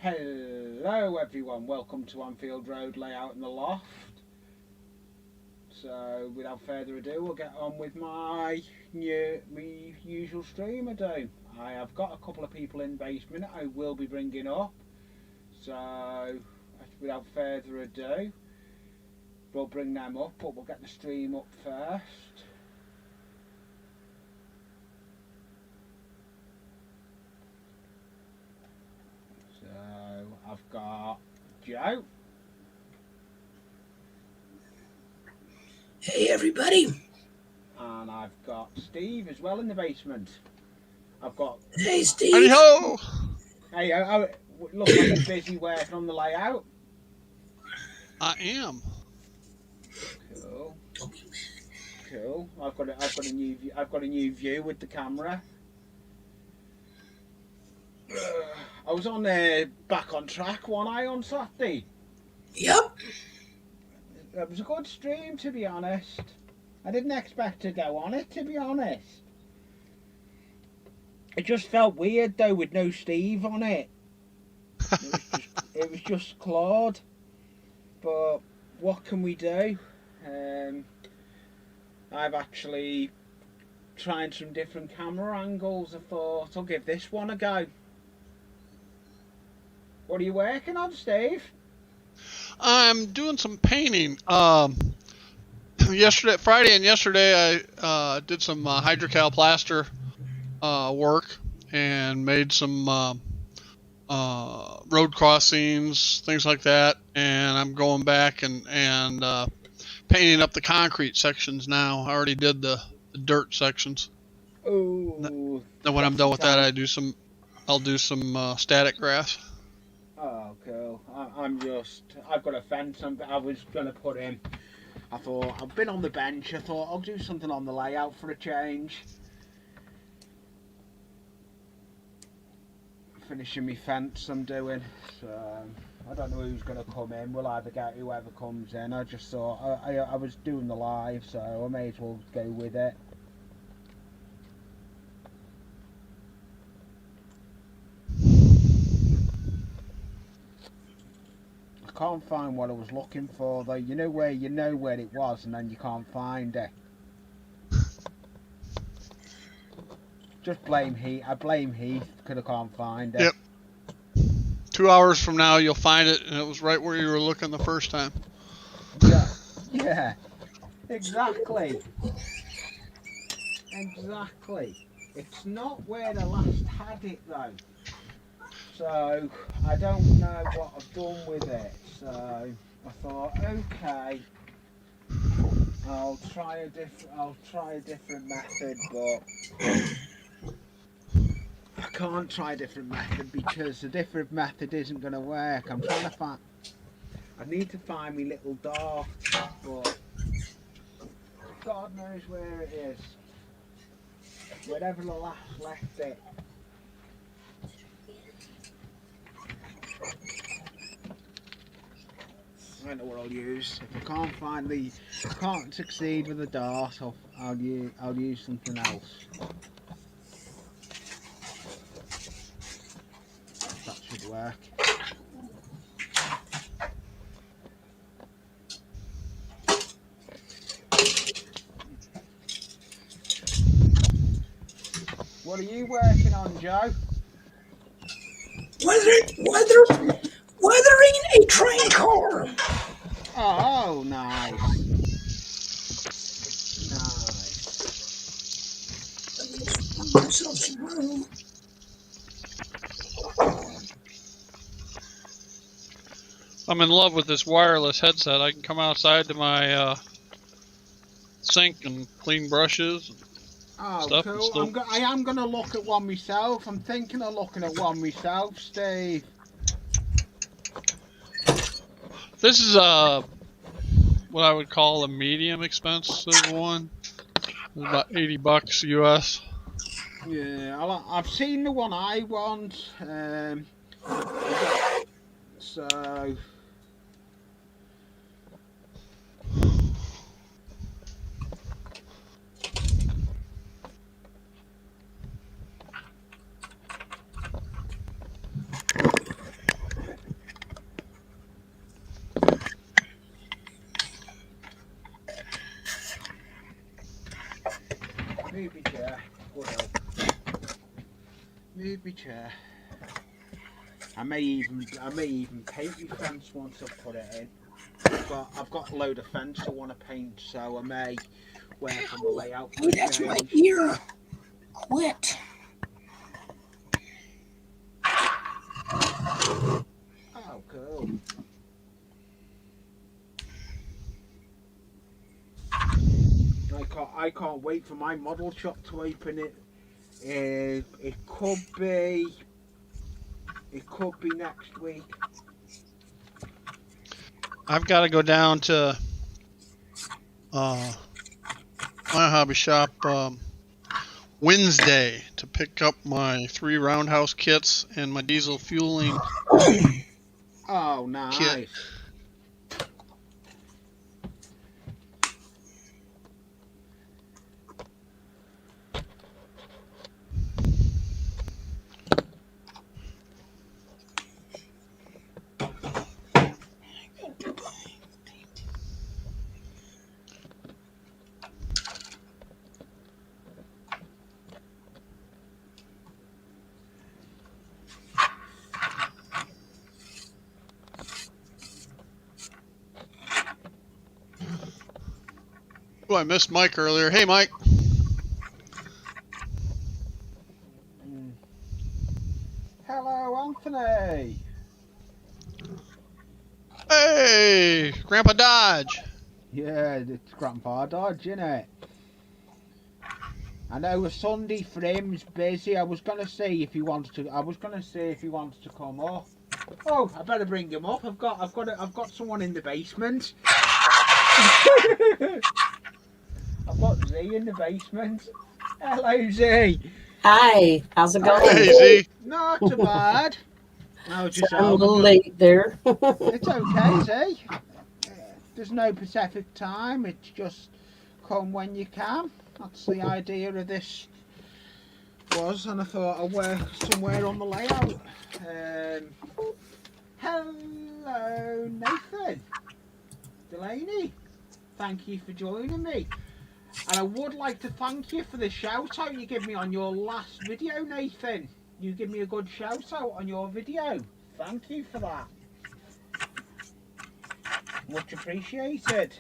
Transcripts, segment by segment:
Hello everyone, welcome to Anfield Road layout in the loft. So without further ado, we'll get on with my usual stream I do. I have got a couple of people in the basement I will be bringing up. So without further ado, we'll bring them up, but we'll get the stream up first. So I've got Joe. Hey everybody. And I've got Steve as well in the basement. I've got... Hey Steve. Hey-ho! Hey, look, are you busy working on the layout? I am. Cool. Cool. I've got a new view. I've got a new view with the camera. I was on back on track, wasn't I, on Saturday? Yep. It was a good stream, to be honest. I didn't expect to go on it, to be honest. It just felt weird though with no Steve on it. It was just Claude. But what can we do? I've actually tried some different camera angles. I thought I'll give this one a go. What are you working on, Steve? I'm doing some painting. Friday and yesterday, I did some hydrocal plaster work and made some road crossings, things like that. And I'm going back and painting up the concrete sections now. I already did the dirt sections. Oh. Then when I'm done with that, I'll do some static grass. Oh, cool. I've got a fence I was going to put in. I thought, I've been on the bench, I thought I'll do something on the layout for a change. Finishing my fence I'm doing, so I don't know who's going to come in. We'll either get whoever comes in. I just thought, I was doing the live, so I may as well go with it. I can't find what I was looking for though. You know where it was and then you can't find it. Just blame Heath. I blame Heath because I can't find it. Yep. 2 hours from now you'll find it, and it was right where you were looking the first time. Yeah. Yeah. Exactly. Exactly. It's not where I last had it though. So I don't know what I've done with it. So I thought, okay, I'll try a different method, but I can't try a different method because a different method isn't going to work. I'm trying to find. I need to find my little dart, but God knows where it is. Wherever the last left it. I don't know what I'll use. If I can't succeed with the dart, I'll use something else. That should work. What are you working on, Joe? Weathering a train car. Oh, nice. Myself some room. I'm in love with this wireless headset. I can come outside to my sink and clean brushes and stuff. Cool. I am going to look at one myself. I'm thinking of looking at one myself, Steve. This is what I would call a medium expensive one. It's about $80 US. Yeah, I've seen the one I want. So easy chair. I may even paint my fence once I've put it in. I've got a load of fence I want to paint, so I may work on the layout for Oh, a that's my change. ear. Quit. Oh, cool. I can't wait for my model shop to open. It could be next week. I've got to go down to my hobby shop Wednesday to pick up my 3 roundhouse kits and my diesel fueling Oh, nice. kit. Oh, I missed Mike earlier. Hey, Mike. Hello, Anthony. Hey, Grandpa Dodge. Yeah, it's Grandpa Dodge, isn't it? I know Sunday for him's busy. I was gonna see if he wanted to. Come up. Oh, I better bring him up. I've got someone in the basement. I've got Z in the basement. Hello, Z. Hi, how's it going? Hey, Z. Not too bad. I was just I'm a little late there. It's okay, Z. There's no specific time. It's just come when you can. That's the idea of this was, and I thought I'd work somewhere on the layout. Hello, Nathan. Delaney. Thank you for joining me. And I would like to thank you for the shout out you gave me on your last video, Nathan. You give me a good shout out on your video. Thank you for that. Much appreciated.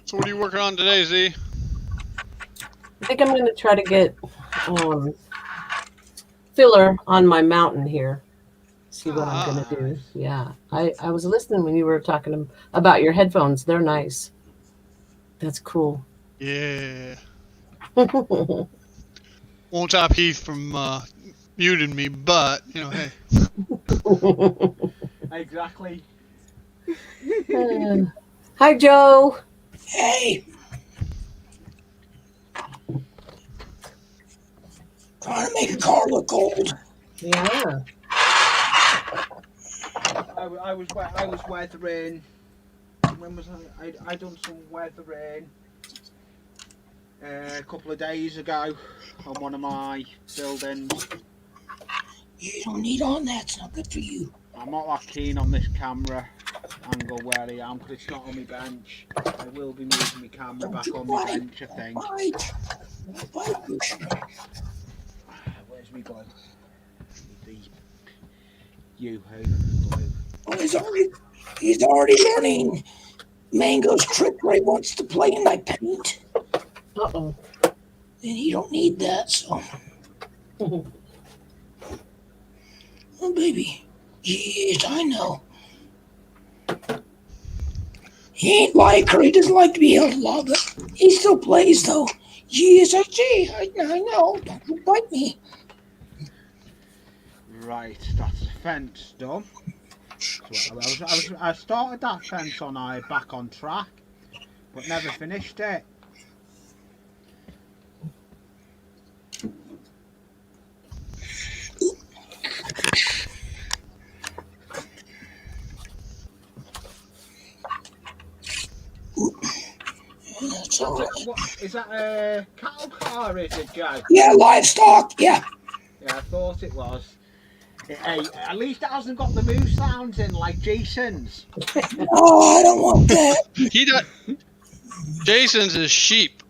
So what are you working on today, Z? I think I'm going to try to get filler on my mountain here. See what I'm going to do. Yeah, I was listening when you were talking about your headphones. They're nice. That's cool. Yeah. Won't stop Heath from muting me, but, you know, hey. Exactly. Hi, Joe. Hey. Trying to make a car look old. Yeah. I was weathering. When was I done some weathering a couple of days ago on one of my buildings. You don't need on that. It's not good for you. I'm not that keen on this camera angle where I am because it's not on my bench. I will be moving my camera back on my bench, I think. Where's my glue? The Yoo-hoo glue. Oh, he's already learning Mango's trick where he wants to play in my paint. Uh-oh. And he don't need that, so. Oh, baby. Yes, I know. He ain't like her. He doesn't like to be held law, but he still plays, though. Yes, I see. I know. Don't bite me. Right, that's the fence done. So I started that fence on back on track, but never finished it. What is that? A cattle car? Is it, Joe? Yeah, livestock. Yeah. Yeah, I thought it was. Hey, at least it hasn't got the moo sounds in like Jason's. Oh, I don't want that. He does. Jason's is sheep.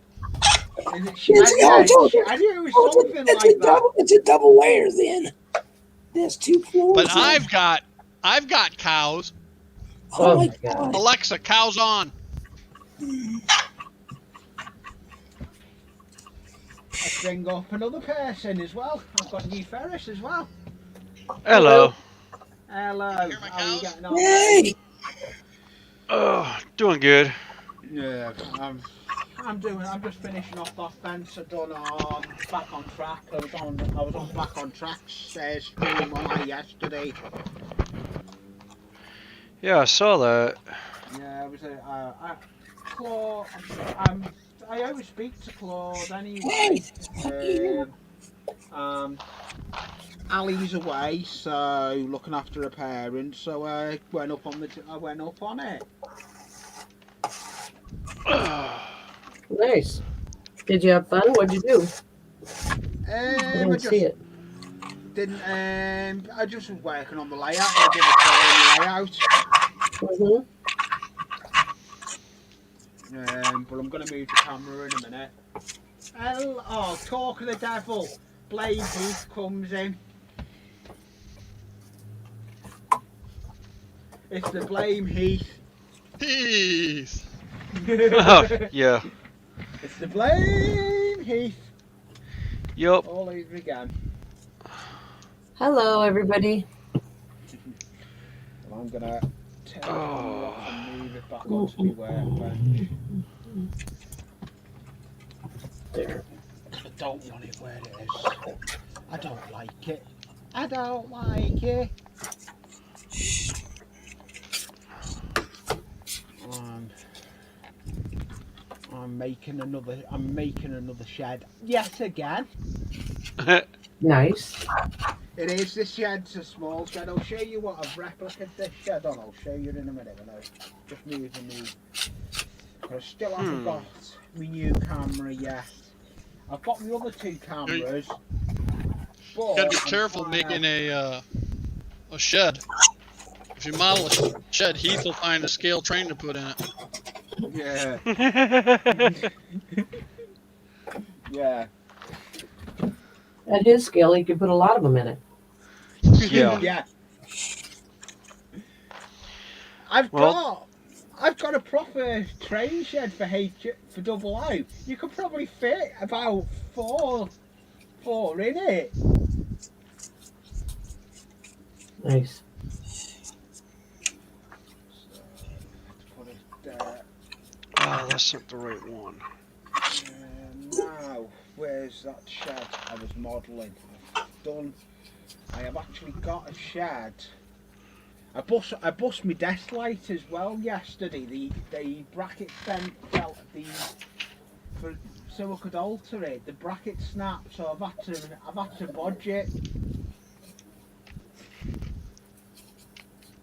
Is it It's, I knew it was oh, something like that. it's a double layer then. There's 2 floors. But then. I've got cows. Oh, my my God. God. Alexa, cows on. Let's bring up another person as well. I've got a new Ferris as well. Hello. Hello. Hear my How are you cows? getting on? Hey. Oh, doing good. Yeah, I'm just finishing off that fence I've done on Back on Track. I was on Back on Track stream on I yesterday. Yeah, I saw that. Yeah, it was Claude. I always speak to Claude anyway. Ali's away, so looking after her parents. So I went up on it. Nice. Did you have fun? What'd you do? I I didn't see it. didn't. I just was working on the layout. I did a clear layout. But I'm going to move the camera in a minute. Oh, talk of the devil. Blade Heath comes in. It's the Blame Heath. Heath. Oh, yeah. It's the Blame Heath. Yup. All over again. Hello, everybody. Well, I'm going to turn the camera off and move it back onto my workbench. There. I don't want it where it is. I don't like it. I don't like it. I'm making another shed yet again. Nice. It is. This shed's a small shed. I'll show you what I've replicated this shed on. I'll show you in a minute when I just move. I still haven't got my new camera yet. I've got the other 2 cameras. You gotta be careful making a shed. If you model a shed, Heath will find a scale train to put in it. Yeah. Yeah. At his scale, he could put a lot of them in it. Yeah. Yeah. I've got a proper train shed for double O. You could probably fit about four in it. Nice. So let's put it there. Oh, that's not the right one. Now, where's that shed I was modelling? I have actually got a shed. I bust my desk light as well yesterday. The bracket fell so I could alter it. The bracket snapped, so I've had to bodge it.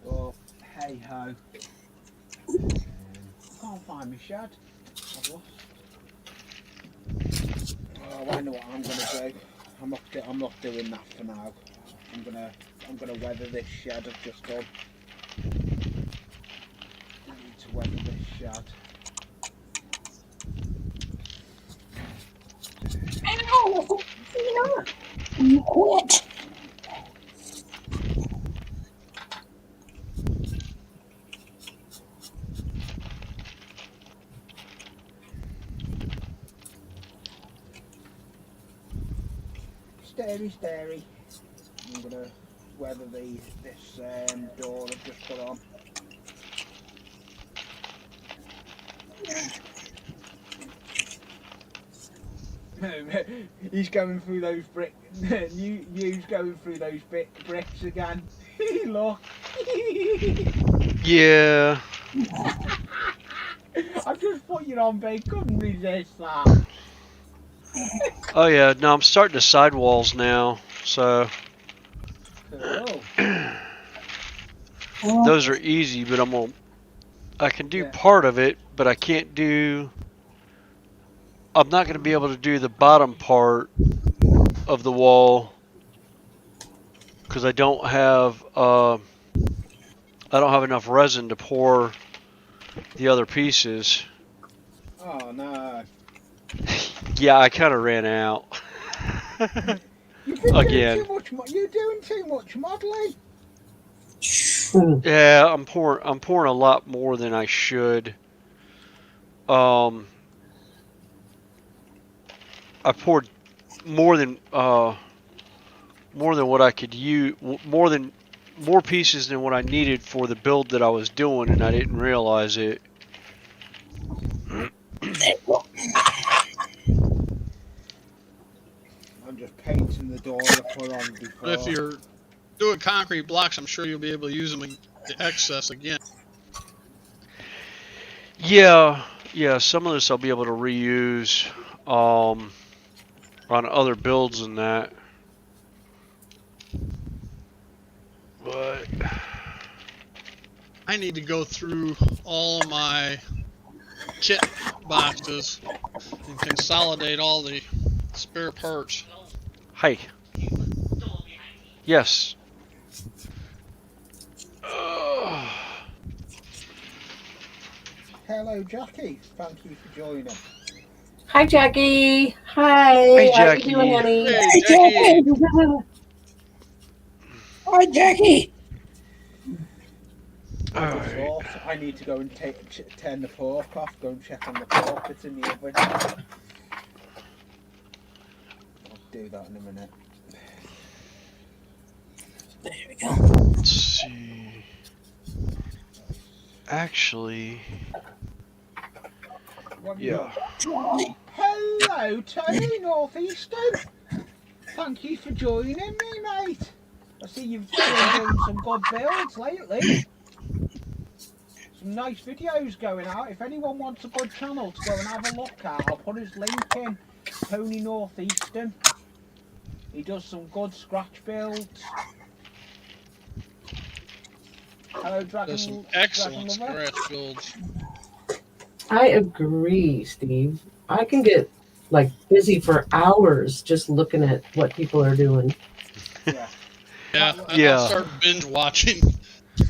Well, hey ho. Can't find my shed. I've lost. Oh, I know what I'm gonna do. I'm not doing that for now. I'm gonna weather this shed I've just done. I need to weather this shed. Ow! You quit. Stary. I'm gonna weather this door I've just put on. He's going through those bricks. You's going through those bricks again. Look. Yeah. I've just put you on, babe. Couldn't resist that. Oh, yeah. No, I'm starting to sidewalls now. So Cool. those are easy, but I can do part of it, but I can't do. I'm not going to be able to do the bottom part of the wall because I don't have enough resin to pour the other pieces. Oh no. Yeah, I kind of ran out. You've been Again. doing too much. You're doing too much modelling. Yeah, I'm pouring a lot more than I should. I poured more than what I could use, more pieces than what I needed for the build that I was doing, and I didn't realize it. I'm just painting the door I put on But before. if you're doing concrete blocks, I'm sure you'll be able to use them in the excess again. Yeah, some of this I'll be able to reuse on other builds and that. But I need to go through all of my kit boxes and consolidate all the spare parts. hey, yes. Hello, Jackie. Thank you for joining. Hi, Jackie. Hi. Hey, How you Jackie. doing, honey? Hey, Hey, Jackie. Jackie. Hi, Jackie. I just thought I need to go and turn the pork off, go and check on the pork that's in the oven. I'll do that in a minute. There we go. Let's see. Actually, yeah. Hello, Tony Northeastern. Thank you for joining me, mate. I see you've been doing some good builds lately. Some nice videos going out. If anyone wants a good channel to go and have a look at, I'll put his link in. Tony Northeastern. He does some good scratch builds. Hello, Dragon. There's some excellent Dragon Lover. scratch builds. I agree, Steve. I can get like busy for hours just looking at what people are doing. Yeah. I'll start binge watching.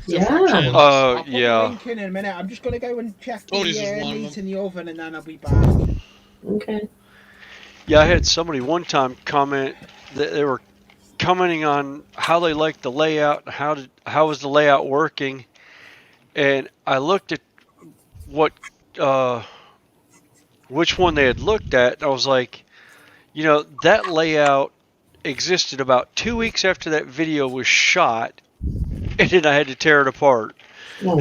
Yeah. I'll put Yeah. the link in a minute. I'm just going to go and check Tony's the is one of meat them. in the oven and then I'll be back. Okay. Yeah, I had somebody one time comment that they were commenting on how they liked the layout, how was the layout working, and I looked at which one they had looked at, and I was like, that layout existed about 2 weeks after that video was shot, and then I had to tear it apart. Oh.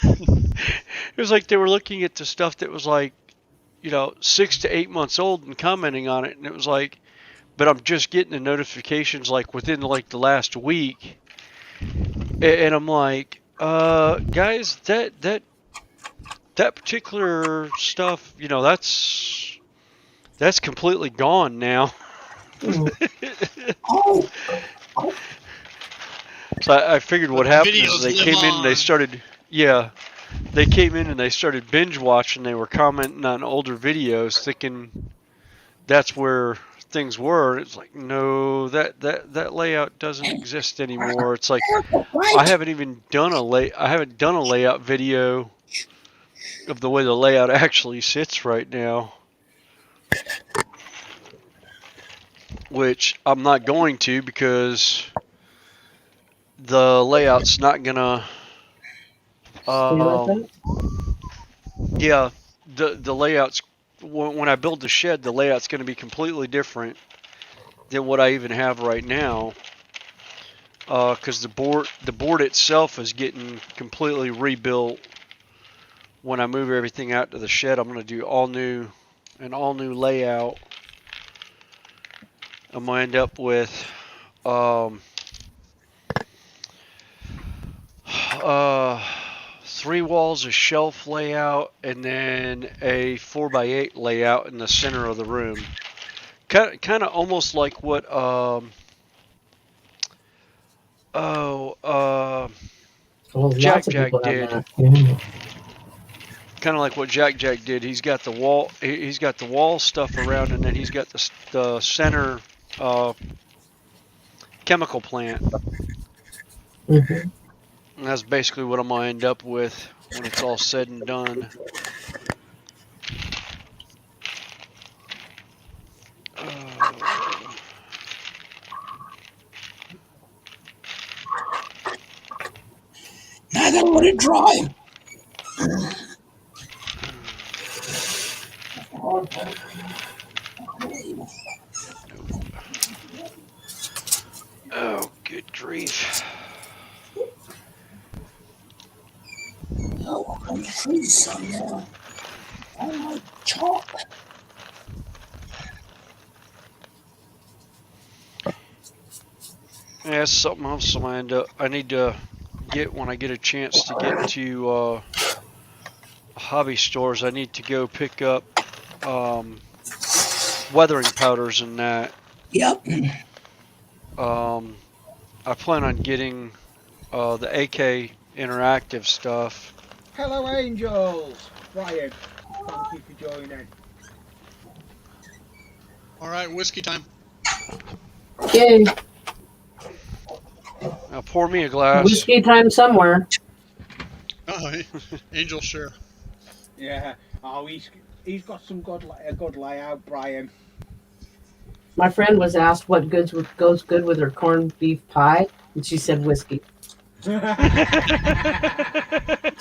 It was like they were looking at the stuff that was like, 6 to 8 months old and commenting on it, and it was like, but I'm just getting the notifications like within like the last week, and I'm like, guys, that particular stuff, that's completely gone now. Oh. So I figured what happened is Videos they live came in and they on. started, they came in and they started binge watching. They were commenting on older videos, thinking that's where things were. It's like, no, that layout doesn't exist anymore. It's like I haven't done a layout video of the way the layout actually sits right now, which I'm not going to because the layout's not gonna. Yeah, the layouts when I build the shed, the layout's going to be completely different than what I even have right now. Because the board itself is getting completely rebuilt. When I move everything out to the shed, I'm going to do an all new layout. I'm going to end up with 3 walls of shelf layout and then a 4x8 layout in the center of the room. Kind of almost like what Jack did. Kind of like what Jack did. He's got the wall. He's got the wall stuff around, and then he's got the center chemical plant. Mm-hmm. And that's basically what I'm gonna end up with when it's all said and done. let it dry. Oh, good grief. Oh, I'm gonna freeze some now. I like chalk. Yeah, that's something else I need to get when I get a chance to get to hobby stores. I need to go pick up weathering powders and that. Yep. I plan on getting the AK interactive stuff. Hello, angels. Brian, thank you for joining. All right, whiskey time. Okay, Now pour me a glass. whiskey time somewhere. Oh, Angel share. Yeah. Oh, he's got a good layout, Brian. My friend was asked what goes good with her corned beef pie, and she said whiskey.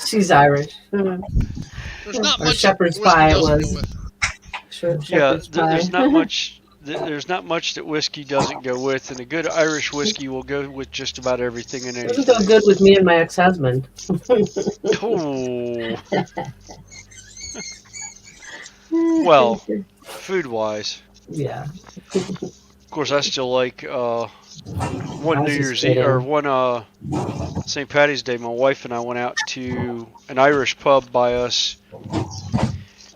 She's Irish. There's not Or much shepherd's whiskey pie it doesn't was. go with. Yeah, Shepherd's pie. there's not much. There's not much that whiskey doesn't go with, and a good Irish whiskey will go with just about everything and anything. Doesn't go good with me and my ex-husband. Oh. Well, food-wise, Yeah. of course, I still like one I was New just Year's Eve or kidding. one St. Patty's Day. My wife and I went out to an Irish pub by us,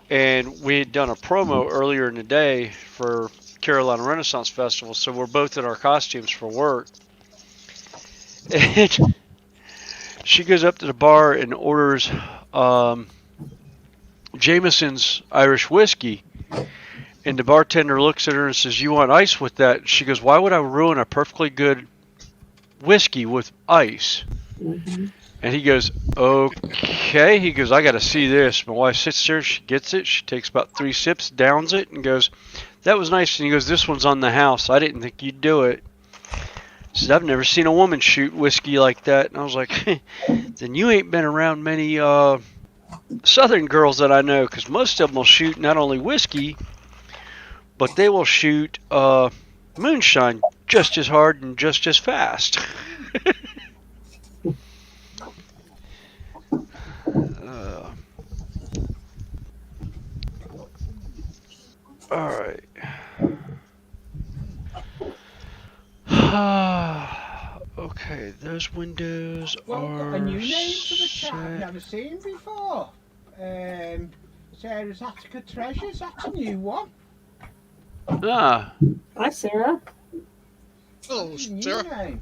and we had done a promo earlier in the day for Carolina Renaissance Festival, so we're both in our costumes for work. And she goes up to the bar and orders Jameson's Irish whiskey. And the bartender looks at her and says, "You want ice with that?" She goes, "Why would I ruin a perfectly good whiskey with ice?" Mm-hmm. And he goes, "Okay." He goes, "I got to see this." My wife sits there, she gets it, she takes about 3 sips, downs it, and goes, "That was nice." And he goes, "This one's on the house. I didn't think you'd do it." He said, "I've never seen a woman shoot whiskey like that." And I was like, "Then you ain't been around many Southern girls that I know, because most of them will shoot not only whiskey, but they will shoot moonshine just as hard and just as fast." All right. Okay, those windows Well, are got a new name for the chat I've set. never seen before. Sarah's Attica Treasures. That's a new one. Ah, Hi, Sarah. Oh, That's a new Sarah. name.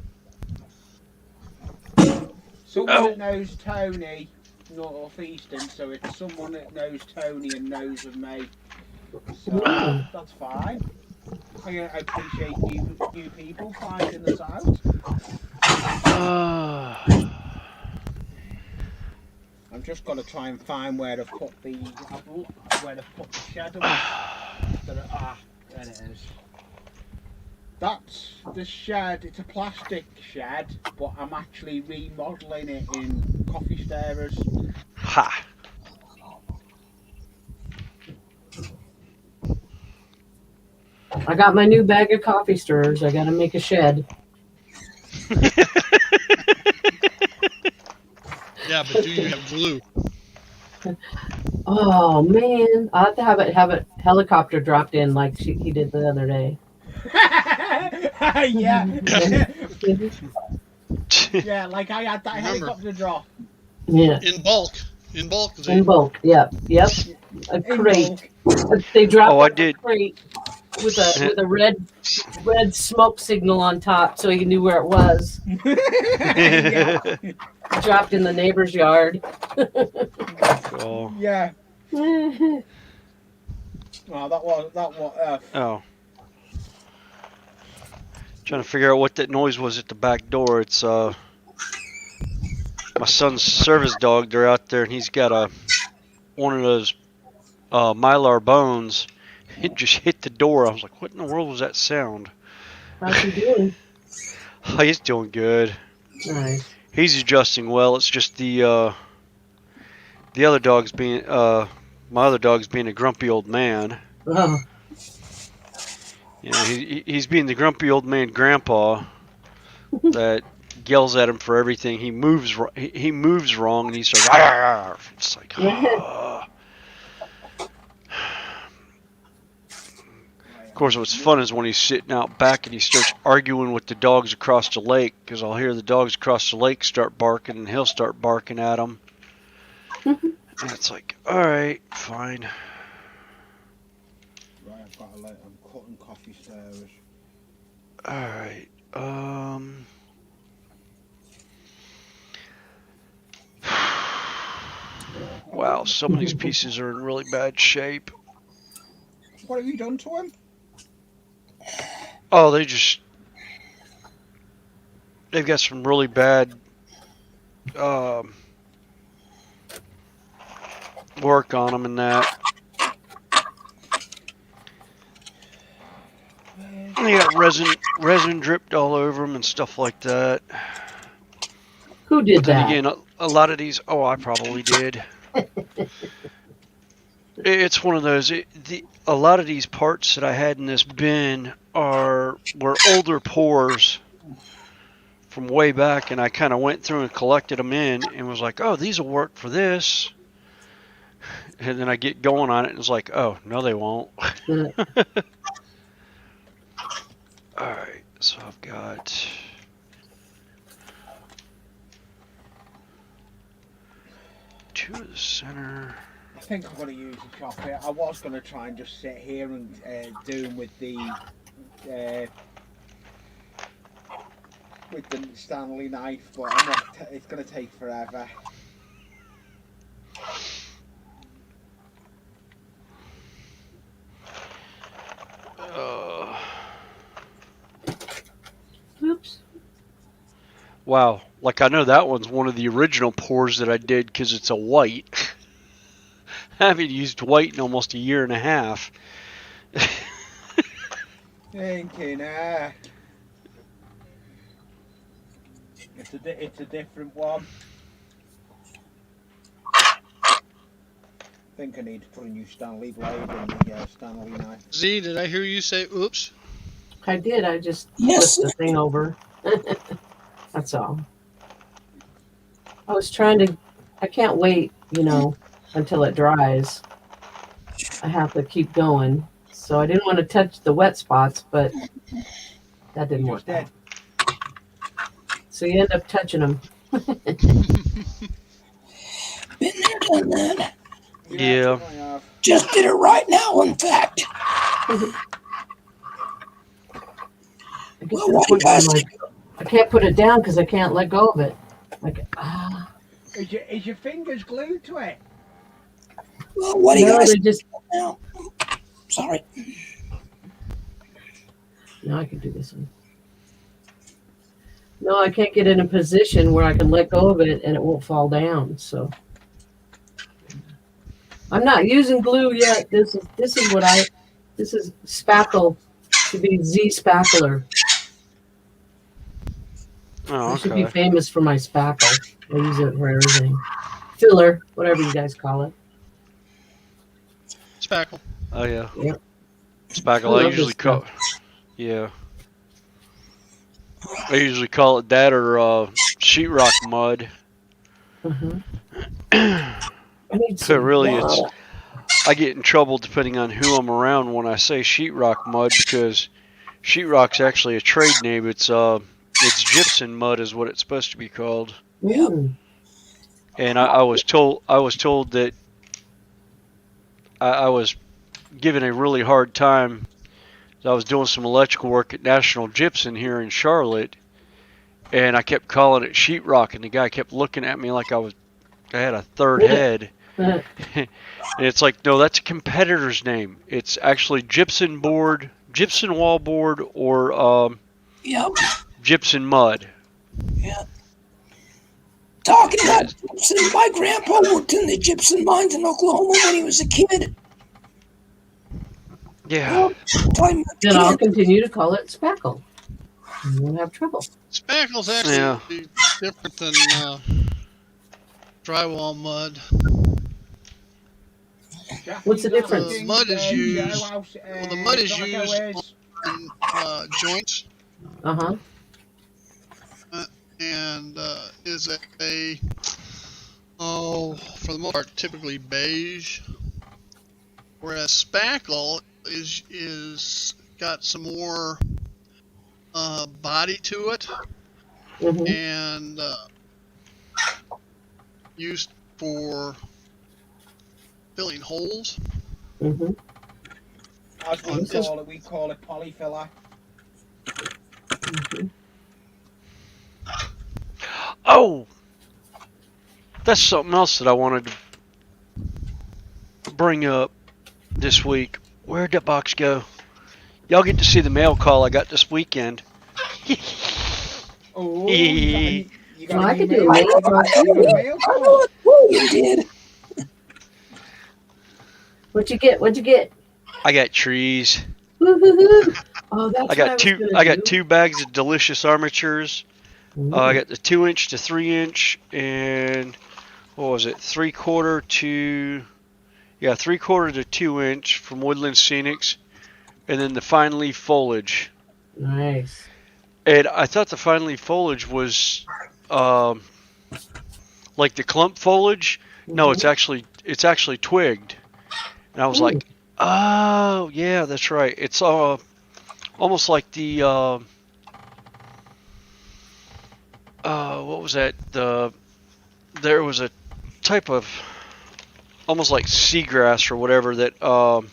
Someone Oh. that knows Tony, Northeastern, so it's someone that knows Tony and knows of me. So that's fine. I appreciate you people finding us out. I'm just got to try and find where to put the shed away. There it is. That's the shed. It's a plastic shed, but I'm actually remodeling it in coffee stirrers. ha. I got my new bag of coffee stirrers. I got to make a shed. Yeah, but do you have glue? Oh man, I have to have it helicopter dropped in like he did the other day. Yeah. Mhm. Yeah, like I had that Remember. helicopter drop. Yeah, In bulk. In bulk. in bulk. Yep. A In crate. They dropped Oh, I a did. crate with a red smoke signal on top, so he knew where it was. Yeah. Dropped in the neighbor's yard. Oh. Yeah. Mhm. Oh, that was. Oh. Trying to figure out what that noise was at the back door. It's my son's service dog. They're out there, and he's got one of those Mylar bones. It just hit the door. I was like, "What in the world was that sound?" How's he doing? Oh, he's doing good. Nice. he's adjusting well. It's just the other dog's being my other dog's being a grumpy old man. Oh, You know, he's being the grumpy old man grandpa that yells at him for everything. He moves wrong, and he starts. Arr! It's like. Of course, what's fun is when he's sitting out back and he starts arguing with the dogs across the lake, because I'll hear the dogs across the lake start barking, and he'll start barking at them. And it's like, all right, fine. Right, I've got I'm cutting coffee stirrers. All right. Wow, some of these pieces are in really bad shape. What have you done to him? Oh, they've got some really bad work on them and that. And they got resin dripped all over them and stuff like that. who did But then that? again, a lot of these, I probably did. It's one of those. A lot of these parts that I had in this bin were older pours from way back, and I kind of went through and collected them in, and was like, "Oh, these will work for this." And then I get going on it, and it's like, "Oh, no, they won't." All right, so I've got. Two of the center. I think I'm going to use the chopper. I was going to try and just sit here and do them with the Stanley knife, but I'm not. It's going to take forever. Oops. Wow, like I know that one's one of the original pours that I did because it's a white. I haven't used white in almost a year and a half. Thinking, it's a different one. I think I need to put a new Stanley blade in the Stanley knife. Z, did I hear you say oops? I did. I just Yes. flipped the thing over. That's all. I was trying to. I can't wait, until it dries. I have to keep going. So I didn't want to touch the wet spots, but that didn't work out. So you end up touching them. Been there, done that. Yeah. Just did it right now, in fact. Well, what do you guys think? I can't put it down because I can't let go of it. Is your fingers glued to it? Well, what do you guys they just. now? Sorry. No, I can do this one. No, I can't get in a position where I can let go of it and it won't fall down. So I'm not using glue yet. This is spackle to be Z spackler. Oh, I should be okay. famous for my spackle. I use it for everything. Filler, whatever you guys call it. Spackle. Oh yeah. Yep. Spackle. I usually call. Yeah. I usually call it that or sheetrock mud. So really, I get in trouble depending on who I'm around when I say sheetrock mud, because sheetrock's actually a trade name. It's gypsum mud is what it's supposed to be called. Yep. And I was told that I was given a really hard time. I was doing some electrical work at National Gypsum here in Charlotte, and I kept calling it sheetrock, and the guy kept looking at me like I had a third head. And it's like, no, that's a competitor's name. It's actually gypsum board, gypsum wall board, or gypsum mud. Yeah. Talking about gypsum, my grandpa worked in the gypsum mines in Oklahoma when he was a kid. Yeah. Then I'll continue to call it spackle. You won't have trouble. Spackle's actually Yeah. different than drywall mud. What's the Jackie's difference? asking, Mud is Joe, used. how's, Well, the mud is Drago used is. on joints Uh-huh. and is a for the most part typically beige, whereas spackle is got some more body to it Mm-hmm. and used for filling holes. Mm-hmm. As It's we call it polyfiller. Mm-hmm. Oh, that's something else that I wanted to bring up this week. Where'd that box go? Y'all get to see the mail call I got this weekend. Oh, you got Well, I an could do a email? mail You call got a too. mail I know call? what William did. What'd you get? What'd you get? I got trees. Woo-hoo-hoo. Oh, that's I what I got was two. gonna I got do. 2 bags of delicious armatures. I got the 2-inch to 3-inch, and what was it? 3/4 to 2-inch from Woodland Scenics, and then the fine leaf foliage. Nice. And I thought the fine leaf foliage was um, like the clump foliage. No, it's actually twigged. And I was like, oh yeah, that's right. It's almost like the what was that? There was a type of almost like seagrass or whatever that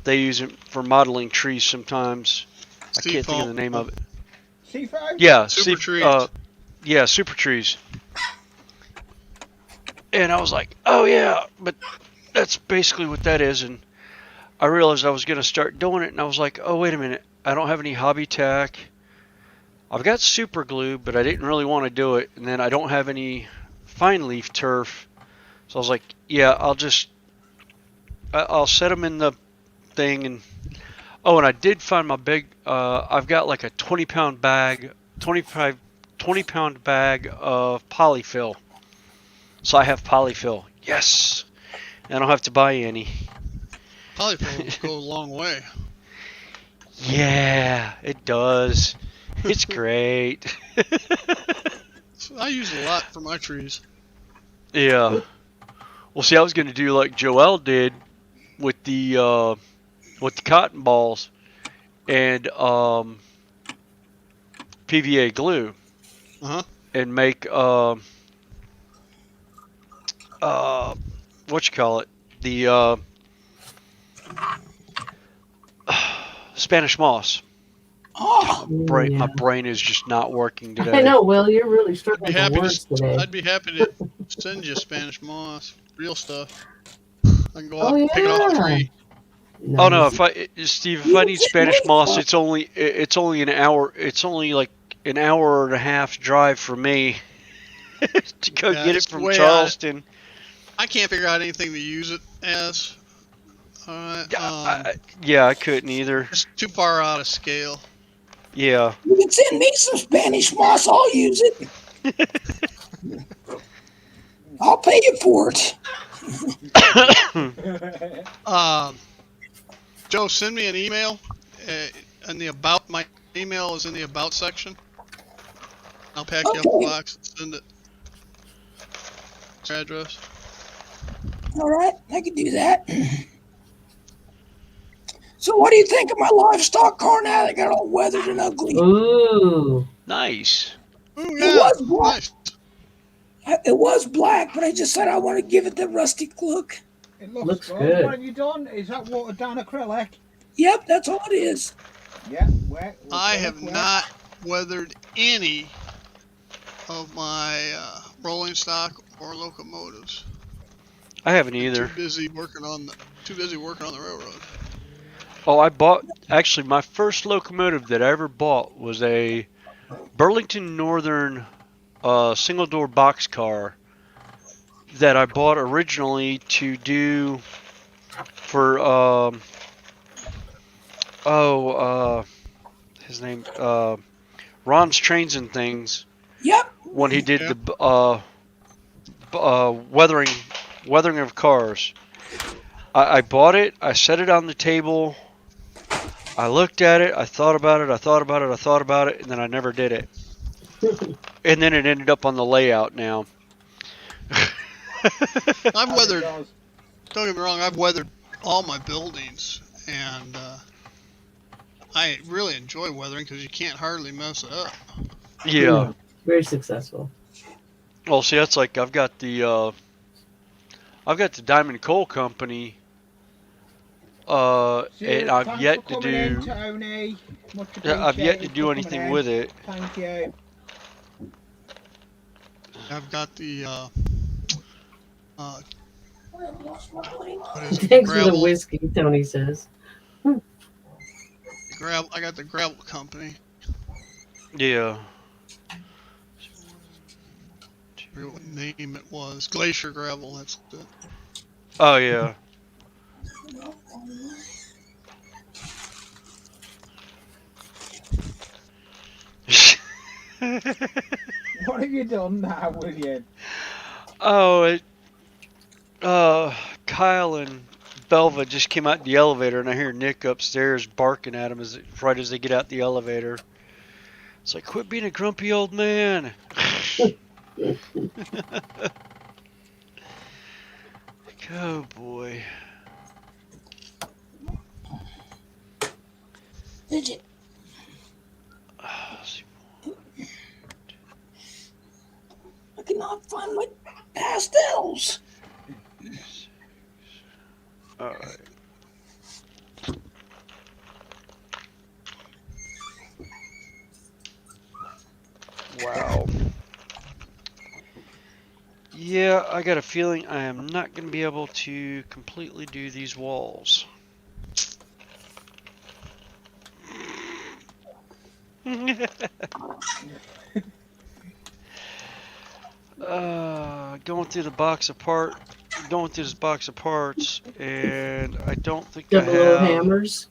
they use it for modeling trees sometimes. I can't think of the name of it. C5? Yeah, Super trees. Yeah, super trees. And I was like, oh yeah, but that's basically what that is. And I realized I was going to start doing it, and I was like, oh wait a minute, I don't have any hobby tack. I've got super glue, but I didn't really want to do it. And then I don't have any fine leaf turf. So I was like, yeah, I'll set them in the thing. And oh, and I did find my big, I've got like a 20-pound bag, 20-pound bag of polyfill. So I have polyfill. Yes. I don't have to buy any. Polyfill go a long way. Yeah, it does. It's great. I use a lot for my trees. Yeah. Well, see, I was going to do like Joel did with the cotton balls and PVA glue, and make what you call it, the Spanish moss. Oh, My brain is just not working today. I know, Will. You're really struggling for words today. I'd be happy to send you Spanish moss, real stuff. I can go Oh, pick it off a yeah. tree. Nice. Oh no, if I need Spanish moss, it's only an hour. It's only like an hour and a half drive for me to go get it from Charleston. I can't figure out anything to use it as. Yeah, I couldn't either. It's too far out of scale. Yeah. you can send me some Spanish moss. I'll use it. I'll pay you for it. Joe, send me an email. My email is in the about section. I'll pack you up a box and send it. Your address. All right, I can do that. So what do you think of my livestock car now that got all weathered and ugly? Ooh. Nice. Ooh, It was black. Nice. It was black, but I just said I want to give it the rustic look. It Looks good. good. What have you done? Is that watered down acrylic? Yep, that's all it is. Yeah, wet. I have not weathered any of my rolling stock or locomotives. I haven't either. Too busy working on the railroad. Oh, I bought, actually, my first locomotive that I ever bought was a Burlington Northern single-door boxcar that I bought originally to do for, his name, Ron's Trains and Things Yep. when he did Yeah. the weathering of cars. I bought it. I set it on the table. I looked at it. I thought about it, and then I never did it. And then it ended up on the layout now. I've As it weathered. does. Don't get me wrong. I've weathered all my buildings, and I really enjoy weathering because you can't hardly mess it up. Yeah. Very successful. Well, see, that's like I've got the Diamond Coal Company. And I've Thanks yet for to coming in, do. Tony. Much Yeah, I've yet to appreciated do for anything coming in. with it. Thank you. I've got the I lost my mind. what is it? Thanks for the Gravel. whiskey, Tony says. Gravel. I got the gravel company. Yeah. I forget what name it was. Glacier Gravel. That's it. Oh yeah. What have you done now, William? Oh, Kyle and Belva just came out the elevator, and I hear Nick upstairs barking at him right as they get out the elevator. It's like, quit being a grumpy old man. Oh boy. Fidget. I cannot find my pastels. All right. Wow. Yeah, I got a feeling I am not going to be able to completely do these walls. Going through this box of parts, and I don't think I Double O have. hammers.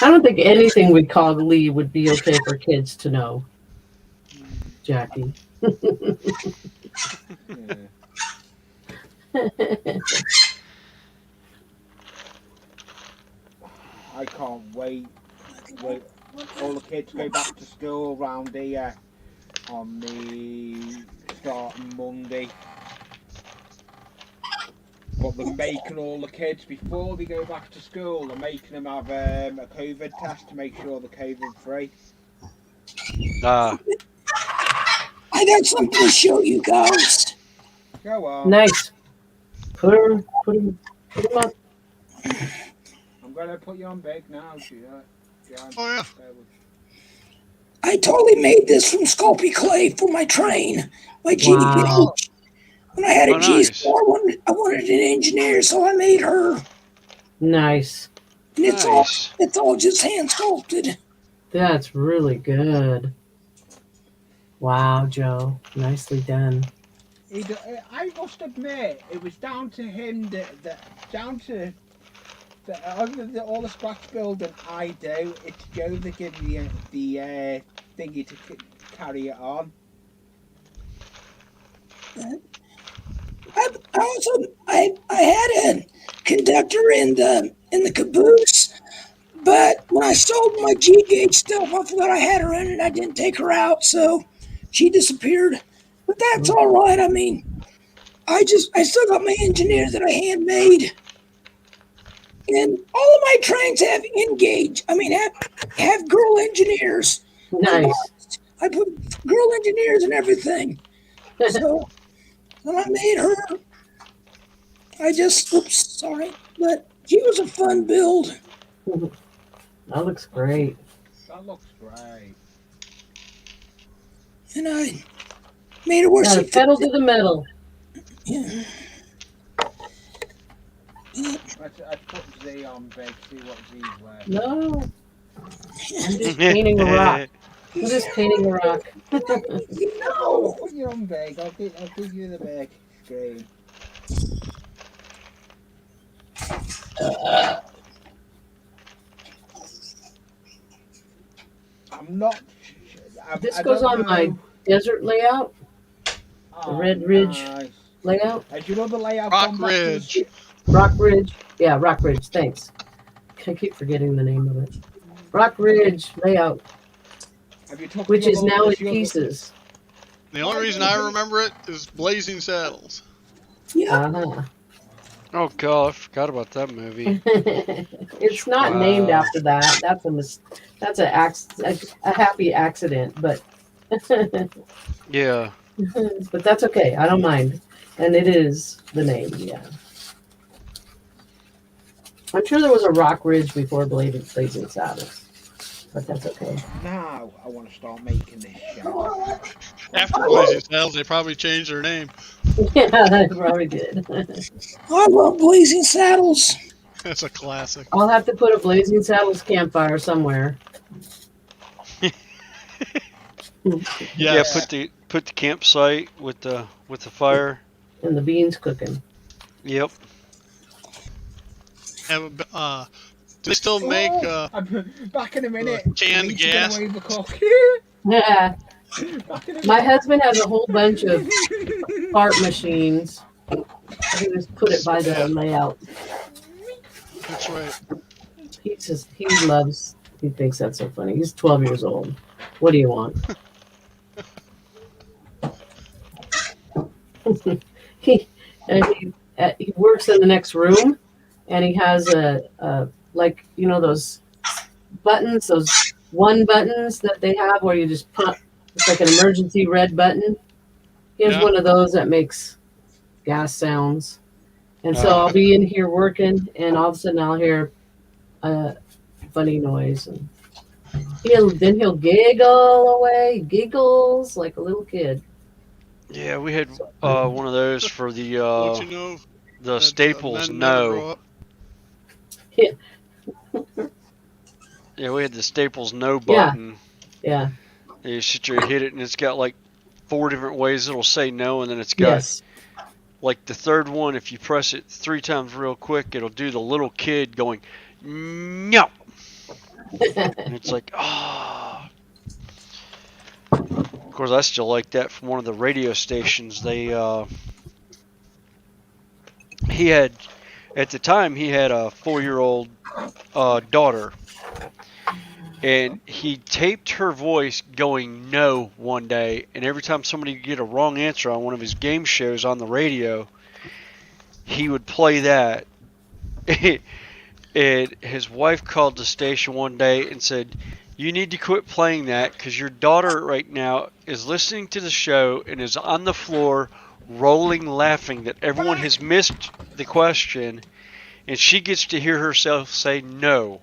I don't think anything we call Lee would be okay for kids to know, Jackie. Yeah. I can't wait. All the kids go back to school round here on the starting Monday. But they're making all the kids, before they go back to school, they're making them have a COVID test to make sure they're COVID free. Ah, I got something to show you guys. Go on. Nice. Put him up. I'm going to put you on big now, John. Oh yeah. I totally made this from Sculpey clay for my train, my GDH. Wow. When I had a Oh, nice. G4, I wanted an engineer, so I made her. Nice. And nice. it's all just hand sculpted. That's really good. Wow, Joe. Nicely done. I must admit, it was down to him all the scratch building I do. It's Joe that gives me the thingy to carry it on. I had a conductor in the caboose, but when I sold my G gauge stuff, I forgot I had her in it. I didn't take her out, so she disappeared. But that's all right. I mean, I still got my engineer that I handmade, and all of my trains have engage. I mean, have girl engineers. Nice. I put girl engineers and everything. So when I made her, oops, sorry, but she was a fun build. That looks great. That looks great. And I made her where Got she a pedal to the metal. Yeah. Let's put Z on big, see what Z's wearing. No. I'm just painting a rock. I'm just painting a rock. I'll put you on big. I'll give you the big screen. I'm not. This I goes don't on my know. desert layout, the Oh, Red Ridge nice. layout. Has your other layout Rock gone back to the? Ridge. Rock Ridge. Yeah, Rock Ridge. Thanks. I keep forgetting the name of it. Rock Ridge layout, Have you took which the is other? now in Has your other? pieces. The only reason I remember it is Blazing Saddles. Yep. Uh-huh. Oh god, I forgot about that movie. It's not named Wow. after that. That's a happy accident, but Yeah. but that's okay. I don't mind. And it is the name, yeah. I'm sure there was a Rock Ridge before Blazing Saddles, but that's okay. Now I want to start making this show. After Blazing Saddles, they probably changed their name. Yeah, I probably did. I love Blazing Saddles. That's a classic. I'll have to put a Blazing Saddles campfire somewhere. Yeah, Yes. put the campsite with the fire. And the beans cooking. Yep. Have do they still make Back in a minute. canned Meat are gas? gonna overcook. Yeah. Back in a My minute. husband has a whole bunch of fart machines. I just put it by the Yeah, layout. that's right. He thinks that's so funny. He's 12 years old. What do you want? he, he works in the next room, and he has a like, you know, those buttons, those one buttons that they have where you just put, it's like an emergency red button. He has Yeah. one of those that makes gas sounds. And so I'll be in here working, and all of a sudden I'll hear a funny noise, and he'll giggle away, giggles like a little kid. Yeah, we had one of those for the Don't you know that Staples men never grow No. up? Yeah, we had the Staples No Yeah. button. Yeah. And you sit there, you hit it, and it's got like 4 different ways it'll say no, and then it's got Yes. like the third one. If you press it 3 times real quick, it'll do the little kid going no, and it's like ah. Of course, I still like that from one of the radio stations. He had, at the time, he had a 4-year-old daughter, and he taped her voice going no one day, and every time somebody would get a wrong answer on one of his game shows on the radio, he would play that. And his wife called the station one day and said, "You need to quit playing that because your daughter right now is listening to the show and is on the floor rolling laughing that everyone has missed the question, and she gets to hear herself say no."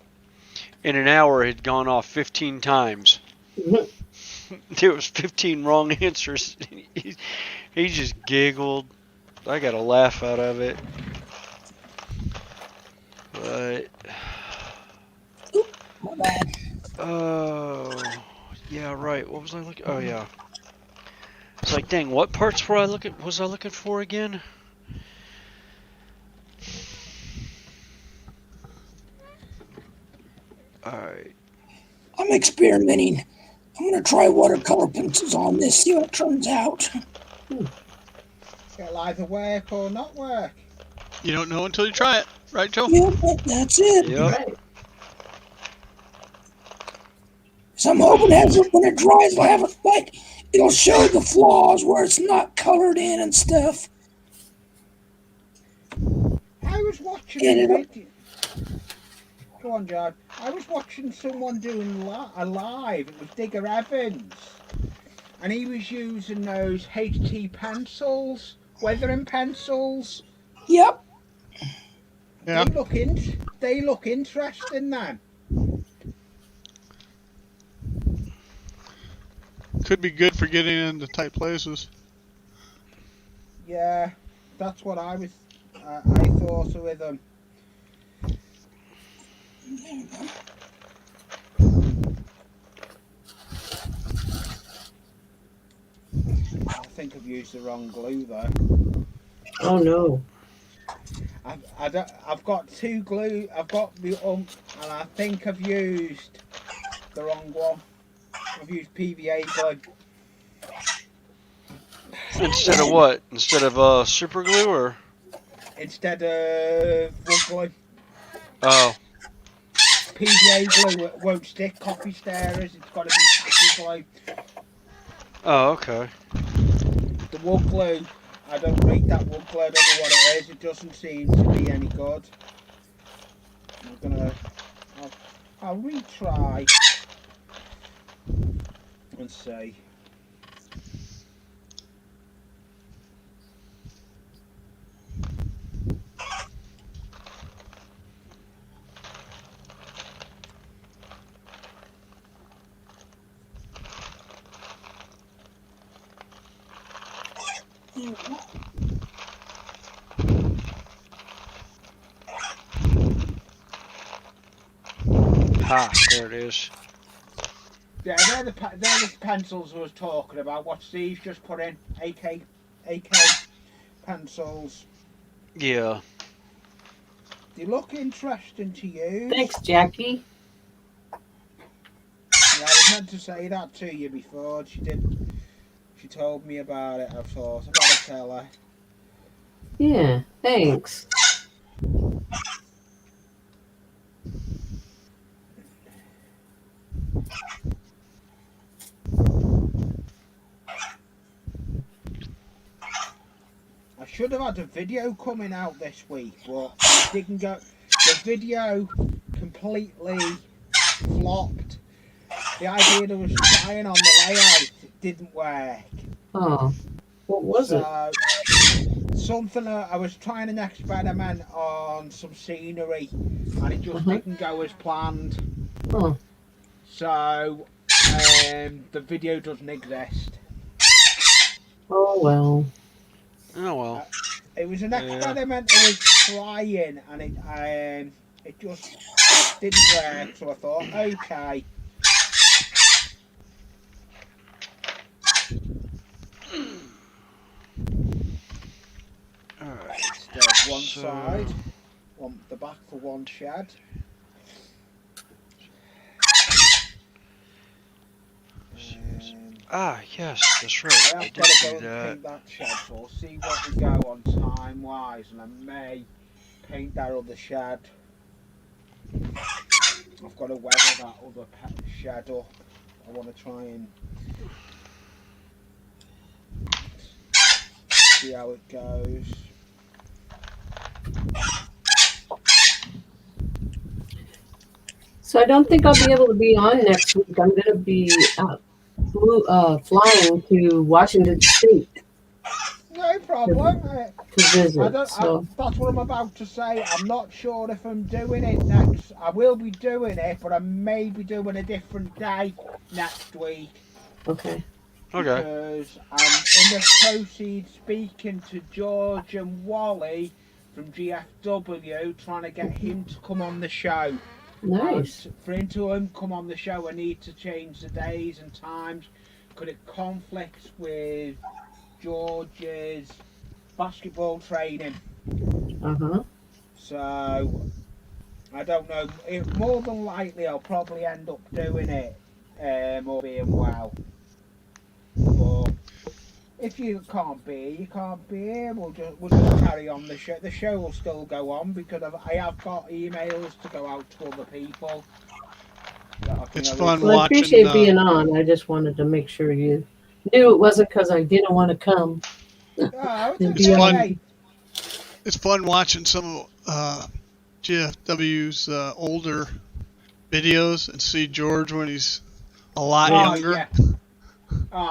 In an hour, it had gone off 15 times. There was 15 wrong answers. He just giggled. I got a laugh out of it. But My bad. oh, yeah, right. What was I looking? Oh yeah. It's like, dang, what parts was I looking for again? All right. I'm experimenting. I'm gonna try watercolor pencils on this, see what it turns out. It'll either work or not work. You don't know until you try it, right, Joe? Yeah, that's it. Yep. Right. So I'm hoping when it dries, it'll have it'll show the flaws where it's not colored in and stuff. I was watching Get a it? video. Go on, John. I was watching someone doing a live. It was Digger Evans, and he was using those HT pencils, weathering pencils. Yep. Yeah. They look interesting, then. Could be good for getting into tight places. Yeah, that's what I thought with them. I think I've used the wrong glue though. Oh no. I've got 2 glue. I've got the and I think I've used the wrong one. I've used PVA glue. Instead of what? Instead of super glue or? Instead of wood glue. Oh, PVA glue won't stick coffee stirrers. It's got to be tacky glue. oh, okay. The wood glue, I don't rate that wood glue. I don't know what it is. It doesn't seem to be any good. I'll retry and see. Ha, there it is. Yeah, they're the pencils I was talking about. What Steve's just put in. AK pencils. Yeah. They look interesting to use. Thanks, Jackie. Yeah, I was meant to say that to you before. She did. She told me about it. I thought I better tell her. Yeah, thanks. I should have had a video coming out this week, but it didn't go. The video completely flopped. The idea that was trying on the layout didn't work. Oh, what was it? Something I was trying an experiment on some scenery, and it just Uh-huh. didn't go as planned. Oh, So the video doesn't exist. oh well. Oh well. It was an Yeah. experiment I was trying, and it just didn't work. So I thought, okay. All right. Instead, one So- side, the back for one shed. Ah, yes, that's right. I I have did got to do go and that. paint that shed, so I'll see what we go on time wise, and I may paint that other shed. I've got to weather that other shed up. I want to try and see how it goes. So I don't think I'll be able to be on next week. I'm going to be flying to Washington State No problem. to visit. So That's what I'm about to say. I'm not sure if I'm doing it next. I will be doing it, but I may be doing a different day next week. okay. Okay. Because I'm in the proceed speaking to George and Wally from GFW, trying to get him to come on the show. Nice. And for him to come on the show, I need to change the days and times. Could it conflict with George's basketball training? Uh-huh. So I don't know. More than likely, I'll probably end up doing it, or being well. But if you can't be, you can't be. We'll just carry on the show. The show will still go on because I have got emails to go out to other people. It's fun Well, I watching. appreciate being on. I just wanted to make sure you knew it wasn't because I didn't want to come. Oh, It's it's fun. okay. It's fun watching some of GFW's older videos and see George when he's a lot younger. Yeah.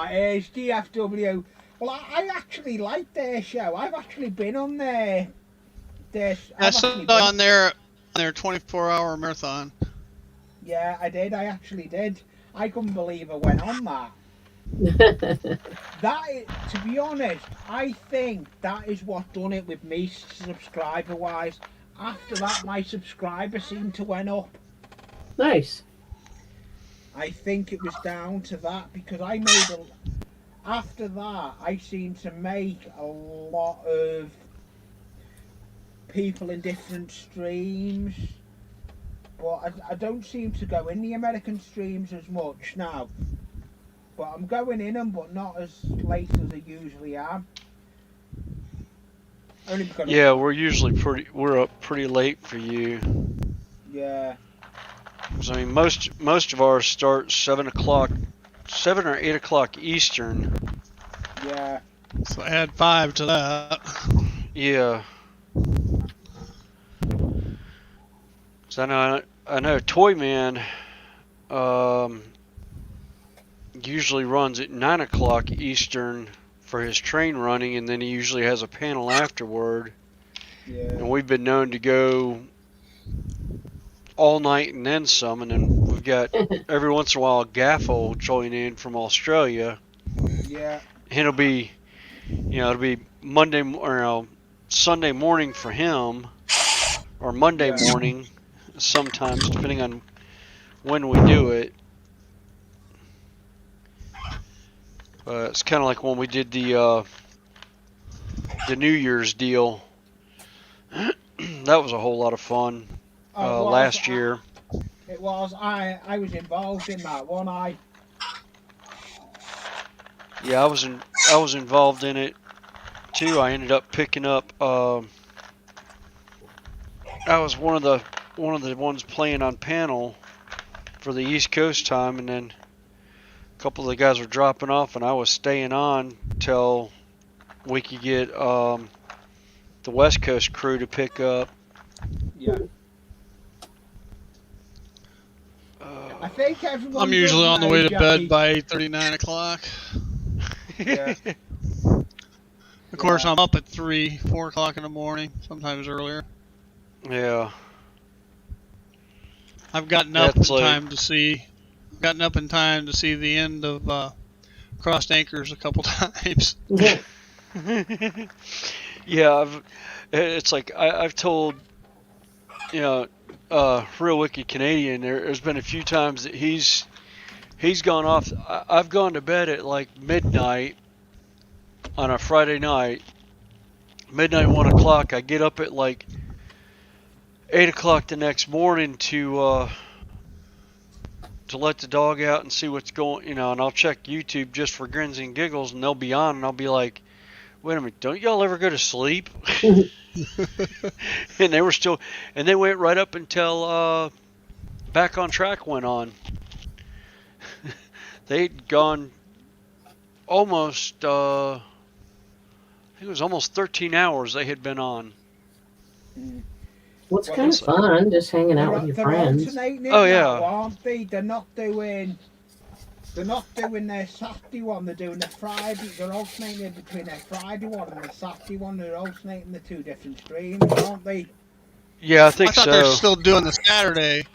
It's DFW. Well, I actually like their show. I've actually been on their. I saw on their 24-hour marathon. Yeah, I did. I actually did. I couldn't believe I went on that. To be honest, I think that is what done it with me subscriber wise. After that, my subscriber seemed to went up. Nice. I think it was down to that because after that, I seemed to make a lot of people in different streams, but I don't seem to go in the American streams as much now. but I'm going in them, but not as late as I usually am. Only because Yeah, we're up pretty late for you. yeah. 'Cause, I mean, most of ours start 7 or 8 o'clock Eastern. Yeah. So add 5 to that. Yeah. So I know Toy Man usually runs at 9 o'clock Eastern for his train running, and then he usually has a panel afterward. Yeah. And we've been known to go all night and then some, and then we've got every once in a while Gaffo will join in from Australia. Yeah. And it'll be Monday or Sunday morning for him, or Monday Yeah. morning sometimes, depending on when we do it. It's kind of like when we did the New Year's deal. That was a whole lot of fun last year. It was. I was involved in that one. Yeah, I was involved in it too. I ended up picking up. I was one of the ones playing on panel for the East Coast time, and then a couple of the guys were dropping off, and I was staying on till we could get the West Coast crew to pick up. Yeah. I think everyone. I'm usually does on the know, way to Jackie. bed by 8:30, 9 o'clock. Yeah. Of course, I'm up at 3, 4 o'clock in the morning, sometimes earlier. Yeah. I've gotten up in time to see the end of Crossed Anchors a couple times. Yeah, it's like I've told, Real Wicked Canadian. There's been a few times that he's gone off. I've gone to bed at like midnight on a Friday night. Midnight, 1 o'clock. I get up at like 8 o'clock the next morning to let the dog out and see what's going. And I'll check YouTube just for grins and giggles, and they'll be on, and I'll be like, wait a minute, don't y'all ever go to sleep? And they were still, and they went right up until Back on Track went on. They'd gone almost, I think it was almost 13 hours they had been on. Well, it's kind of fun, just hanging out with your friends. Oh yeah. Aren't they? They're not doing their Saturday one. They're doing the Friday. They're alternating between their Friday one and the Saturday one. They're alternating the two different streams, aren't they? Yeah, I think I thought so. they're still doing the Saturday,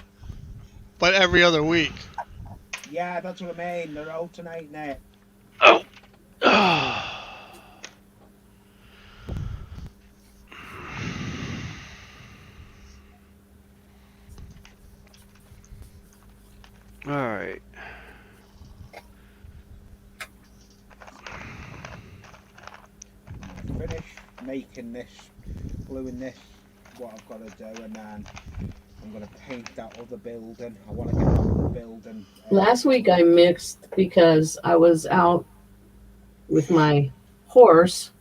but every other week. Yeah, that's what I mean. They're alternating it. Oh. All right. Finish making this, gluing this, what I've got to do, and then I'm going to paint that other building. I want to get that other building. Last week I mixed because I was out with my horse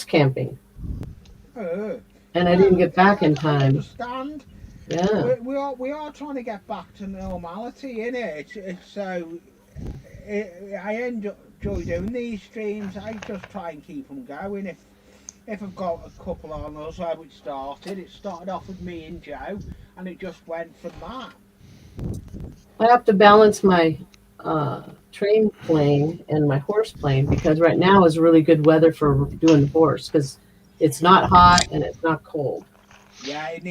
camping. And I didn't get back in time. I understand. Yeah. We are trying to get back to normality, innit? I enjoy doing these streams. I just try and keep them going. If I've got a couple on us, how it started off with me and Joe, and it just went from that. I have to balance my train playing and my horse playing because right now is really good weather for doing the horse because it's not hot and it's not cold. Yeah, it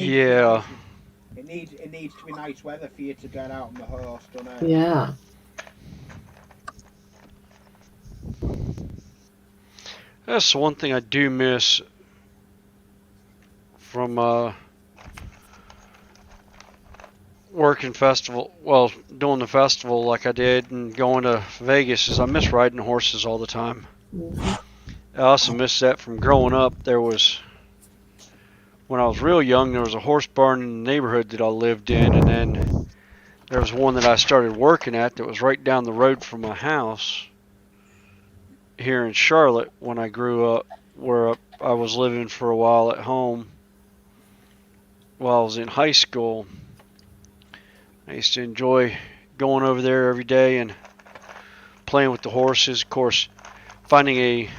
needs to be nice weather for you to get out on the horse, doesn't it? Yeah. That's the one thing I do miss from working festival. Well, doing the festival like I did and going to Vegas is I miss riding horses all the time. Mm-hmm. I also miss that from growing up. When I was real young, there was a horse barn in the neighborhood that I lived in, and then There was one that I started working at that was right down the road from my house here in Charlotte when I grew up, where I was living for a while at home while I was in high school. I used to enjoy going over there every day and playing with the horses. Of course, finding a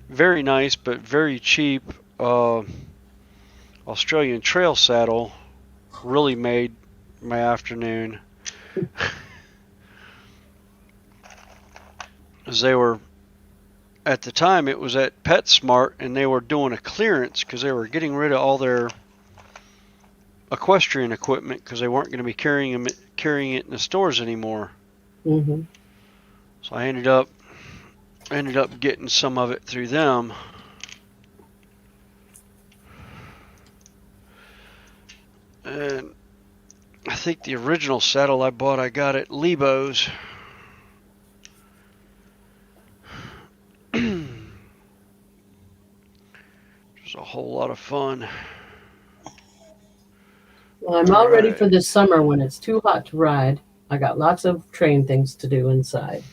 very nice but very cheap Australian trail saddle really made my afternoon. As they were, at the time, it was at PetSmart, and they were doing a clearance because they were getting rid of all their equestrian equipment because they weren't going to be carrying it in the stores anymore. Mm-hmm. So I ended up getting some of it through them. And I think the original saddle I bought, I got at Lebo's. It was a whole lot of fun. Well, I'm all ready for this summer when it's too hot to ride. I got lots of train things to do inside.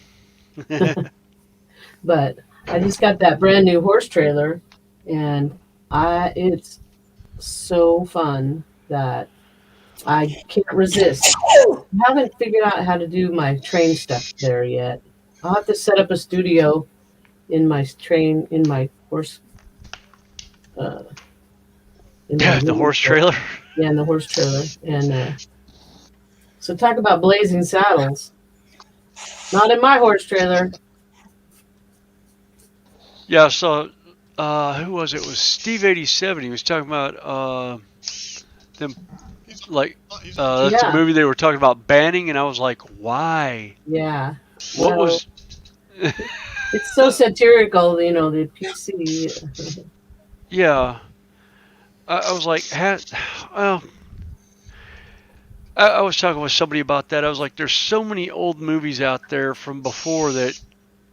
But I just got that brand new horse trailer, and it's so fun that I can't resist. I haven't figured out how to do my train stuff there yet. I'll have to set up a studio in my horse. The horse trailer. Yeah, in the horse trailer. And so talk about blazing saddles. Not in my horse trailer. Yeah, so who was it? It was Steve 87. He was talking about them, like that's a movie they were talking about banning, and I was like, why? Yeah. What was? It's so satirical, the PC. Yeah. I was like, well, I was talking with somebody about that. I was like, there's so many old movies out there from before that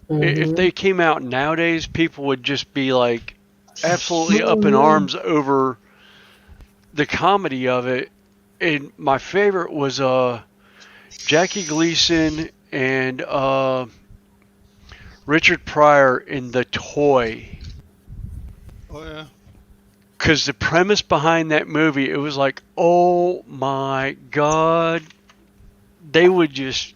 if they came out nowadays, people would just be like absolutely up in arms over the comedy of it. And my favorite was Jackie Gleason and Richard Pryor in The Toy. Oh, yeah. Because the premise behind that movie, it was like, oh my God, they would just,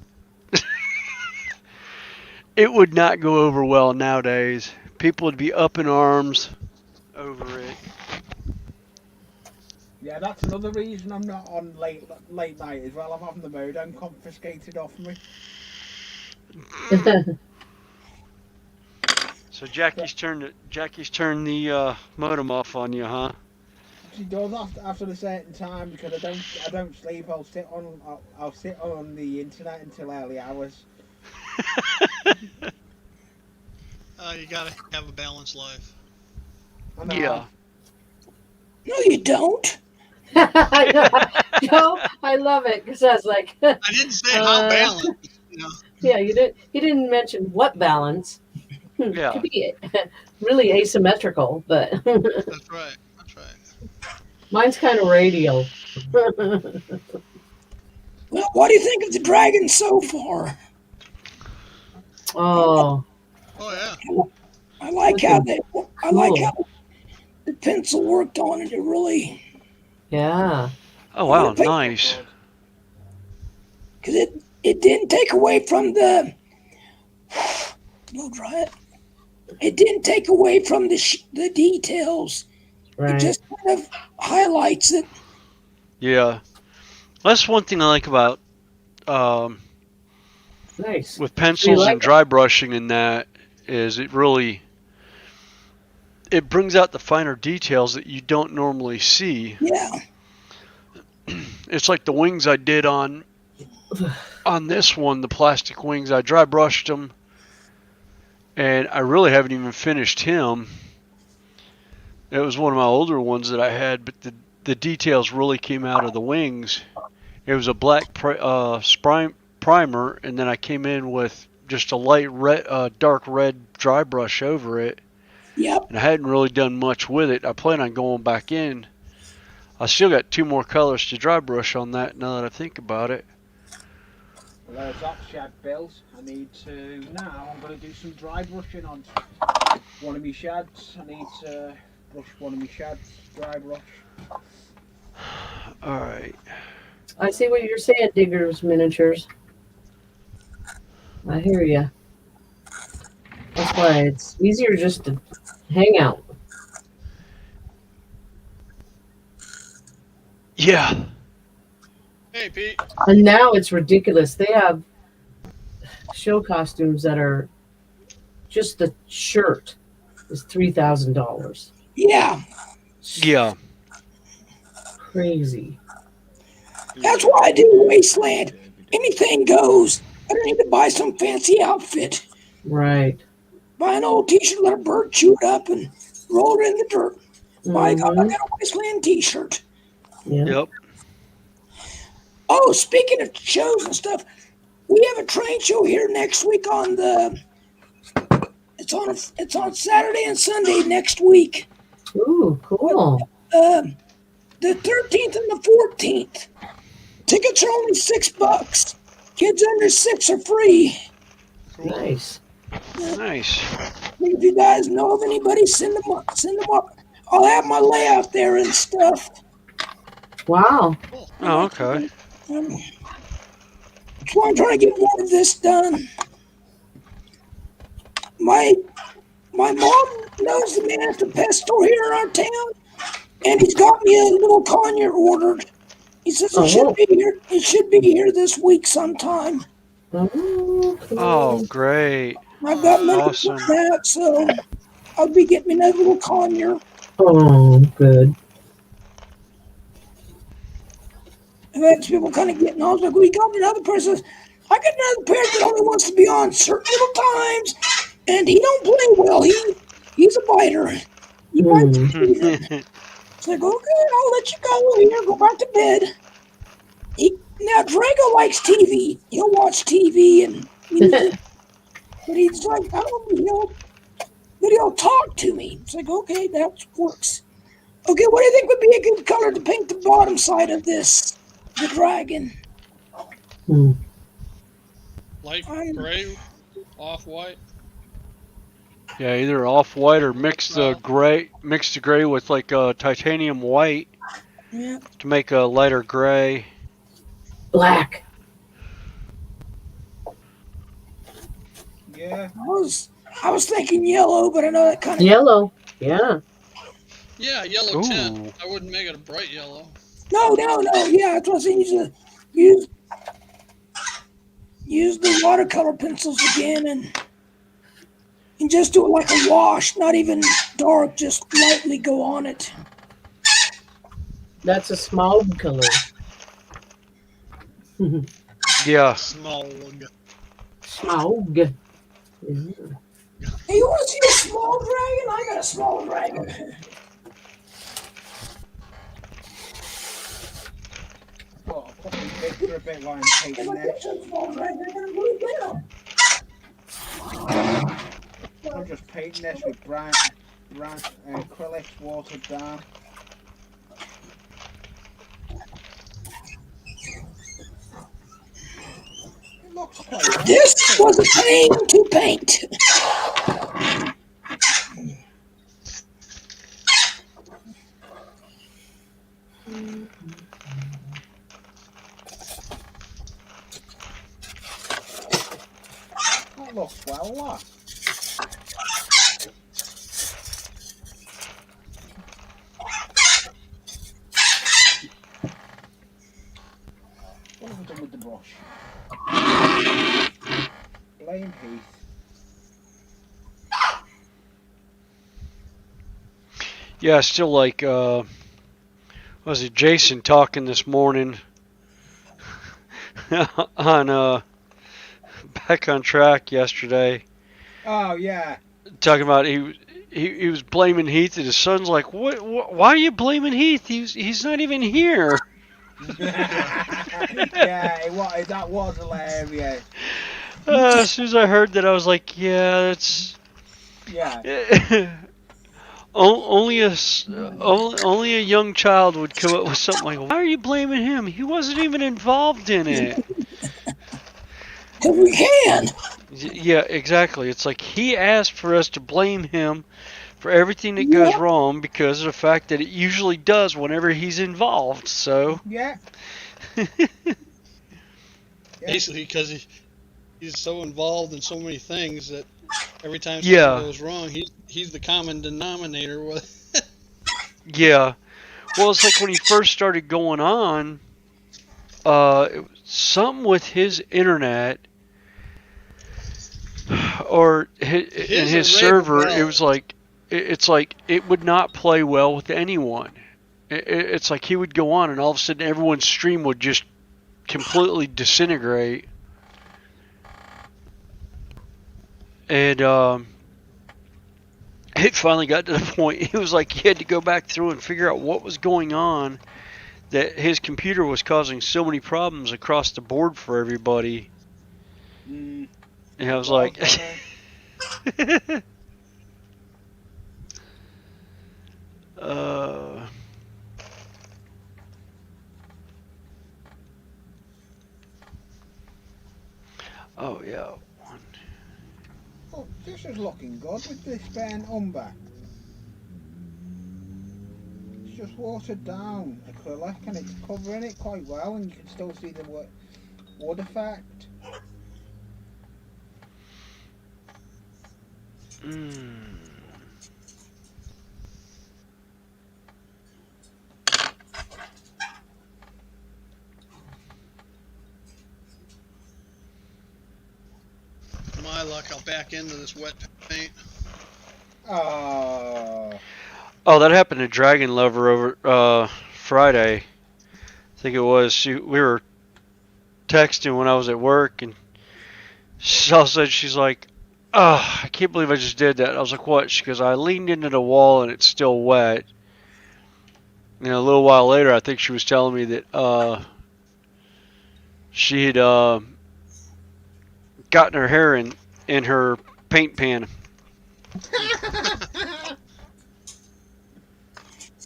it would not go over well nowadays. People would be up in arms over it. Yeah, that's another reason I'm not on late night as well. I'm having the modem confiscated off me. So Jackie's turned the modem off on you, huh? She does after a certain time because I don't sleep. I'll sit on the internet until early hours. You gotta have a balanced life. Yeah. No, you don't. Joe, I love it because I was like, I didn't say how balanced. Yeah, you did. He didn't mention what balance. Yeah. Could be really asymmetrical, but That's right. That's right. Mine's kind of radial. Well, what do you think of the dragon so far? Oh yeah. I like how the pencil worked on it. It really. Yeah. Oh wow, nice. Because it didn't take away from the. Blow dry it. It didn't take away from the details. Right. It just kind of highlights it. Yeah, that's one thing I like about nice with pencils and dry brushing, and that is it brings out the finer details that you don't normally see. Yeah. It's like the wings I did on this one, the plastic wings. I dry brushed them, and I really haven't even finished him. It was one of my older ones that I had, but the details really came out of the wings. It was a black primer, and then I came in with just a light red, dark red dry brush over it. Yep. And I hadn't really done much with it. I plan on going back in. I still got 2 more colors to dry brush on that now that I think about it. there's that shed built. I need to now. I'm going to do some dry brushing on one of my sheds. I need to brush one of my sheds, dry brush. All right. I see what you're saying, Diggers Miniatures. I hear you. That's why it's easier just to hang out. Yeah. Hey, Pete. And now it's ridiculous. They have show costumes that are just the shirt is $3,000. Yeah, Yeah. Crazy. that's why I do Wasteland. Anything goes. I don't need to buy some fancy outfit. Right. Buy an old t-shirt, let a bird chew it up and roll it in the dirt. By God, I Mhm. got a Wasteland t-shirt. Yeah. Yep. Oh, speaking of shows and stuff, we have a train show here next week on the. It's on Saturday and Sunday next week. Ooh, cool. The 13th and the 14th. Tickets are only $6. Kids under 6 are free. Cool. Nice. Nice. If you guys know of anybody, send them up. Send them up. I'll have my layout there and stuff. Wow. Oh, okay. That's why I'm trying to get more of this done. My mom knows the man at the pet store here in our town, and he's got me a little conure ordered. He says it should be here. It should be here this week sometime. Oh, cool. Oh, great. I've got money Awesome. for that, so I'll be getting me another little conure. Oh, good. I've had people kind of getting on. I was like, well, you got me another person. I got another pair that only wants to be on certain little times, and he don't play well. He's a biter. He bites Hmm. teeth. It's like, okay, I'll let you go here. Go back to bed. Now Drago likes TV. He'll watch TV and but he's like, I don't know. But he'll talk to me. It's like, okay, that works. Okay, what do you think would be a good color to paint the bottom side of this? The dragon. Hmm. Light gray, off white. Yeah, either off white or mix the gray with like titanium white Yeah. to make a lighter gray. Black. Yeah. I was thinking yellow, but I know that kind of Yellow. Yeah. Yeah, yellow tint. Ooh. I wouldn't make it a bright yellow. No. Yeah, that's what I was saying. Use the watercolor pencils again and just do it like a wash, not even dark, just lightly go on it. That's a smog color. Yeah. Small. Smog. Yeah. Hey, you want to see a small dragon? I got a small dragon. Well, I'll put my picture a bit while I'm painting this. Small dragon. I got a blue bell. I'm just painting this with brown acrylics watered down. It looks quite nice. This was a pain to paint. That looks well, that. What have we done with the brush? Blame Heath. Yeah, still like was it Jason talking this morning on Back on Track yesterday, Oh yeah. talking about he was blaming Heath and his son's like, what why are you blaming Heath? He's not even here. Yeah, that was hilarious. As soon as I heard that, I was like, yeah, it's Yeah. only a young child would come up with something like, why are you blaming him? He wasn't even involved in it. Because we can. Yeah, exactly. It's like he asked for us to blame him for everything that goes Yep. wrong because of the fact that it usually does whenever he's involved. So, Yeah. Basically, because he's so involved in so many things that every time something yeah, goes wrong, he's the common denominator. yeah. Well, it's like when he first started going on, it was something with his internet or in His are his real server. It well. was like it's like it would not play well with anyone. It's like he would go on, and all of a sudden, everyone's stream would just completely disintegrate. And it finally got to the point he was like he had to go back through and figure out what was going on, that his computer was causing so many problems across the board for everybody. Mm, And I was well, like, uh, oh yeah. oh, this is looking good with this burnt umber. It's just watered down acrylic and it's covering it quite well, and you can still see the wood effect. Mm. My luck, I'll back into this wet paint. Oh. Oh, that happened to Dragon Lover over Friday. I think it was. We were texting when I was at work, and all of a sudden she's like, "Oh, I can't believe I just did that." I was like, "What?" She goes, "I leaned into the wall and it's still wet." And a little while later, I think she was telling me that she had gotten her hair in her paint pan.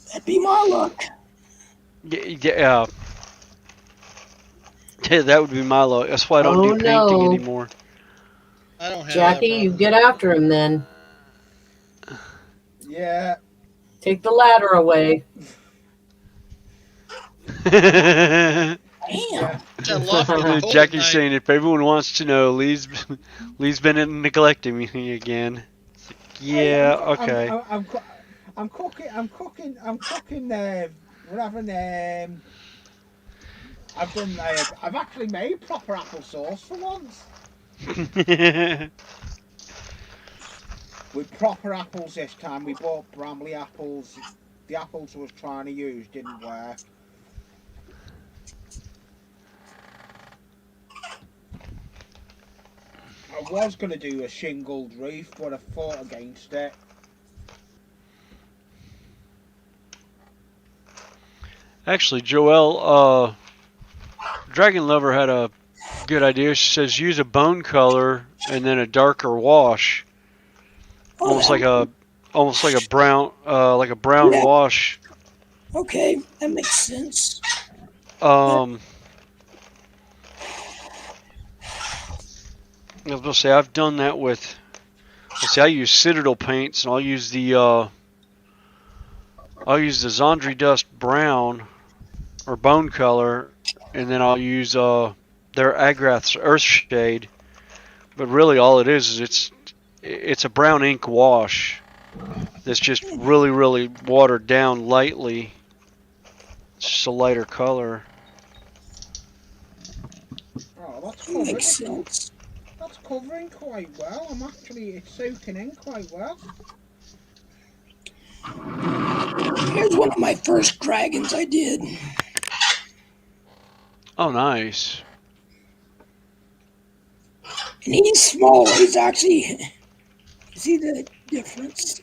That'd be my luck. Yeah, yeah, that would be my luck. That's why I don't Oh do painting no. anymore. I don't have that Jackie, you problem. get after him then. Yeah. Take the ladder away. Damn. Yeah. That lofty the COVID Jackie's night. saying if everyone wants to know, Lee's been neglecting me again. Hey, Yeah, okay. I'm cooking. We're having. I've done. I've actually made proper applesauce for once with proper apples this time. We bought Bramley apples. The apples I was trying to use didn't work. I was going to do a shingled roof, but I fought against it. Actually, Joelle, Dragon Lover had a good idea. She says use a bone color and then a darker wash, Oh, almost like a brown yeah. wash. Okay, that makes sense. I was gonna say I've done that with. Let's see, I use Citadel paints, and I'll use the Zondri Dust brown or bone color, and then I'll use their Agrath's Earthshade. But really, all it is it's a brown ink wash that's just really, really watered down lightly. It's just a lighter color. Oh, that's That covered. makes sense. That's covering quite well. It's soaking in quite well. Here's one of my first dragons I did. Oh, nice. And he's small. He's actually. See the difference?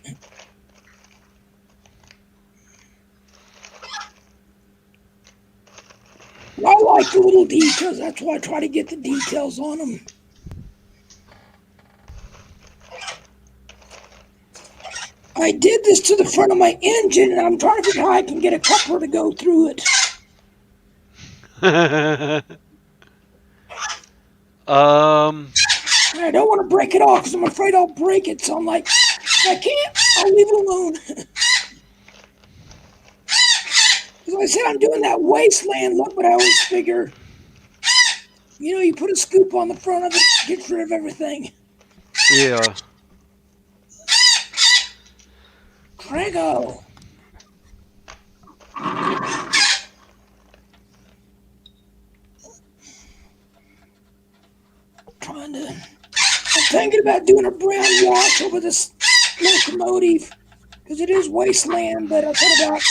I like the little details. That's why I try to get the details on them. I did this to the front of my engine, and I'm trying to figure out how I can get a coupler to go through it. I don't want to break it off because I'm afraid I'll break it. So I'm like, if I can't, I'll leave it alone. Because like I said, I'm doing that wasteland look, but I always figure, you put a scoop on the front of it, gets rid of everything. Yeah. Prego. I'm thinking about doing a brown wash over this locomotive because it is wasteland, but I thought about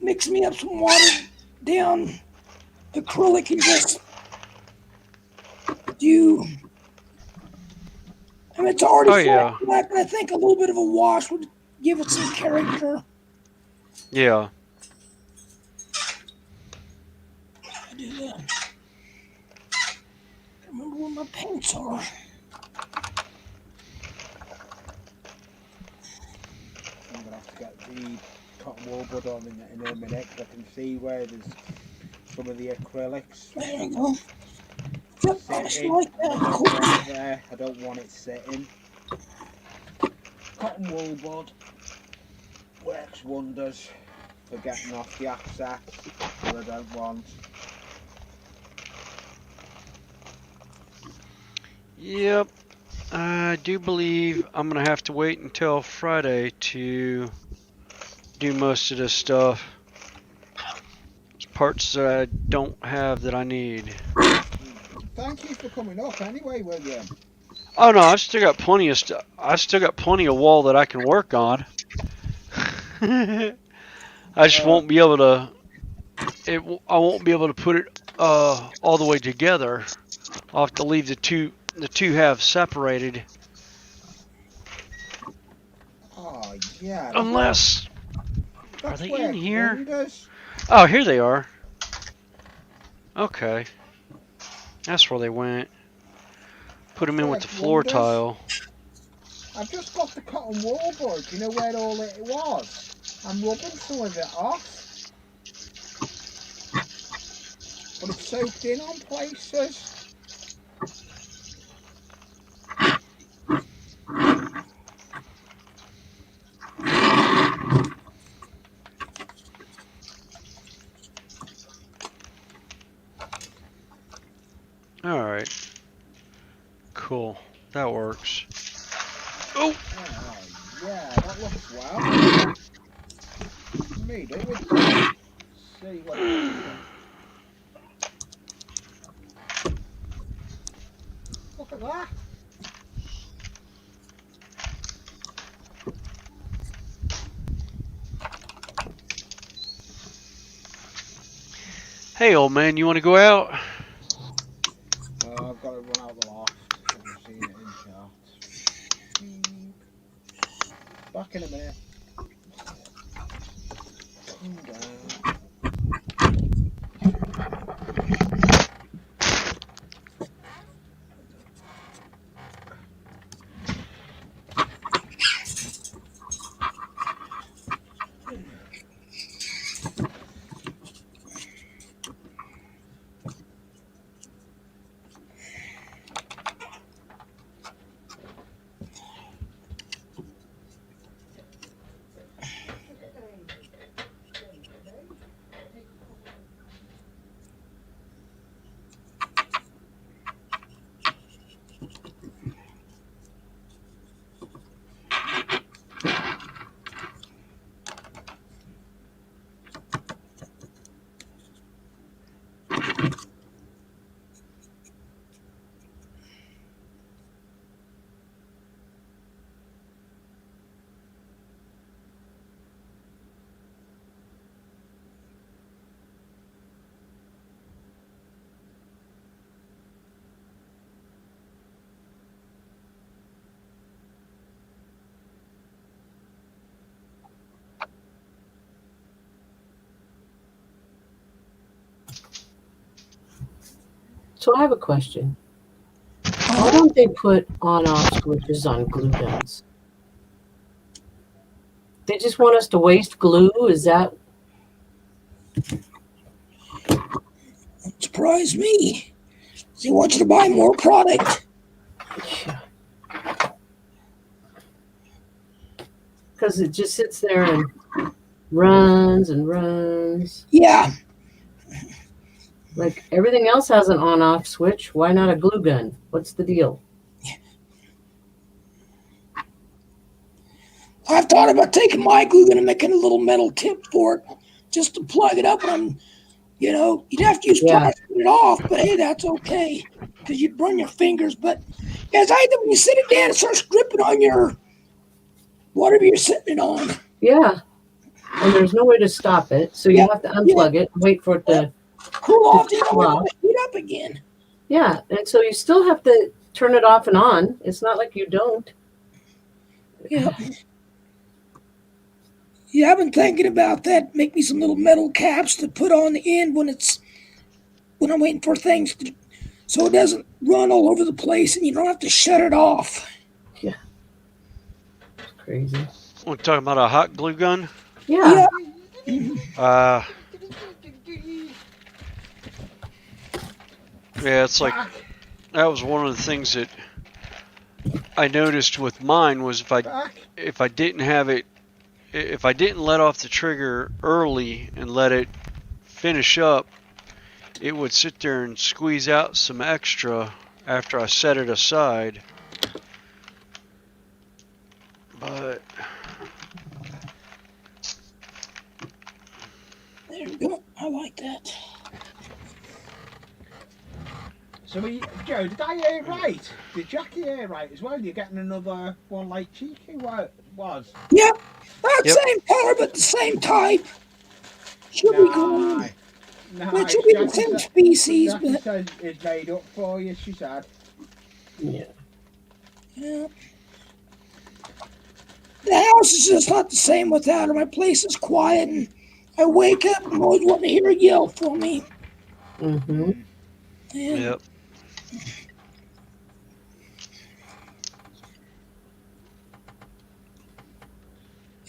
mixing me up some watered down acrylic and just do. I mean, it's already Oh flat yeah. black, but I think a little bit of a wash would give it some character. Yeah. I do that. I remember where my paints are. I'm gonna have to get the cotton wool bud on in a minute because I can see where there's some of the acrylics There you go. Yep, I just sitting, like and I that. don't Cool. want it there. I don't want it sitting. Cotton wool bud works wonders for getting off the assets that I don't want. Yep. I do believe I'm gonna have to wait until Friday to do most of this stuff. There's parts that I don't have that I need. Thank you for coming up anyway, William. Oh no, I've still got plenty of stuff. I still got plenty of wall that I can work on. I just Uh, won't be able to. I won't be able to put it all the way together. I'll have to leave the two halves separated. oh yeah, Unless, are that's they in worked here? wonders. Oh, here they are. Okay, that's where they went. Put That's them in with the worked floor wonders. tile. I've just got the cotton wool bud. You know where all it was? I'm rubbing some of it off, but it's soaked in on places. All right, cool. That works. Oh, Oh yeah, that looks well. Me, do we see what it comes up? Look at that. hey, old man, you want to go out? I've got to run out the loft. I've seen it in shot. Back in a minute. Calm down. So I have a question. Why don't they put on-off switches on glue guns? They just want us to waste glue? Is that Surprise me. He wants you to buy more product. Because it just sits there and runs and runs. Yeah. Like everything else has an on-off switch. Why not a glue gun? What's the deal? I've thought about taking my glue gun and making a little metal tip for it just to plug it up. And you'd have to use pliers to get it off, but hey, that's okay because you'd burn your fingers. But as when you sit it down, it starts dripping on your whatever you're sitting it on. Yeah. And there's no way to stop it. So you have to unplug it and wait for it to cool off. You cool off. Heat up again. Yeah. And so you still have to turn it off and on. It's not like you don't. Yeah. Yeah, I've been thinking about that. Make me some little metal caps to put on the end when I'm waiting for things so it doesn't run all over the place and you don't have to shut it off. Yeah. It's crazy. We're talking about a hot glue gun? Yeah. Yeah, it's like that was one of the things that I noticed with mine was if I didn't have it, if I didn't let off the trigger early and let it finish up, it would sit there and squeeze out some extra after I set it aside. But there we go. I like that. So, Joe, did I hear right? Did Jackie hear right as well? You're getting another one like Cheeky was? Yep. Not the same color, but the same type. Should be cool. It should be the same species, Jackie but said it's made up for you, she said. Yeah. Yeah. The house is just not the same without her. My place is quiet, and I wake up and always want to hear her yell for me. Mm-hmm. Yeah. yep.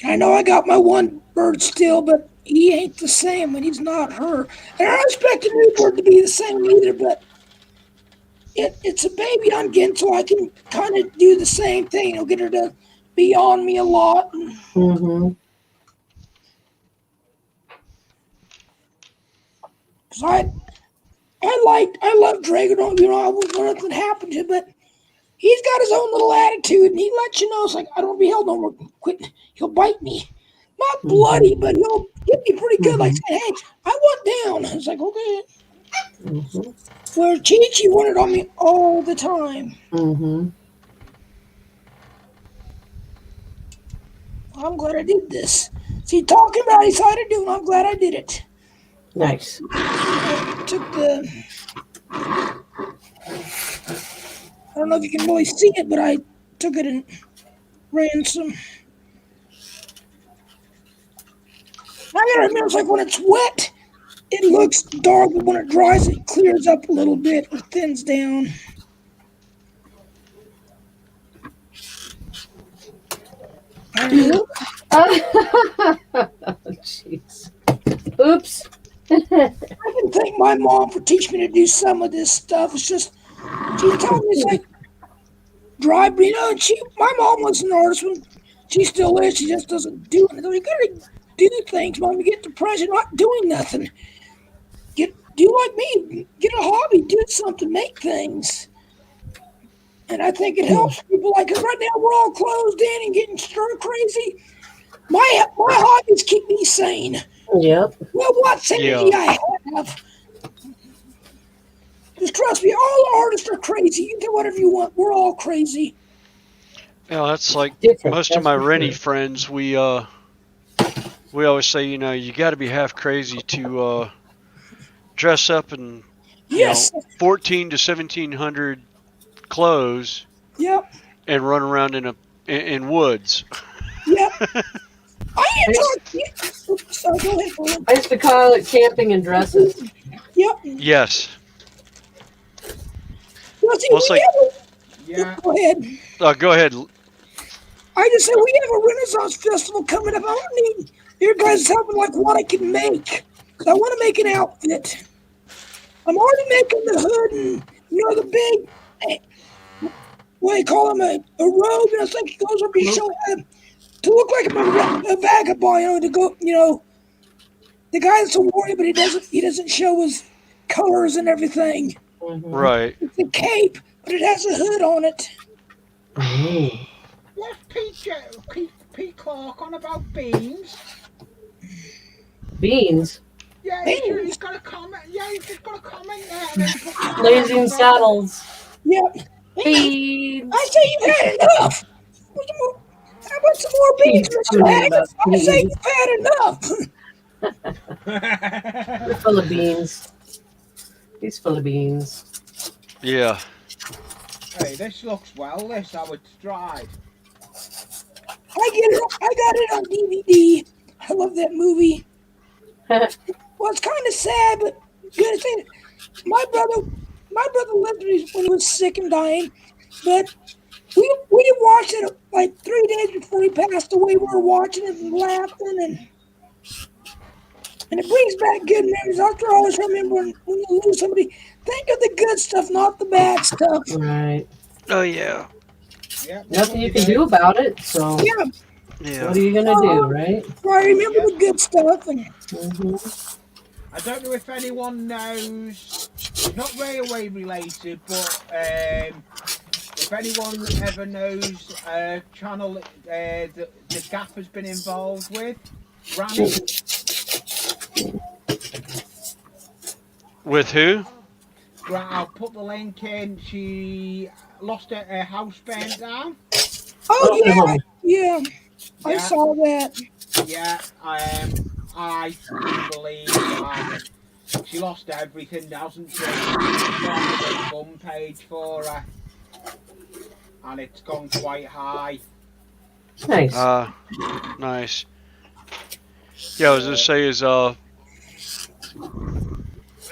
I know I got my one bird still, but he ain't the same when he's not her. And I don't expect a new bird to be the same either, but it's a baby I'm getting, so I can kind of do the same thing. I'll get her to be on me a lot. Mm-hmm. Cause I love Drago. Don't I won't let nothing happen to him, but he's got his own little attitude, and he lets you know it's like I don't want to be held no more. Quit. He'll bite me, not bloody, but he'll get me pretty good. Like saying, "Hey, I want down." It's like okay. Mm-hmm. Where Chi-Chi wanted on me all the time. Mm-hmm. I'm glad I did this. See, talking about it, how to do it. I'm glad I did it. Nice. I took I don't know if you can really see it, but I took it and ran some. I gotta remember, it's like when it's wet, it looks dark, but when it dries, it clears up a little bit or thins down. Jeez. Oops. I can thank my mom for teaching me to do some of this stuff. It's just, she told me it's like dry, and my mom was an artist when she still is. She just doesn't do it. You gotta do things, Mom. You get depressed, you're not doing nothing. Do like me. Get a hobby. Do something. Make things. And I think it helps people. Like, cause right now we're all closed in and getting stir crazy. My hobbies keep me sane. Yep. Well, what sanity I have. Just trust me, all artists are crazy. You can do whatever you want. We're all crazy. Yeah, that's like Different, most that's of my for Rennie sure. friends. We always say, you got to be half crazy to dress up in Yes. 14 to 1700 clothes. Yep. And run around in woods. Yep. Sorry, go ahead, Brian. I used to call it camping in dresses. Yep. Yes. Well, see, Yeah. Go ahead. Go ahead. I just said we have a Renaissance festival coming up. I don't need your guys' help with like what I can make. Because I want to make an outfit. I'm already making the hood and the big, what do you call him, a robe, it's like he goes up his shoulder to look like a vagabond, to go, the guy that's a warrior, but he doesn't show his colors and everything. Mm-hmm. Right. It's a cape, but it has a hood on it. Oh. What's Pete Clark on about beans? Beans. Yeah, he's got a comment. Yeah, he's just got a comment there. And then put Blazing Saddles. Yep. Beans. I say you've had enough. How about some more beans, He's Mr. talking Haggett? about I say beans. you've had enough. You're full of beans. He's full of beans. Yeah. Hey, this looks well. This I would stride. I got it on DVD. I love that movie. Well, it's kind of sad, but good thing. My brother lived when he was sick and dying, but we watched it like 3 days before he passed away. We were watching it and laughing, and it brings back good memories. After I always remember when you lose somebody, think of the good stuff, not the bad stuff. Right. Oh yeah. Yep, Nothing you can do about it, so Yeah. Yeah. what are you going to do, right? So I remember the good stuff, and I don't know if anyone knows. It's not railway related, but if anyone ever knows a channel that the Gap has been involved with, Granny. With who? I'll put the link in. She lost her house burnt down. oh yeah, I saw that. Yeah, I believe that she lost everything, hasn't she? She started a fun page for her, and it's gone quite high. Nice. Nice. Yeah, I was gonna say is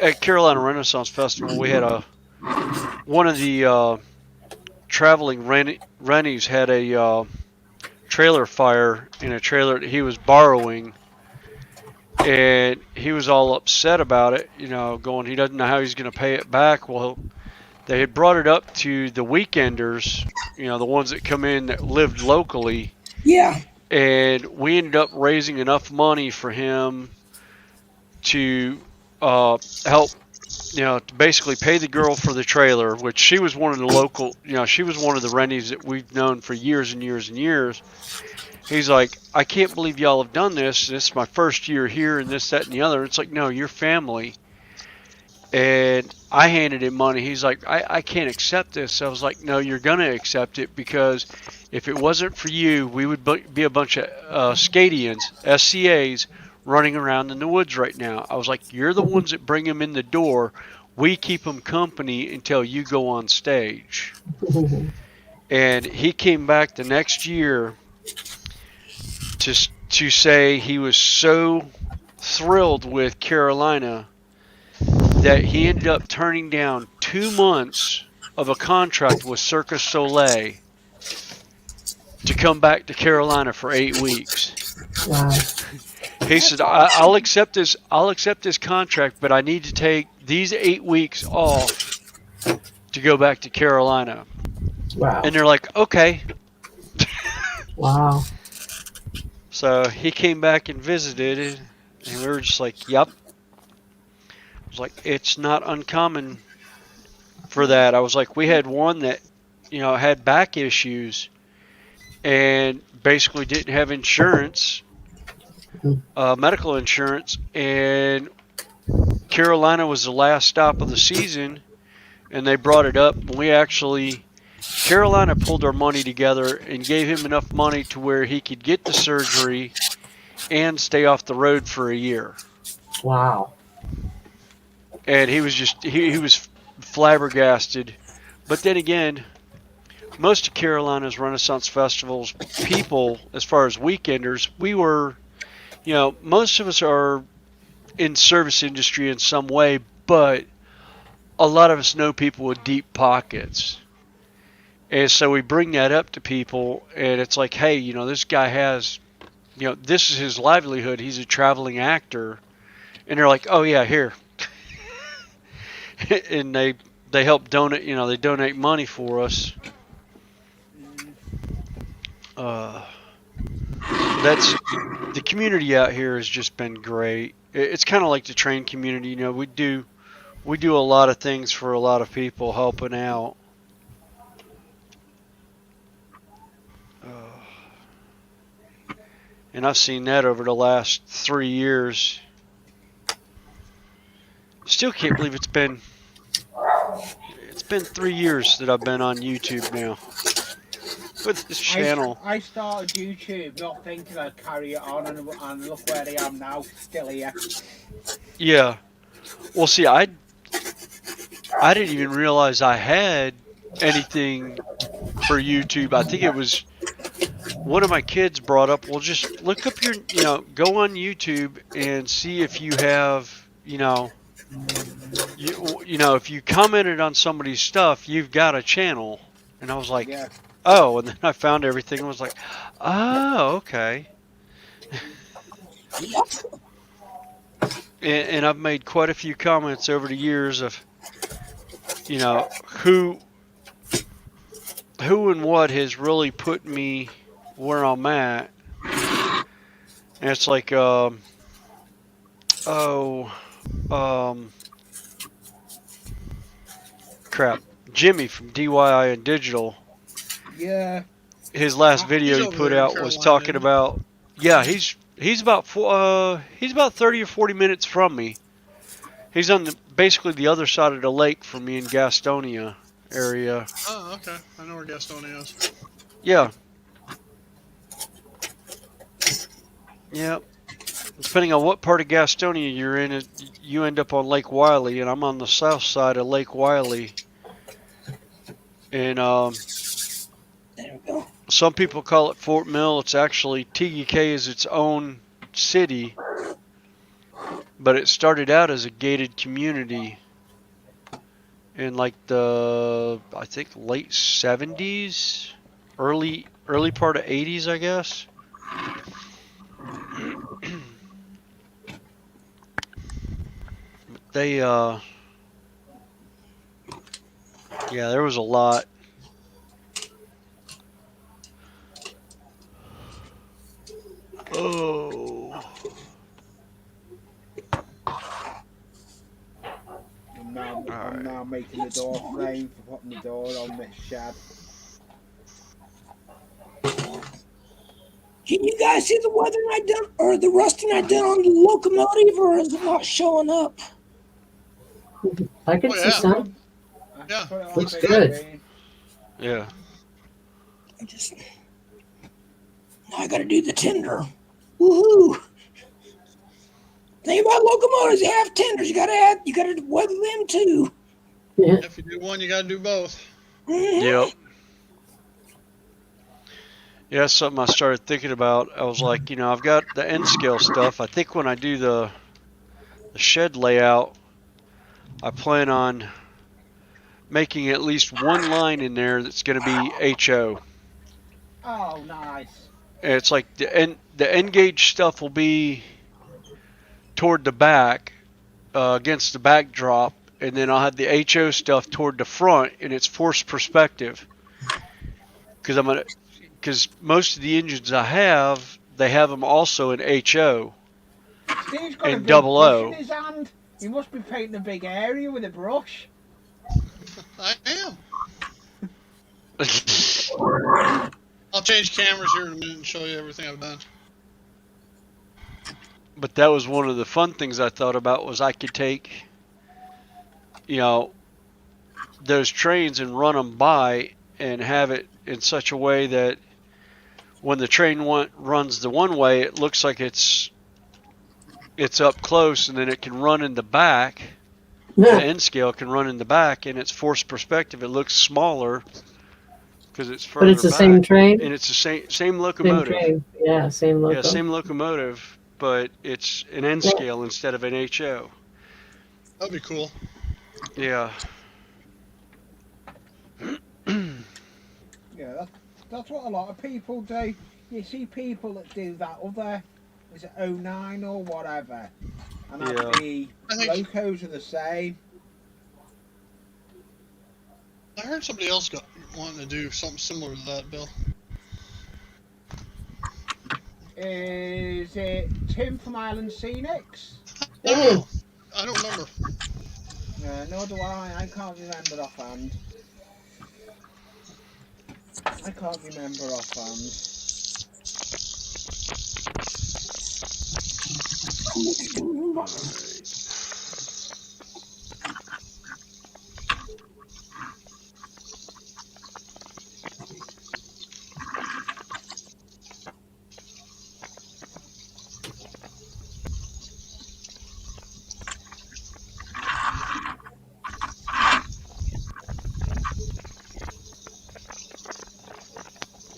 at Carolina Renaissance Festival we had one of the traveling Rennies had a trailer fire in a trailer that he was borrowing, and he was all upset about it, going he doesn't know how he's going to pay it back. Well, they had brought it up to the weekenders, the ones that come in that lived locally. Yeah. And we ended up raising enough money for him to help, to basically pay the girl for the trailer, which she was one of the local, she was one of the Rennies that we've known for years and years and years. He's like, I can't believe y'all have done this. This is my first year here and this, that, and the other. It's like, no, you're family. And I handed him money. He's like, I can't accept this. I was like, no, you're going to accept it, because if it wasn't for you, we would be a bunch of Scadians, SCAs, running around in the woods right now. I was like, you're the ones that bring them in the door. We keep them company until you go on stage. And he came back the next year to say he was so thrilled with Carolina that he ended up turning down 2 months of a contract with Circus Soleil to come back to Carolina for 8 weeks. Wow. He said, I'll accept this contract, but I need to take these 8 weeks off to go back to Carolina. Wow. And they're like, okay. Wow. So he came back and visited, and we were just like, yep. I was like, it's not uncommon for that. I was like, we had one that, had back issues and basically didn't have insurance, medical insurance, and Carolina was the last stop of the season, and they brought it up. And Carolina pulled our money together and gave him enough money to where he could get the surgery and stay off the road for a year. Wow. And he was he was flabbergasted. But then again, most of Carolina's Renaissance Festival's people, as far as weekenders, we were, most of us are in service industry in some way, but a lot of us know people with deep pockets. And so we bring that up to people, and it's like, hey, this guy has, this is his livelihood. He's a traveling actor. And they're like, oh, yeah, here. And they they help donate. They donate money for us. That's the community out here has just been great. It's kind of like the train community. We do a lot of things for a lot of people helping out. And I've seen that over the last 3 years. Still can't believe it's been 3 years that I've been on YouTube now with this channel. I started YouTube not thinking I'd carry it on, and look where I am now, still here. Yeah. Well, see, I didn't even realize I had anything for YouTube. I think it was one of my kids brought up, well, just look up go on YouTube and see if you have, if you commented on somebody's stuff, you've got a channel. And I was like, Yeah. oh, and then I found everything and was like, oh, okay. And I've made quite a few comments over the years of, who and what has really put me where I'm at. And it's like, crap, Jimmy from DIY and Digital. Yeah. His last video he put out was talking about. Yeah, he's about 30 or 40 minutes from me. He's on basically the other side of the lake from me in Gastonia area. Oh, okay. I know where Gastonia is. Yeah. Yep. Depending on what part of Gastonia you're in, you end up on Lake Wiley, and I'm on the south side of Lake Wiley. And There we go. some people call it Fort Mill. It's actually TUK is its own city, but it started out as a gated community in like the I think late 70s, early part of 80s, I guess. They yeah, there was a lot. Oh. I'm now making the door frame for putting the door on this shed. Can you guys see the weathering I done or the rusting I done on the locomotive, or is it not showing up? I can see some. Yeah. Looks good. Yeah. Now I gotta do the tender. Woohoo! Thing about locomotives, they have tenders. You gotta weather them too. Yeah. If you do one, you got to do both. Mm-hmm. Yep. Yeah, that's something I started thinking about. I was like, I've got the N scale stuff. I think when I do the shed layout, I plan on making at least one line in there that's going to be HO. Oh, nice. And it's like the N gauge stuff will be toward the back, against the backdrop, and then I'll have the HO stuff toward the front, and it's forced perspective. Because most of the engines I have, they have them also in HO. Steve's got and a big double brush O. in his hand. He must be painting a big area with a brush. I am. I'll change cameras here in a minute and show you everything I've done. But that was one of the fun things I thought about was I could take, those trains and run them by and have it in such a way that when the train runs the one way, it looks like it's up close, and then it can run in the back. The N scale can run in the back, and it's forced perspective. It looks smaller because it's further back. But it's the same train? And it's the same locomotive. Same train. Yeah, same loco. Yeah, same locomotive, but it's an N scale instead of an HO. That'd be cool. Yeah. Yeah, that's what a lot of people do. You see people that do that other, is it 09 or whatever, and Yeah. the locos are the same. heard somebody else wanting to do something similar to that, Bill. Is it Tim from Island Scenics? I don't know. I don't remember. Nor do I. I can't remember offhand. I can't remember offhand.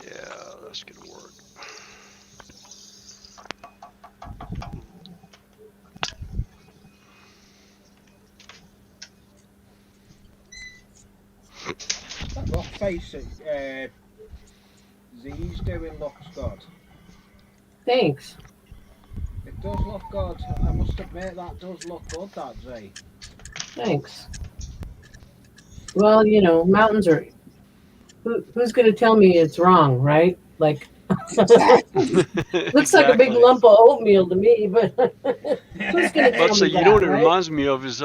Yeah, that's gonna work. That rock face Z's doing looks good. Thanks. It does look good. I must admit that does look good, that Z. Thanks. Well, you know, mountains are. Who's going to tell me it's wrong, right? Like, Exactly. looks like a big Exactly. lump of oatmeal to me, but who's going to tell But me you know that, what it right? reminds me of is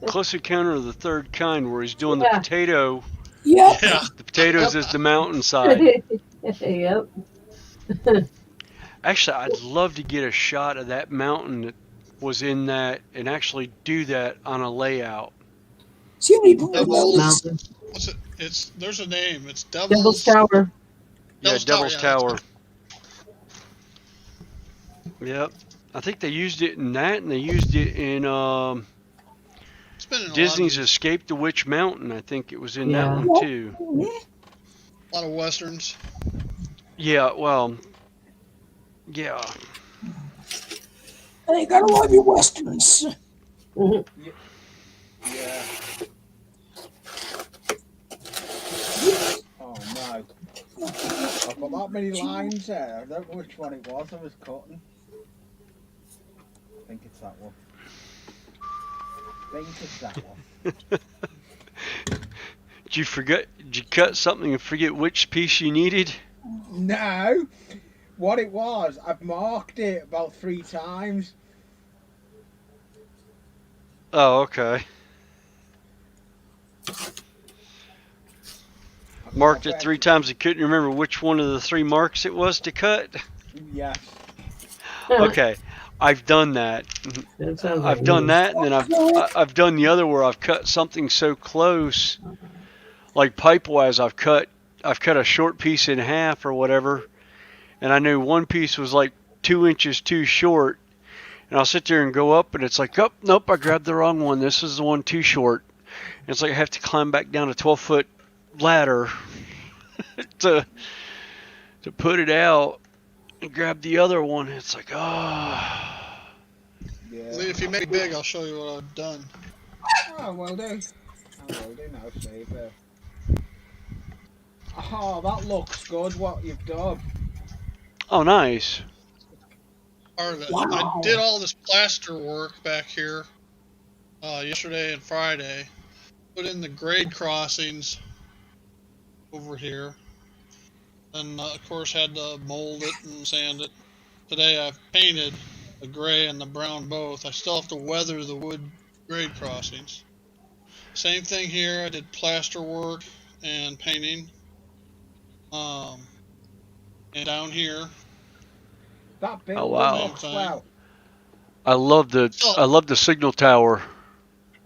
Close Encounter of the Third Kind, where he's doing the Yeah. potato. Yep. Yeah. The potatoes is the mountainside. Yep. Actually, I'd love to get a shot of that mountain that was in that and actually do that on a layout. See how many people Devil's notice? Mountain. What's it? There's a name. It's Devil's Devil's Tower. Yeah, Devil's Yeah, that's Tower. it. Yep. I think they used it in that, and they used it in It's been in a lot of Disney's movies. Escape the Witch Mountain. I think it was in that Yeah. one too. Mhm. A lot of westerns. Yeah, well, yeah. And you gotta love your westerns. Mhm. Yeah. Oh no. I've got that many lines there. I don't know which one it was I was cutting. I think it's that one. I think it's that one. Did you cut something and forget which piece you needed? No! What it was, I've marked it about 3 times. Oh, okay. Marked it 3 times and couldn't remember which one of the 3 marks it was to cut? Yes. Okay, I've done that. That sounds I've like done me. that, and then I've done the other where I've cut something so close, like pipe wise. I've cut a short piece in half or whatever, and I knew one piece was like 2 inches too short, and I'll sit there and go up, and it's like, oh nope, I grabbed the wrong one. This is the one too short. And it's like I have to climb back down a 12-foot ladder to put it out and grab the other one. It's like, oh. Yeah. If you make it big, I'll show you what I've done. Oh, will do. I will do now, save it. Oh, that looks good, what you've done. Oh, nice. Part of it. Wow. I did all this plaster work back here yesterday and Friday. Put in the grade crossings over here. And of course had to mold it and sand it. Today I've painted the gray and the brown both. I still have to weather the wood grade crossings. Same thing here. I did plaster work and painting. And down here. That Oh, building wow. looks well. I love the signal tower.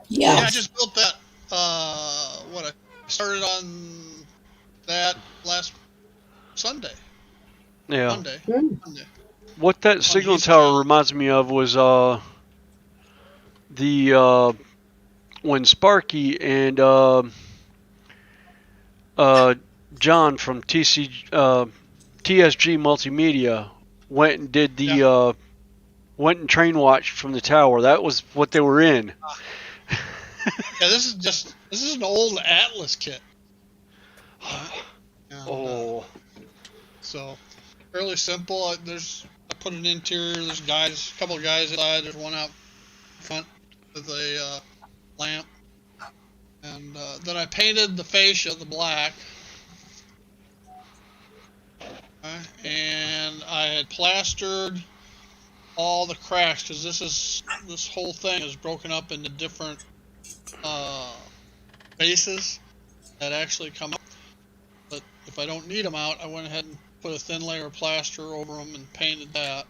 Yeah. Yeah, I just built that. I started on that last Sunday. Yeah. Monday. What that signal tower reminds me of was the when Sparky and John from TSG Multimedia went and did the went and train watched from the tower. That was what they were in. Yeah, this is an old Atlas kit. Oh. So fairly simple. I put an interior. There's a couple of guys inside. There's one out front with a lamp, And then I painted the fascia the black. And I had plastered all the cracks because this whole thing is broken up into different bases that actually come out. But if I don't need them out, I went ahead and put a thin layer of plaster over them and painted that.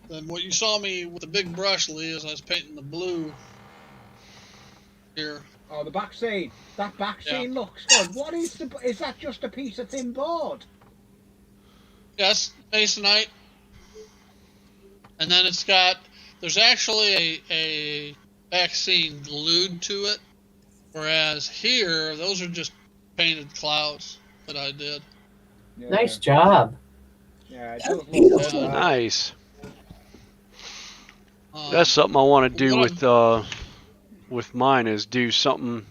Then what you saw me with the big brush, Lee, is I was painting the blue here. Oh, the back scene. That back scene looks good. What is that just a piece of thin board? Yes, masonite. And then there's actually a back scene glued to it. Whereas here, those are just painted clouds that I did. Yeah. Nice job. Yeah, it That's does look beautiful. good. Nice. That's something I want to do with mine is do something.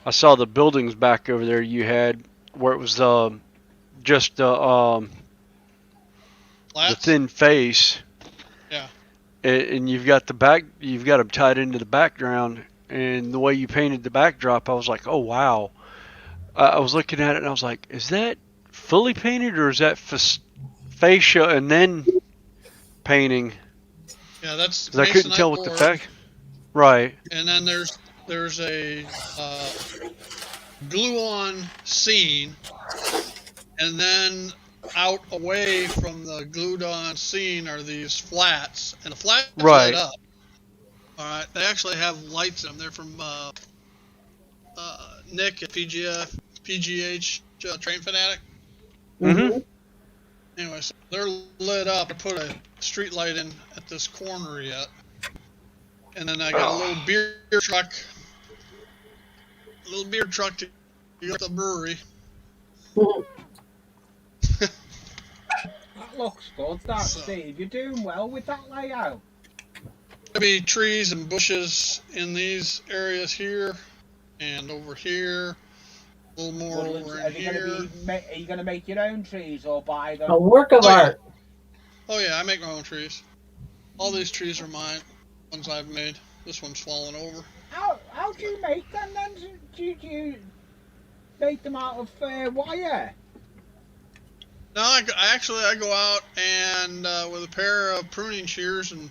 I saw the buildings back over there you had where it was just the thin face. Yeah. And you've got them tied into the background, and the way you painted the backdrop, I was like, oh wow. I was looking at it and I was like, is that fully painted or is that fascia and then painting? Yeah, that's. Because I couldn't tell what the fact. Right. And then there's a glue-on scene, and then out away from the glued-on scene are these flats, and the flats lit up. All right, they actually have lights in them. They're from Nick at PGH Train Fanatic. Mm-hmm. Anyway, so they're lit up. I put a street light in at this corner yet. And then I got a little beer truck to get to the brewery. That looks good, Steve. You're doing well with that layout. There'll be trees and bushes in these areas here and over here. A little more over in here. Are you going to make your own trees or buy them? A work of art. Oh yeah, I make my own trees. All these trees are mine. Ones I've made. This one's fallen over. How do you make them then? Do you make them out of wire? No, I go out and with a pair of pruning shears and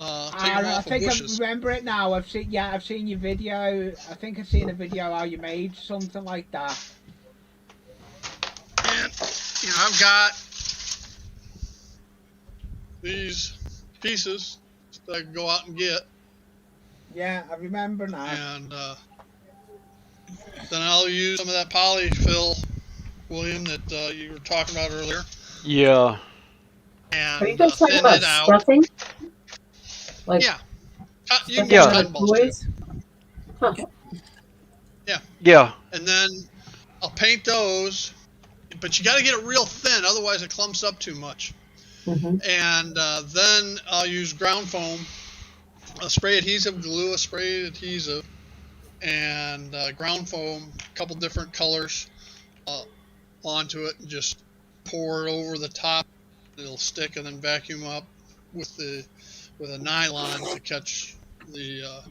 take them off of bushes. I remember it now. I've seen your video. I think I've seen a video how you made something like that. And I've got these pieces that I can go out and get. Yeah, I remember now. And then I'll use some of that polyfill, William, that you were talking about earlier. Yeah. And Are you guys talking about stuffing? Like, yeah. You can use cotton balls toys? Huh. Yeah. Yeah. And then I'll paint those, but you got to get it real thin, otherwise it clumps up too much. Mm-hmm. And then I'll use ground foam, a spray adhesive glue, a spray adhesive, and ground foam, a couple different colors onto it, and just pour it over the top. It'll stick, and then vacuum up with a nylon to catch the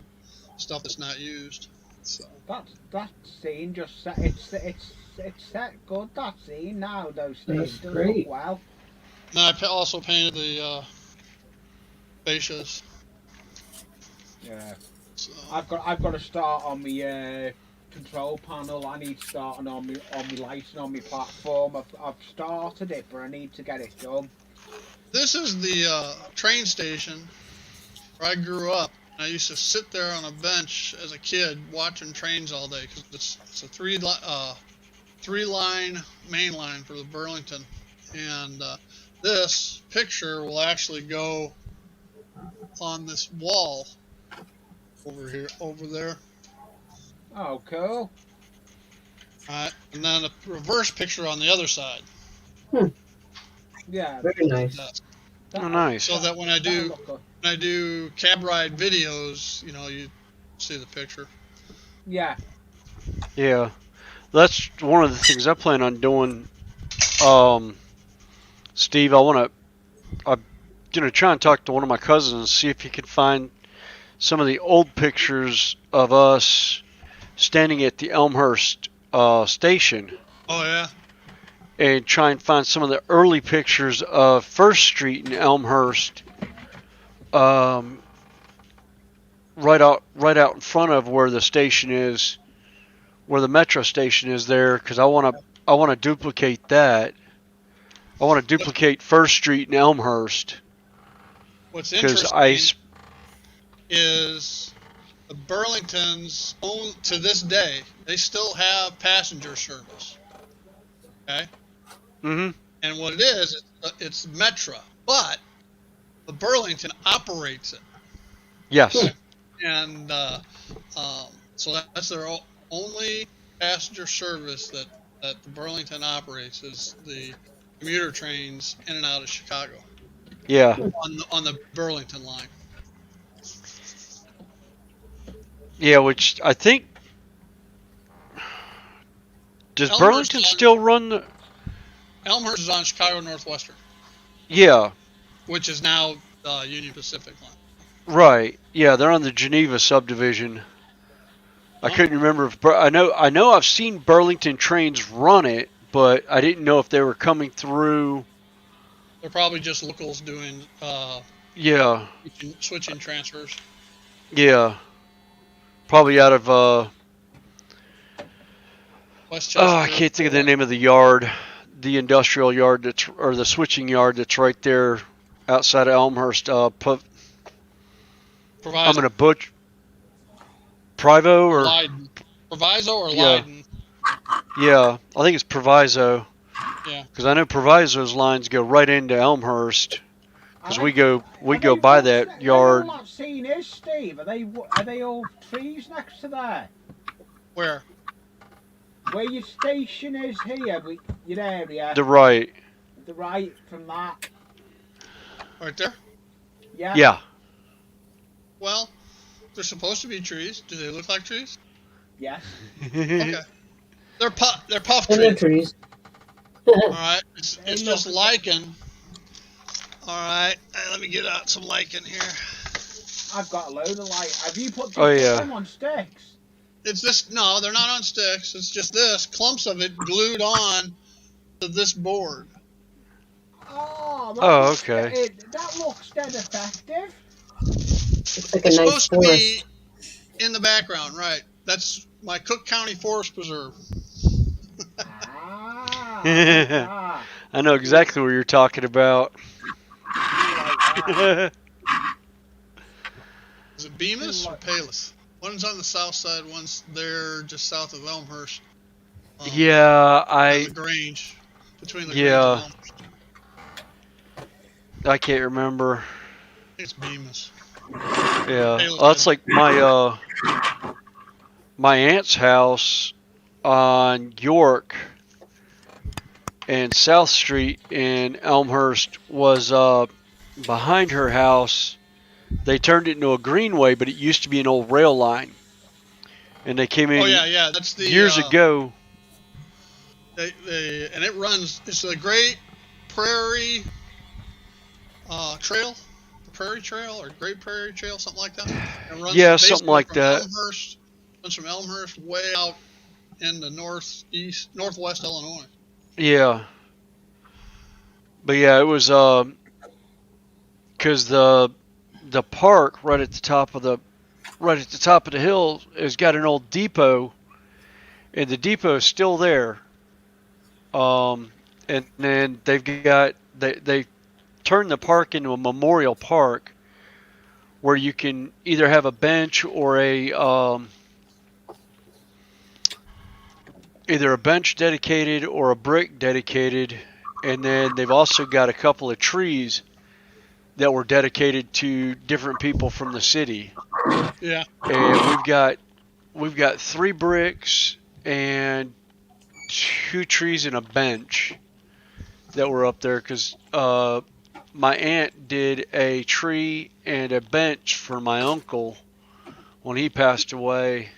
stuff that's not used. So that scene just it's set good. That scene now, those things do great. look well. And I also painted the fascias. Yeah. So. I've got to start on my control panel. I need starting on my lighting on my platform. I've started it, but I need to get it done. This is the train station where I grew up. I used to sit there on a bench as a kid watching trains all day because it's a three-line main line for the Burlington, and this picture will actually go on this wall over there. Oh, cool. Alright, and then a reverse picture on the other side. Yeah. Very nice. Oh, nice. So that when I do cab ride videos, you see the picture. Yeah. Yeah. That's one of the things I plan on doing. Steve, I'm gonna try and talk to one of my cousins and see if he can find some of the old pictures of us standing at the Elmhurst station Oh yeah. and try and find some of the early pictures of First Street in Elmhurst, right out in front of where the station is, where the metro station is there, because I want to duplicate that. I want to duplicate First Street in Elmhurst. What's Because interesting is the Burlingtons own to this day. They still have passenger service. Okay. Mm-hmm. And what it is, it's Metra, but the Burlington operates it. Yes. Okay? And so that's their only passenger service that the Burlington operates is the commuter trains in and out of Chicago. Yeah. On the Burlington line. Yeah, which I think does Elmhurst Burlington still run the? Elmhurst is on Chicago Northwestern, Yeah. which is now Union Pacific line. Right. Yeah, they're on the Geneva subdivision. I couldn't remember if I know I've seen Burlington trains run it, but I didn't know if they were coming through. They're probably just locals doing Yeah. switching transfers. Yeah. Probably out of Westchester. I can't think of the name of the yard, the industrial yard or the switching yard that's right there outside of Elmhurst. I'm gonna butch. Privo or Leiden. Proviso or Yeah. Leiden. Yeah, I think it's Proviso. Yeah. Because I know Proviso's lines go right into Elmhurst. Because we go Are by they that yard. all I've seen is, Steve. Are they all trees next to there? Where? Where your station is here, your area. The right. The right from that. Right there? Yeah. Yeah. Well, they're supposed to be trees. Do they look like trees? Yes. Okay. They're puff And the trees. trees. All right. It's just lichen. All right. Let me get out some lichen here. I've got a load of Have you put them on sticks? It's this. No, they're not on sticks. It's just this clumps of it glued on to this board. Oh, okay. That looks dead effective. It's like It's a nice supposed to be forest. in the background, right? That's my Cook County Forest Preserve. Ah. I know exactly what you're talking about. Is it Bemis or Palis? One's on the south side, one's there just south of Elmhurst. Yeah, The Grange. Between the Grange and Elmhurst. I can't remember. It's Bemis. Yeah, well, that's like my aunt's house on York and South Street in Elmhurst was behind her house. They turned it into a greenway, but it used to be an old rail line, and they came in. Oh yeah, that's the years ago. And it runs. It's the Great Prairie Trail. Prairie Trail or Great Prairie Trail, something like that. It runs Something like that. Runs from Elmhurst way out in the northwest Illinois. Yeah. But yeah, it was because the park right at the top of the hill has got an old depot, and the depot is still there. And then they turned the park into a memorial park where you can either have a bench or either a bench dedicated or a brick dedicated, and then they've also got a couple of trees that were dedicated to different people from the city. Yeah. And we've got 3 bricks and 2 trees and a bench that were up there because my aunt did a tree and a bench for my uncle when he passed away.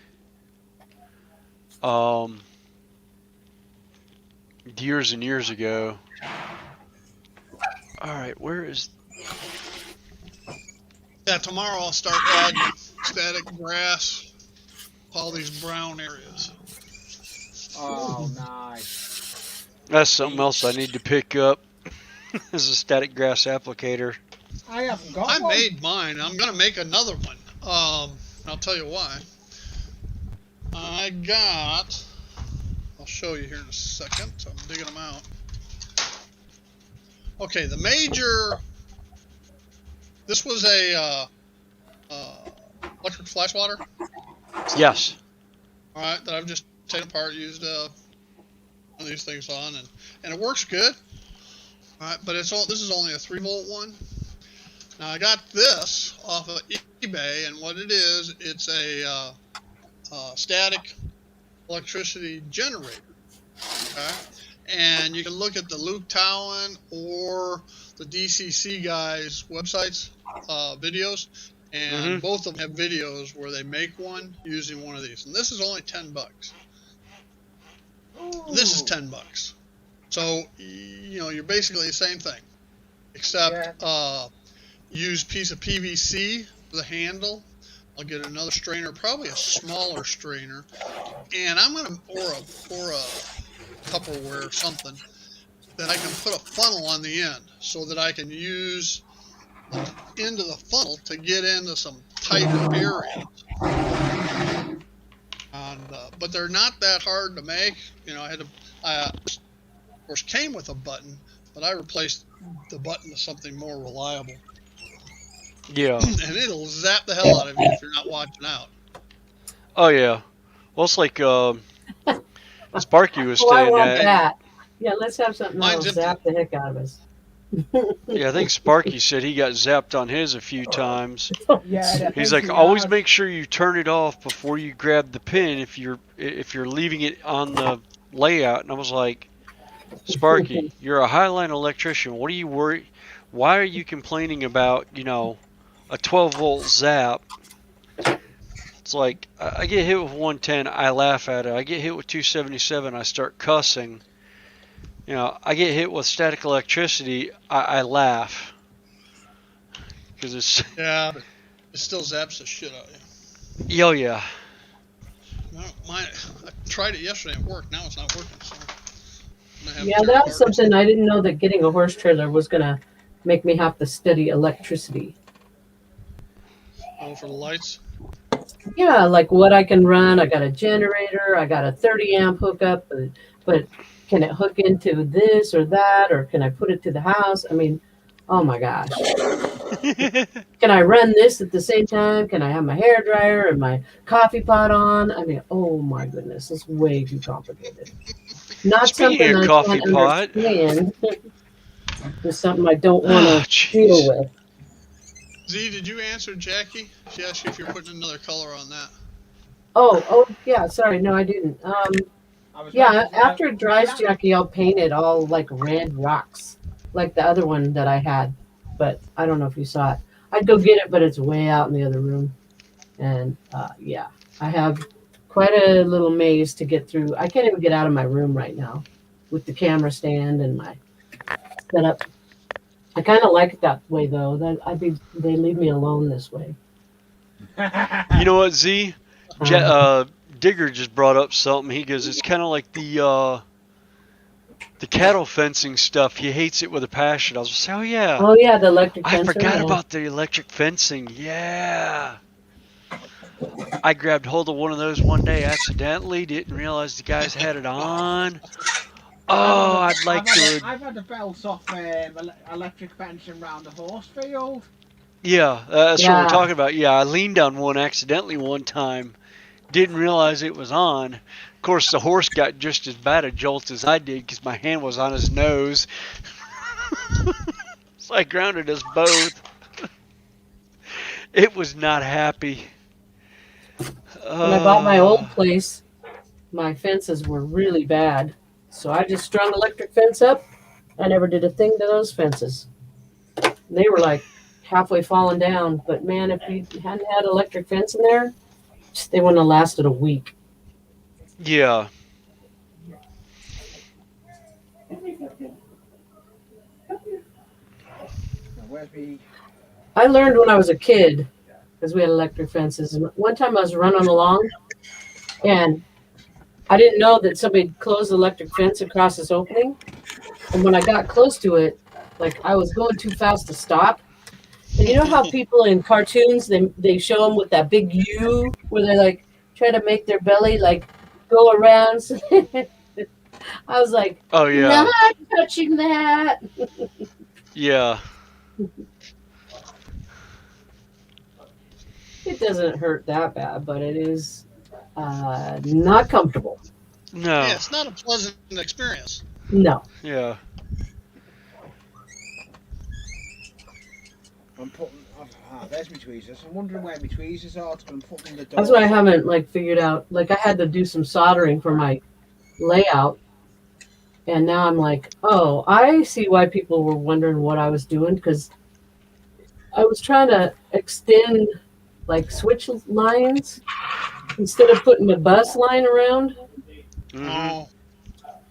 Years and years ago. All right, where is? Yeah, tomorrow I'll start adding static grass all these brown areas. Oh, nice. That's something else I need to pick up. Is a static grass applicator. I haven't got I one. made mine. I'm gonna make another one. I'll tell you why. I got. I'll show you here in a second. So I'm digging them out. Okay, the major. This was a electric flash water. Yes. All right, that I've just taken apart, used one of these things on, and it works good. All right, but this is only a 3-volt one. Now I got this off of eBay, and what it is, it's a static electricity generator. Okay, and you can look at the Luke Towan or the DCC guys' websites, videos, and both of them have videos where they make one using one of these. And this is only $10. Ooh. This is $10. So you're basically the same thing, except use piece of PVC for the handle. I'll get another strainer, probably a smaller strainer, and I'm gonna or a Tupperware or something that I can put a funnel on the end, so that I can use the end of the funnel to get into some tighter areas. And, but they're not that hard to make. I had to. Of course, came with a button, but I replaced the button with something more reliable. Yeah. And it'll zap the hell out of you if you're not watching out. Oh yeah. Well, it's like Sparky was Oh, I saying want that. that. Yeah, let's have something Mine's that'll zap the heck out of us. Yeah, I think Sparky said he got zapped on his a few times. Yeah, He's like, always make sure you turn it off before you grab the pin if you're leaving it on the layout. And I was like, Sparky, you're a highline electrician. What are you worried? Why are you complaining about a 12-volt zap? It's like I get hit with 110, I laugh at it. I get hit with 277, I start cussing. I get hit with static electricity, I laugh. Because it's... Yeah, but it still zaps the shit out of you. Oh, yeah. I tried it yesterday at work. Now it's not working. So yeah, that was something I didn't know, that getting a horse trailer was going to make me have to study electricity. Oh, for the lights? Yeah, like what I can run. I got a generator. I got a 30 amp hookup, but can it hook into this or that, or can I put it to the house? I mean, oh my gosh. Can I run this at the same time? Can I have my hair dryer and my coffee pot on? I mean, oh my goodness, it's way too complicated. Not Speaking something of I coffee can't pot. understand. It's something I don't want to deal with. Z, did you answer Jackie? She asked you if you're putting another color on that. Oh, yeah. Sorry, no, I didn't. Yeah, after it dries, Jackie, I'll paint it all like red rocks, like the other one that I had. But I don't know if you saw it. I'd go get it, but it's way out in the other room. And yeah, I have quite a little maze to get through. I can't even get out of my room right now with the camera stand and my setup. I kind of like it that way, though. They leave me alone this way. You know what, Z? Digger just brought up something. He goes, it's kind of like the cattle fencing stuff. He hates it with a passion. I was just saying, oh yeah. Oh yeah, the electric fencing. I forgot about the electric fencing. Yeah. I grabbed hold of one of those one day accidentally. Didn't realize the guys had it on. Oh, I've had a belt off electric fencing around the horse field. Yeah, that's what we're talking about. Yeah, I leaned on one accidentally one time. Didn't realize it was on. Of course, the horse got just as bad a jolt as I did because my hand was on his nose. So I grounded us both. It was not happy. When I bought my old place, my fences were really bad. So I just strung electric fence up. I never did a thing to those fences. They were like halfway falling down. But man, if you hadn't had electric fence in there, they wouldn't have lasted a week. Yeah. I learned when I was a kid, because we had electric fences. And one time I was running along, And I didn't know that somebody closed the electric fence across this opening. And when I got close to it, like I was going too fast to stop. And you know how people in cartoons they show them with that big U where they like try to make their belly like go around. I was like, Oh not yeah, touching that. yeah. It doesn't hurt that bad, but it is not comfortable. Yeah, No, it's not a pleasant experience. No. yeah. I'm putting. There's my tweezers. I'm wondering where my tweezers are to put them in the door. That's why I haven't like figured out. Like I had to do some soldering for my layout, and now I'm like, oh, I see why people were wondering what I was doing because I was trying to extend like switch lines instead of putting the bus line around. Hmm. Oh,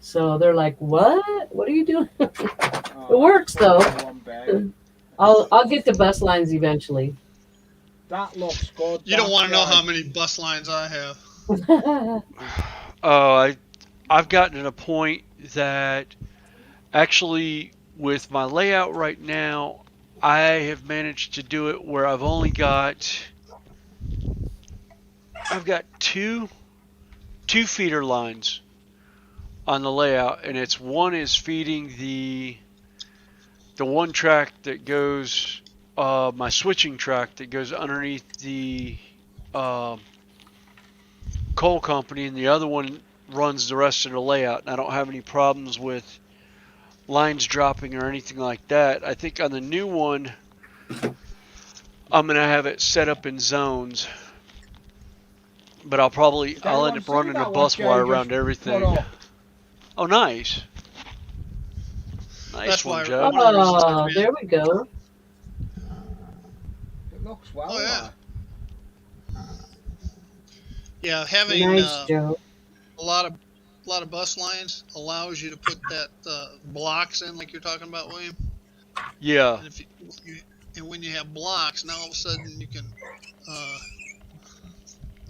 So they're like, what? What are you doing? Oh, It works that's though. one bag. I'll get the bus lines eventually. That looks good. you don't want to know yeah. how many bus lines I have. Oh, I've gotten to the point that actually with my layout right now, I have managed to do it where I've got two feeder lines on the layout, and it's one is feeding the one track that goes my switching track that goes underneath the coal company, and the other one runs the rest of the layout. And I don't have any problems with lines dropping or anything like that. I think on the new one, I'm gonna have it set up in zones, but I'll end up running a bus wire around everything. Oh, nice. Nice That's one, why Joe. one of the reasons Oh, I there we go. It looks well. Oh, yeah. Yeah, having Nice, Joe. a lot of bus lines allows you to put that blocks in, like you're talking about, William. Yeah. And and when you have blocks, now all of a sudden you can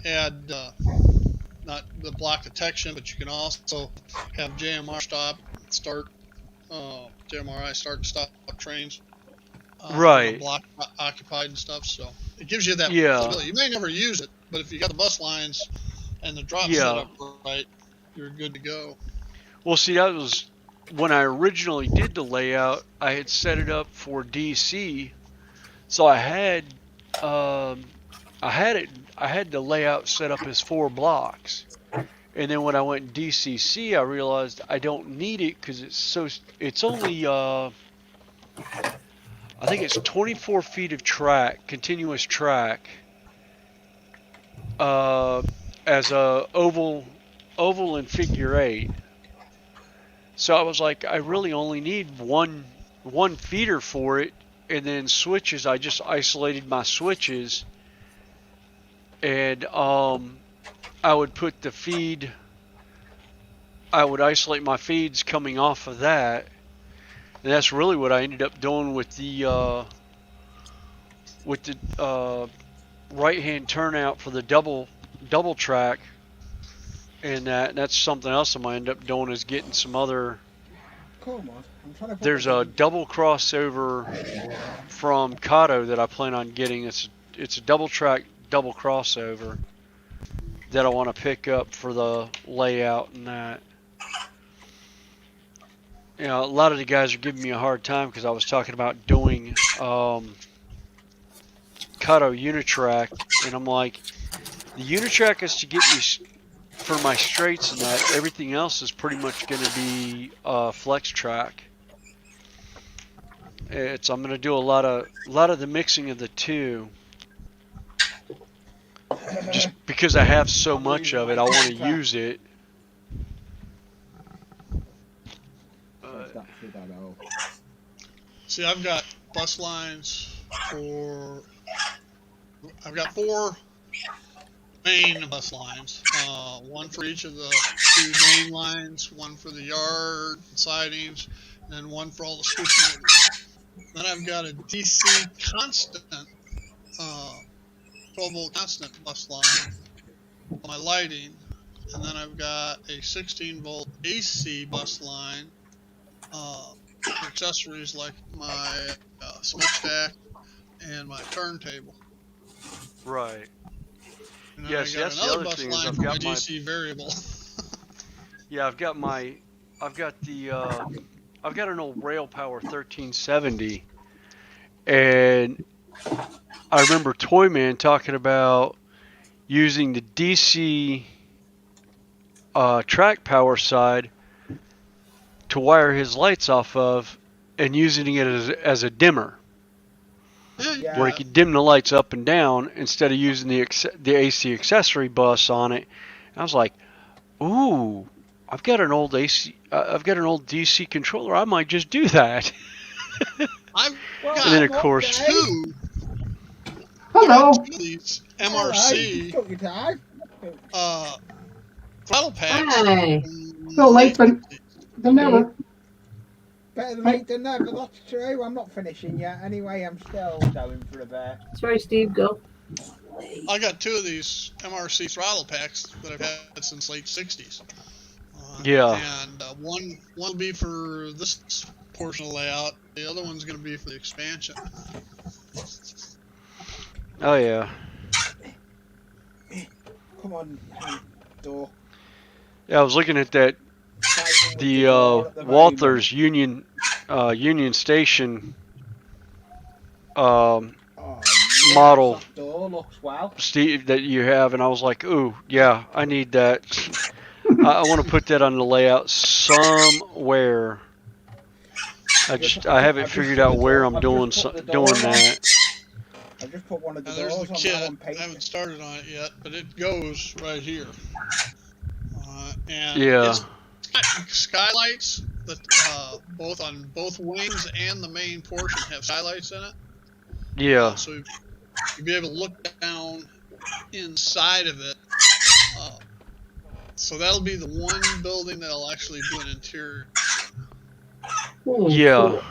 add not the block detection, but you can also have JMR start JMRI start and stop trains. Right. Block occupied and stuff. So it gives you that Yeah. flexibility. You may never use it, but if you got the bus lines and the drop set up right, you're good to go. Well, see, that was when I originally did the layout. I had set it up for DC, so I had the layout set up as 4 blocks. And then when I went DCC, I realized I don't need it because it's only I think it's 24 feet of track, continuous track, as a oval and figure 8. So I was like, I really only need one feeder for it, and then switches. I just isolated my switches, and I would put the feed. I would isolate my feeds coming off of that, and that's really what I ended up doing with the right-hand turnout for the double track, and that's something else I'm gonna end up doing is getting some other. Come on. I'm trying to put There's a double crossover from Kato that I plan on getting. It's a double track double crossover that I want to pick up for the layout and that. You know, a lot of the guys are giving me a hard time because I was talking about doing Kato Unitrack, and I'm like, the Unitrack is to get me for my straights and that. Everything else is pretty much going to be flex track. I'm going to do a lot of the mixing of the two, just because I have so much of it. I want to use it. See, I've got bus lines I've got 4 main bus lines, one for each of the 2 main lines, one for the yard and sidings, and then one for all the switch motors. Then I've got a DC constant, 12 volt constant bus line for my lighting, and then I've got a 16-volt AC bus line for accessories like my smokestack and my turntable. Right. And then Yeah, I see, got that's the another other bus thing is line I've for my got my DC variable. yeah, I've got an old Rail Power 1370, and I remember Toyman talking about using the DC track power side to wire his lights off of, and using it as a dimmer, Yeah, where he could dim the lights up and down instead of using the AC accessory bus on it. And I was like, ooh, I've got an old DC controller. I might just do that. I've Well, And then got of course, two. Hello. These Hello, MRC took your time. throttle packs. Hi. Still late than never. Better Hey. late than never, that's true. I'm not finishing yet. Anyway, I'm still going for a bit. Sorry, Steve. Go. I got two of these MRC throttle packs that I've had since late '60s. Yeah. And one will be for this portion of the layout. The other one's going to be for the expansion. Oh yeah. Come on, door. Yeah, I was looking at that Fighting with the door at the Walther's Union Station moment. Oh, yes, model, that door looks well. Steve, that you have, and I was like, ooh, yeah, I need that. I want to put that on the layout somewhere. I haven't figured out where I'm doing that. I just put one of the There's doors the on kit. now and I painted. haven't started on it yet, but it goes right here. And Yeah. it's got skylights that both on both wings and the main portion have skylights in it. Yeah. So you'll be able to look down inside of it. So that'll be the one building that'll actually do an interior. Yeah.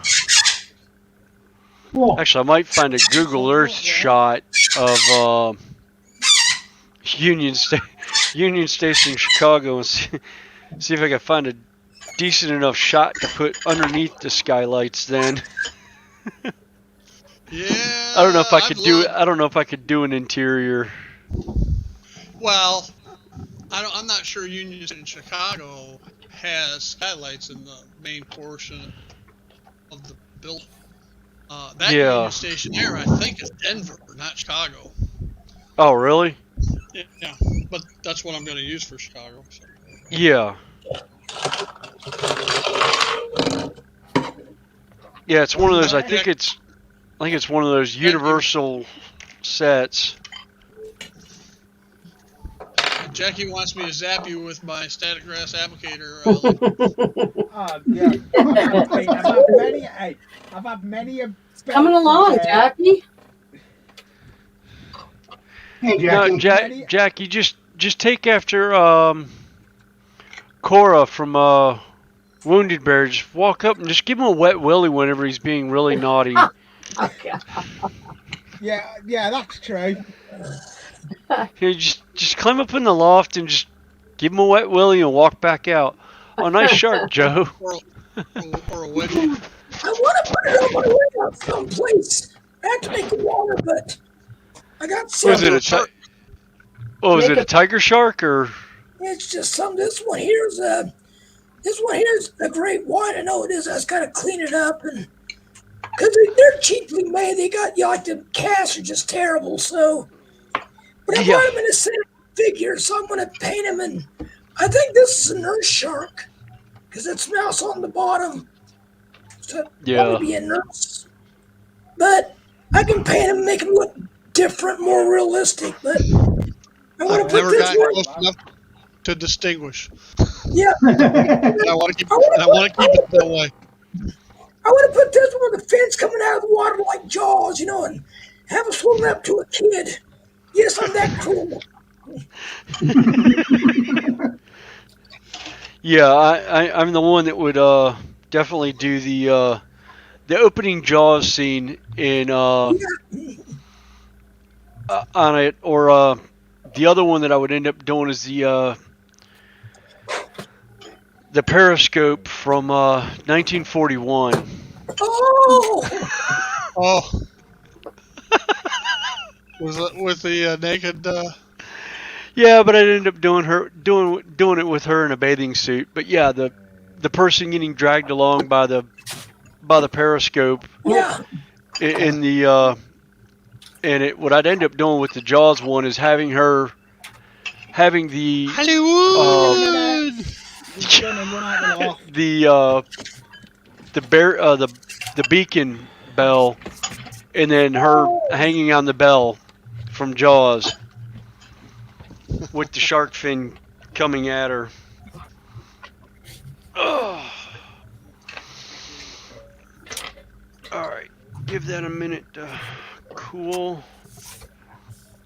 Cool. Actually, I might find a Google Earth shot of Union Station, Chicago, and see if I can find a decent enough shot to put underneath the skylights. Then Yeah. I don't know if I could do it. I don't know if I could do an interior. Well, I'm not sure Union Station Chicago has skylights in the main portion of the building. That Union Station there, I think, is Denver, not Chicago. Oh, really? Yeah, but that's what I'm going to use for Chicago. So. Yeah. Yeah, it's one of those. I think it's one of those universal sets. Jackie wants me to zap you with my static grass applicator. Yeah. I've had many a. Coming along, Jackie. Hey, Jackie. No, Jackie, just take after Cora from Wounded Bear. Just walk up and just give him a wet willy whenever he's being really naughty. Yeah, that's true. Here, just climb up in the loft and just give him a wet willy and walk back out. Oh, nice shark, Joe. Or a wedgie. I want to put it on my way out someplace. I have to make the water, but I got some. Was it a tiger shark or? It's just some. This one here's a great white. I know it is. I just gotta clean it up, and because they're cheaply made, they got like the casts are just terrible. So, but I bought them in a set figure, so I'm gonna paint them. And I think this is a nurse shark because it's mouse on the bottom. So probably be a nurse, but I can paint them, make them look different, more realistic. But I want to put this one close enough to distinguish. Yeah. I want to keep it that way. I want to put this one with the fins coming out of the water like Jaws, and have it swimming up to a kid. Yes, I'm that cool. Yeah, I'm the one that would definitely do the opening Jaws scene in on it, or the other one that I would end up doing is the the periscope from 1941. Oh, Oh, was it with the naked? Yeah, but I ended up doing it with her in a bathing suit. But yeah, the person getting dragged along by the periscope yeah. in the and it what I'd end up doing with the Jaws one is having the Wait uh a minute. Hollywood. He's gonna run out the loft. the bear the beacon bell, and then her hanging on the bell from Jaws with the shark fin coming at her. Oh. All right, give that a minute to cool.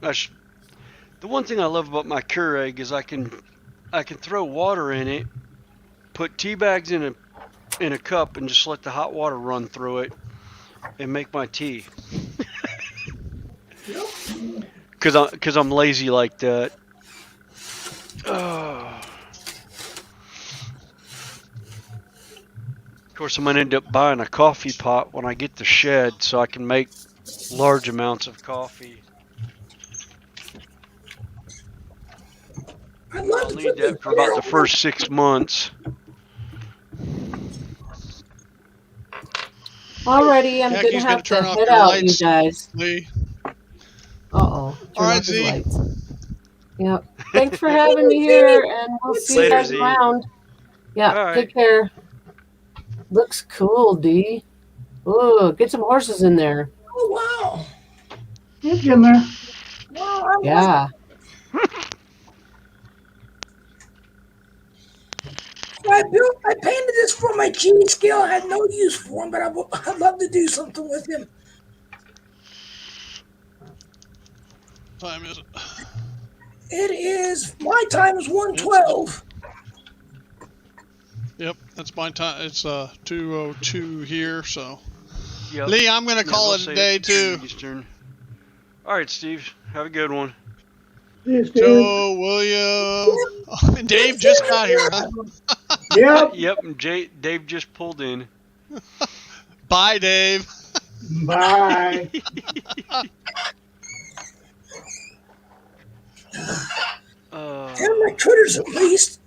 The one thing I love about my Keurig is I can throw water in it, put tea bags in a cup, and just let the hot water run through it and make my tea. Cause I'm lazy like that. Of course, I'm gonna end up buying a coffee pot when I get the shed, so I can make large amounts of coffee. I'd love I'll to need put this that for about the barrel. first 6 months. Alrighty, I'm Jackie's gonna gonna have to turn off head your out, you lights, guys. Lee. Uh-oh. All Turn right, off his Z. lights. Yep. Thanks for having me here, and we'll see you Later, guys Z. around. Yeah, All right. take care. Looks cool, D. Ooh, get some horses in there. Oh wow. It's in there. Wow, I like. Yeah. I painted this for my cheese scale. I had no use for him, but I'd love to do something with him. What time is it? It is my time is It's 1:12. Yep, that's my time. It's 2:02 here. So, Yep. Lee, I'm gonna call they'll it say a day it's 2 too. Eastern. All right, Steve. Have a good one. Yes, dude. So, William, and Dave just got here, huh? Yep. Yep. And Dave just pulled in. Bye, Dave. Bye. And my critters at least.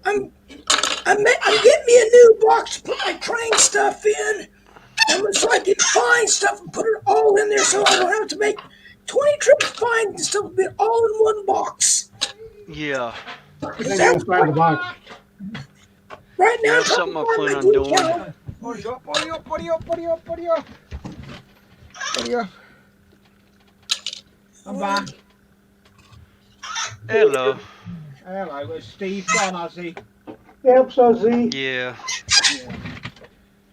I'm getting me a new box to put my train stuff in, so I can find stuff and put it all in there, so I don't have to make 20 trips to find stuff, be all in one box. Yeah. I gotta find the box. Right now, Yeah, I'm that's trying to something I find plan my on doing. decal. Buddy up, buddy up, buddy up, buddy up, buddy up. Buddy up. I'm back. Hello. Hello, has Steve gone, has he? Yep, so Z. Yeah. Yeah.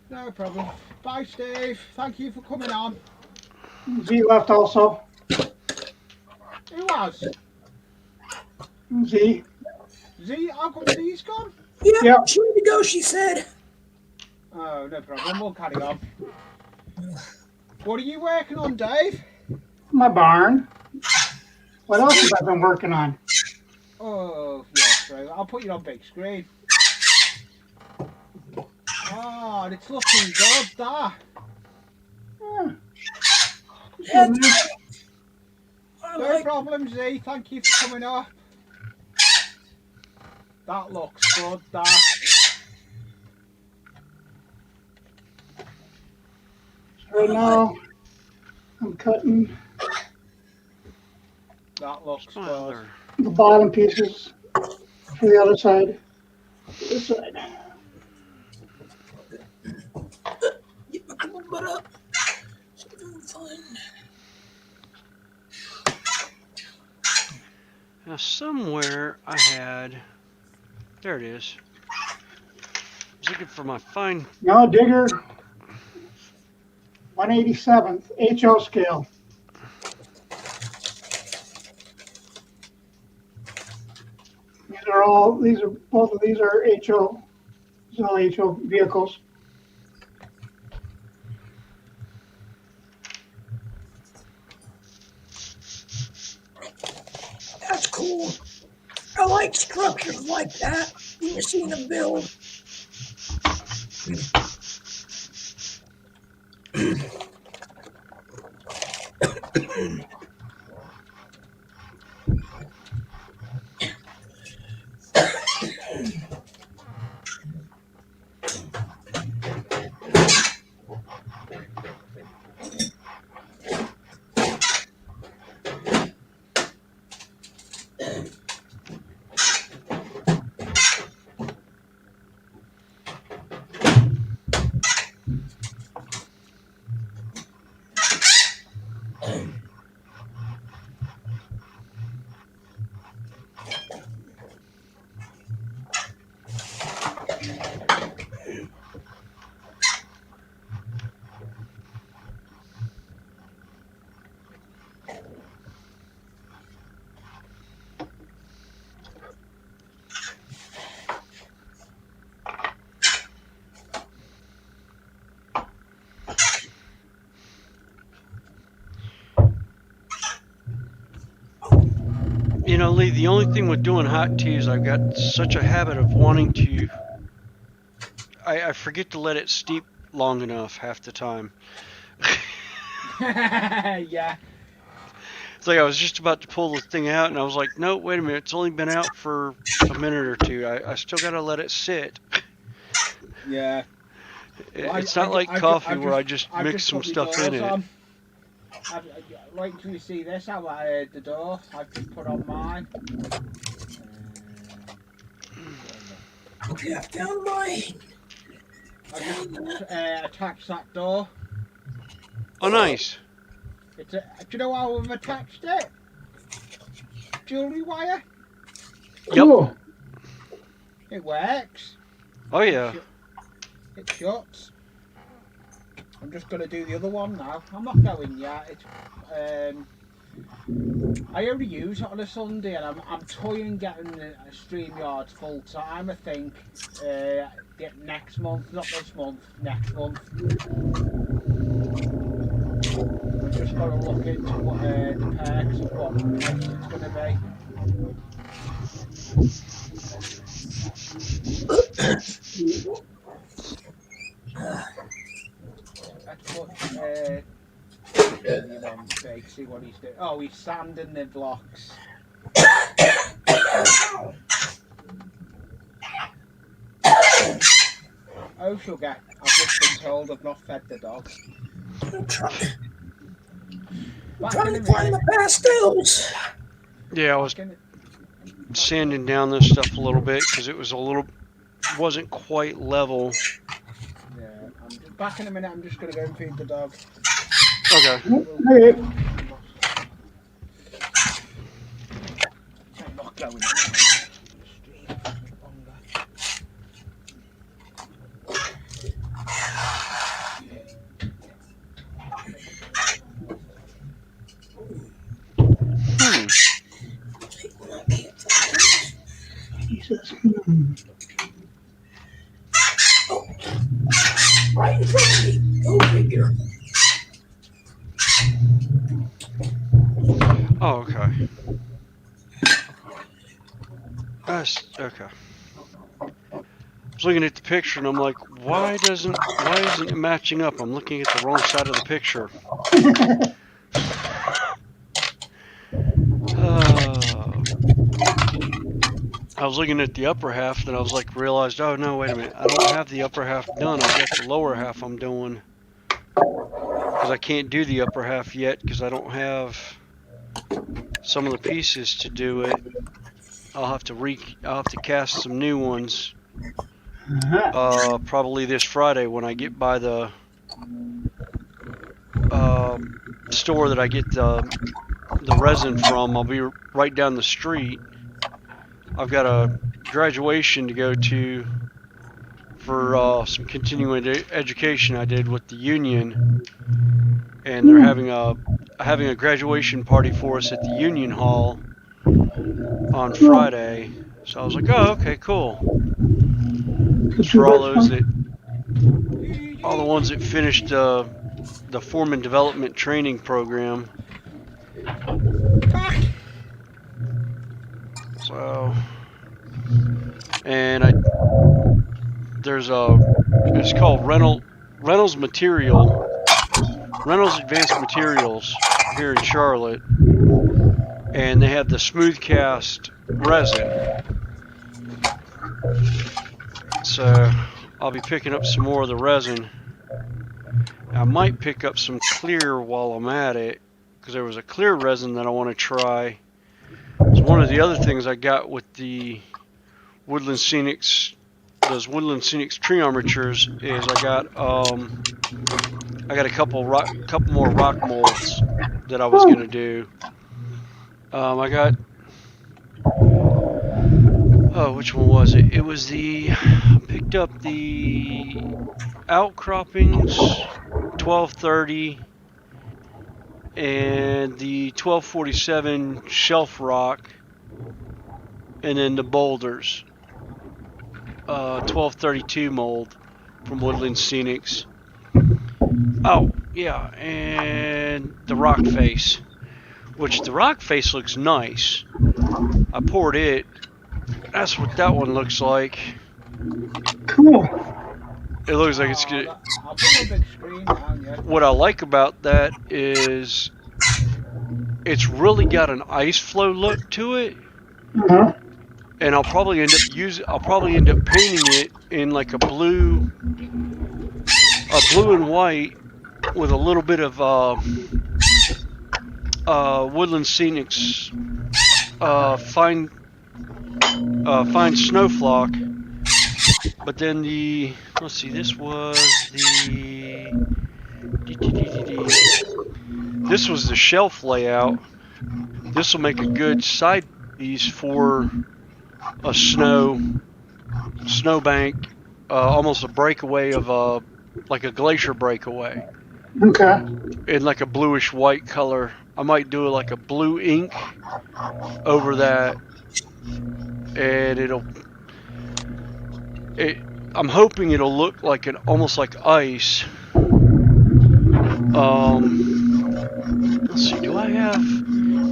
No problem. Bye, Steve. Thank you for coming on. Z left also. Who was? Z. Z? How come Z's gone? Yeah, Yep. she need to go, she said. Oh, no problem. We'll carry on. What are you working on, Dave? My barn. What else have I been working on? Oh, yeah, true. I'll put you on big screen. Oh, it's looking good, that. Yeah. No problem, Z. Thank you for coming up. That looks good, that. Right now, I'm cutting That looks good. the bottom pieces for the other side. This side. Get my cool butt up. Fine. Now somewhere I had. There it is. I was looking for my fine. No, digger. 187th HO scale. Both of these are HO. These are all HO vehicles. That's cool. I like structures like that when you're seeing a build. You know, Lee, the only thing with doing hot tea is I've got such a habit of wanting to. I forget to let it steep long enough half the time. Yeah. It's like I was just about to pull the thing out, and I was like, no, wait a minute. It's only been out for a minute or two. I still got to let it sit. Yeah. It's not like coffee where I just mix some stuff in it. Wait until you see this. How I heard the door. I've just put on mine. Okay, I found mine. I just attached that door. Oh, nice. Do you know how I've attached it? Jewellery wire. Yep. Cool. It works. Oh, yeah. It shuts. I'm just going to do the other one now. I'm not going yet. I only use it on a Sunday, and I'm toying getting a StreamYard full time. I think next month, not this month, next month. I'm just going to look into what the perks of what price it's going to be. Let's put see what he's doing. Oh, he's sanding the blocks. Oh, sugar, I've just been told I've not fed the dog. I'm trying to find the pastels. Yeah, I was sanding down this stuff a little bit because it was wasn't quite level. Yeah, I'm just back in a minute. I'm just going to go and feed the dog. Okay. Okay. I'm not going. Jesus. Right in front of me. Go figure. Oh, okay. Okay. I was looking at the picture and I'm like, why isn't it matching up? I'm looking at the wrong side of the picture. I was looking at the upper half, then I was like, realized, oh no, wait a minute, I don't have the upper half done. I've got the lower half I'm doing. Because I can't do the upper half yet because I don't have some of the pieces to do it. I'll have to cast some new ones. Probably this Friday when I get by the store that I get the resin from. I'll be right down the street. I've got a graduation to go to for some continuing education I did with the union, and they're having a graduation party for us at the Union Hall on Friday. So I was like, oh, okay, cool. For all the ones that finished the foreman development training program. So So, and it's called Reynolds Advanced Materials here in Charlotte, and they have the smooth cast resin. So I'll be picking up some more of the resin. I might pick up some clear while I'm at it, because there was a clear resin that I want to try. So one of the other things I got with the Woodland Scenics, those Woodland Scenics tree armatures, is I got a couple more rock molds that I was gonna do. I got which one was it? It was I picked up the Outcroppings 1230 and the 1247 Shelf Rock, and then the Boulders 1232 mold from Woodland Scenics. Oh yeah, and the Rock Face, which the Rock Face looks nice. I poured it. That's what that one looks like. Cool. It looks like it's good. I'll put a big screen down, yeah. What I like about that is it's really got an ice flow look to it. Uh-huh. And I'll probably end up painting it in like a blue and white with a little bit of Woodland Scenics fine snow flock. But then let's see, this was this was the shelf layout. This will make a good side piece for a snowbank, almost a breakaway of like a glacier breakaway. Okay. In like a bluish white color. I might do like a blue ink over that, and I'm hoping it'll look like almost like ice. Let's see, do I have?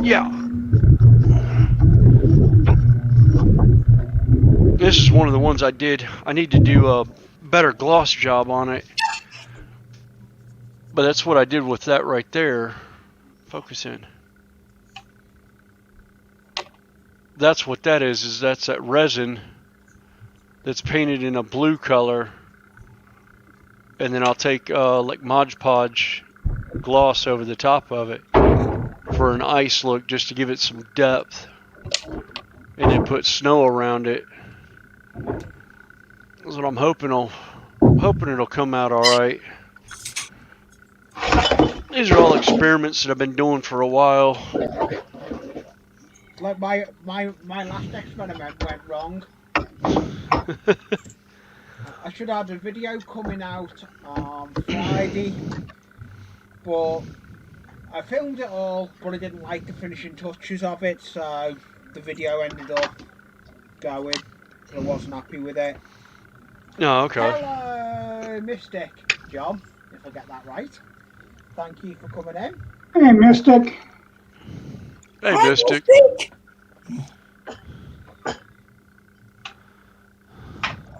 Yeah. This is one of the ones I did. I need to do a better gloss job on it. But that's what I did with that right there. Focus in. That's what that is that's that resin that's painted in a blue color. And then I'll take like Mod Podge gloss over the top of it for an ice look, just to give it some depth. And then put snow around it. That's what I'm hoping it'll come out all right. These are all experiments that I've been doing for a while. Like my last experiment went wrong. I should have a video coming out on Friday, but I filmed it all, but I didn't like the finishing touches of it, so the video ended up going. I wasn't happy with it. Oh, okay. Hello, Mystic John, if I get that right. Thank you for coming in. Hey, Mystic. Hey, Hi, Mystic.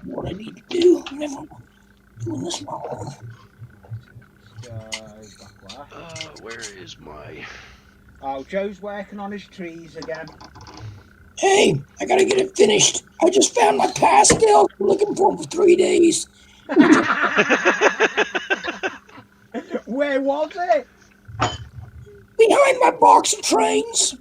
What I need to do, I'm never doing this wrong. Where is my? Oh, Joe's working on his trees again. Hey, I gotta get it finished. I just found my pastel. I'm looking for it for 3 days. Where was it? Behind my box of trains.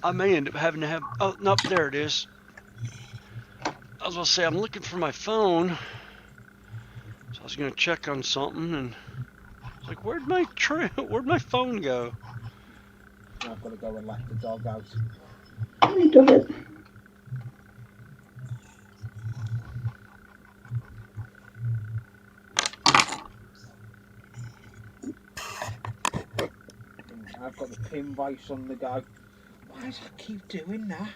I may end up having to have. Oh, nope, there it is. I was gonna say I'm looking for my phone, so I was gonna check on something, and I was like, where'd my phone go? I've got to go and let the dog out. He did it. I've got the pin vice on the go. Why does it keep doing that?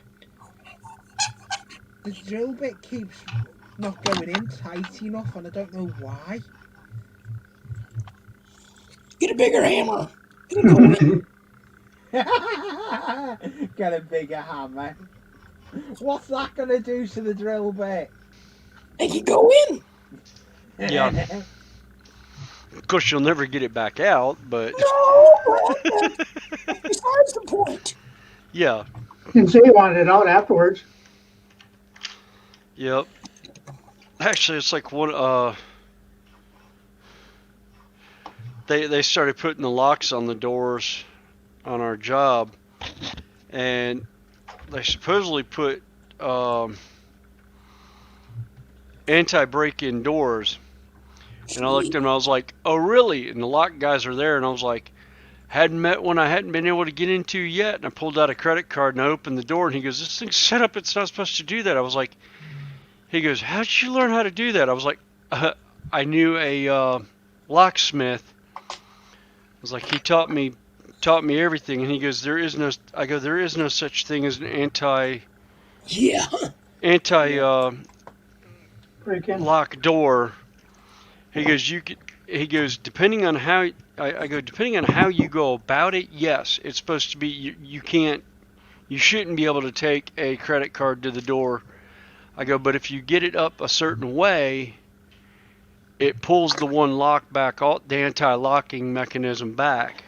The drill bit keeps not going in tight enough, and I don't know why. Get a bigger hammer. It'll go in. Get a bigger hammer. What's that going to do to the drill bit? Make it go in. Yeah. Of course, you'll never get it back out, but No, well, that's besides the point. yeah. You can say you wanted it out afterwards. Yep. Actually, it's like one. They started putting the locks on the doors on our job, and they supposedly put anti-break-in doors. And I looked at them and I was like, "Oh, really?" And the lock guys are there, and I was like, "Hadn't met one I hadn't been able to get into yet." And I pulled out a credit card and I opened the door, and he goes, "This thing's set up. It's not supposed to do that." I was like, he goes, "How'd you learn how to do that?" I was like, I knew a locksmith. I was like, he taught me everything. And he goes, "There is no." I go, "There is no such thing as an anti Break in. lock door." He goes, he goes, depending on how I go, depending on how you go about it, yes, it's supposed to be. You shouldn't be able to take a credit card to the door. I go, but if you get it up a certain way, it pulls the one lock back, the anti-locking mechanism back,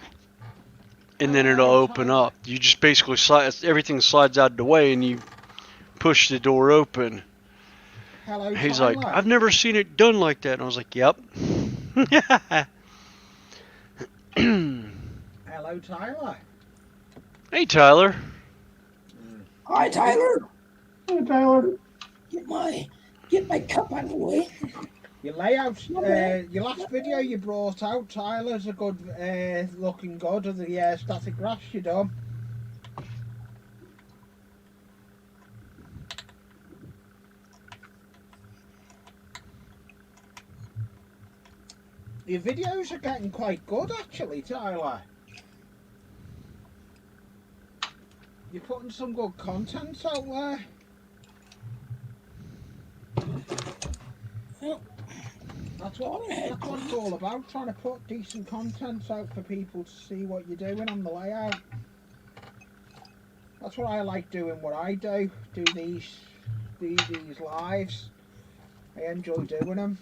and then it'll open up. You just basically everything slides out of the way, and you push the door open. Hello, He's Tyler. like, "I've never seen it done like that." And I was like, "Yep." Hello, Tyler. Hey, Tyler. Hi, Tyler. Hey, Tyler. Get my cup out of the way. Your layout, your last video you brought out, Tyler's a good, looking good of the static graphs you done. Your videos are getting quite good, actually, Tyler. You're putting some good content out there. Well, That's what it's all about, trying to put decent content out for people to see what you're doing on the layout. That's what I like doing, what I do these lives. I enjoy doing them.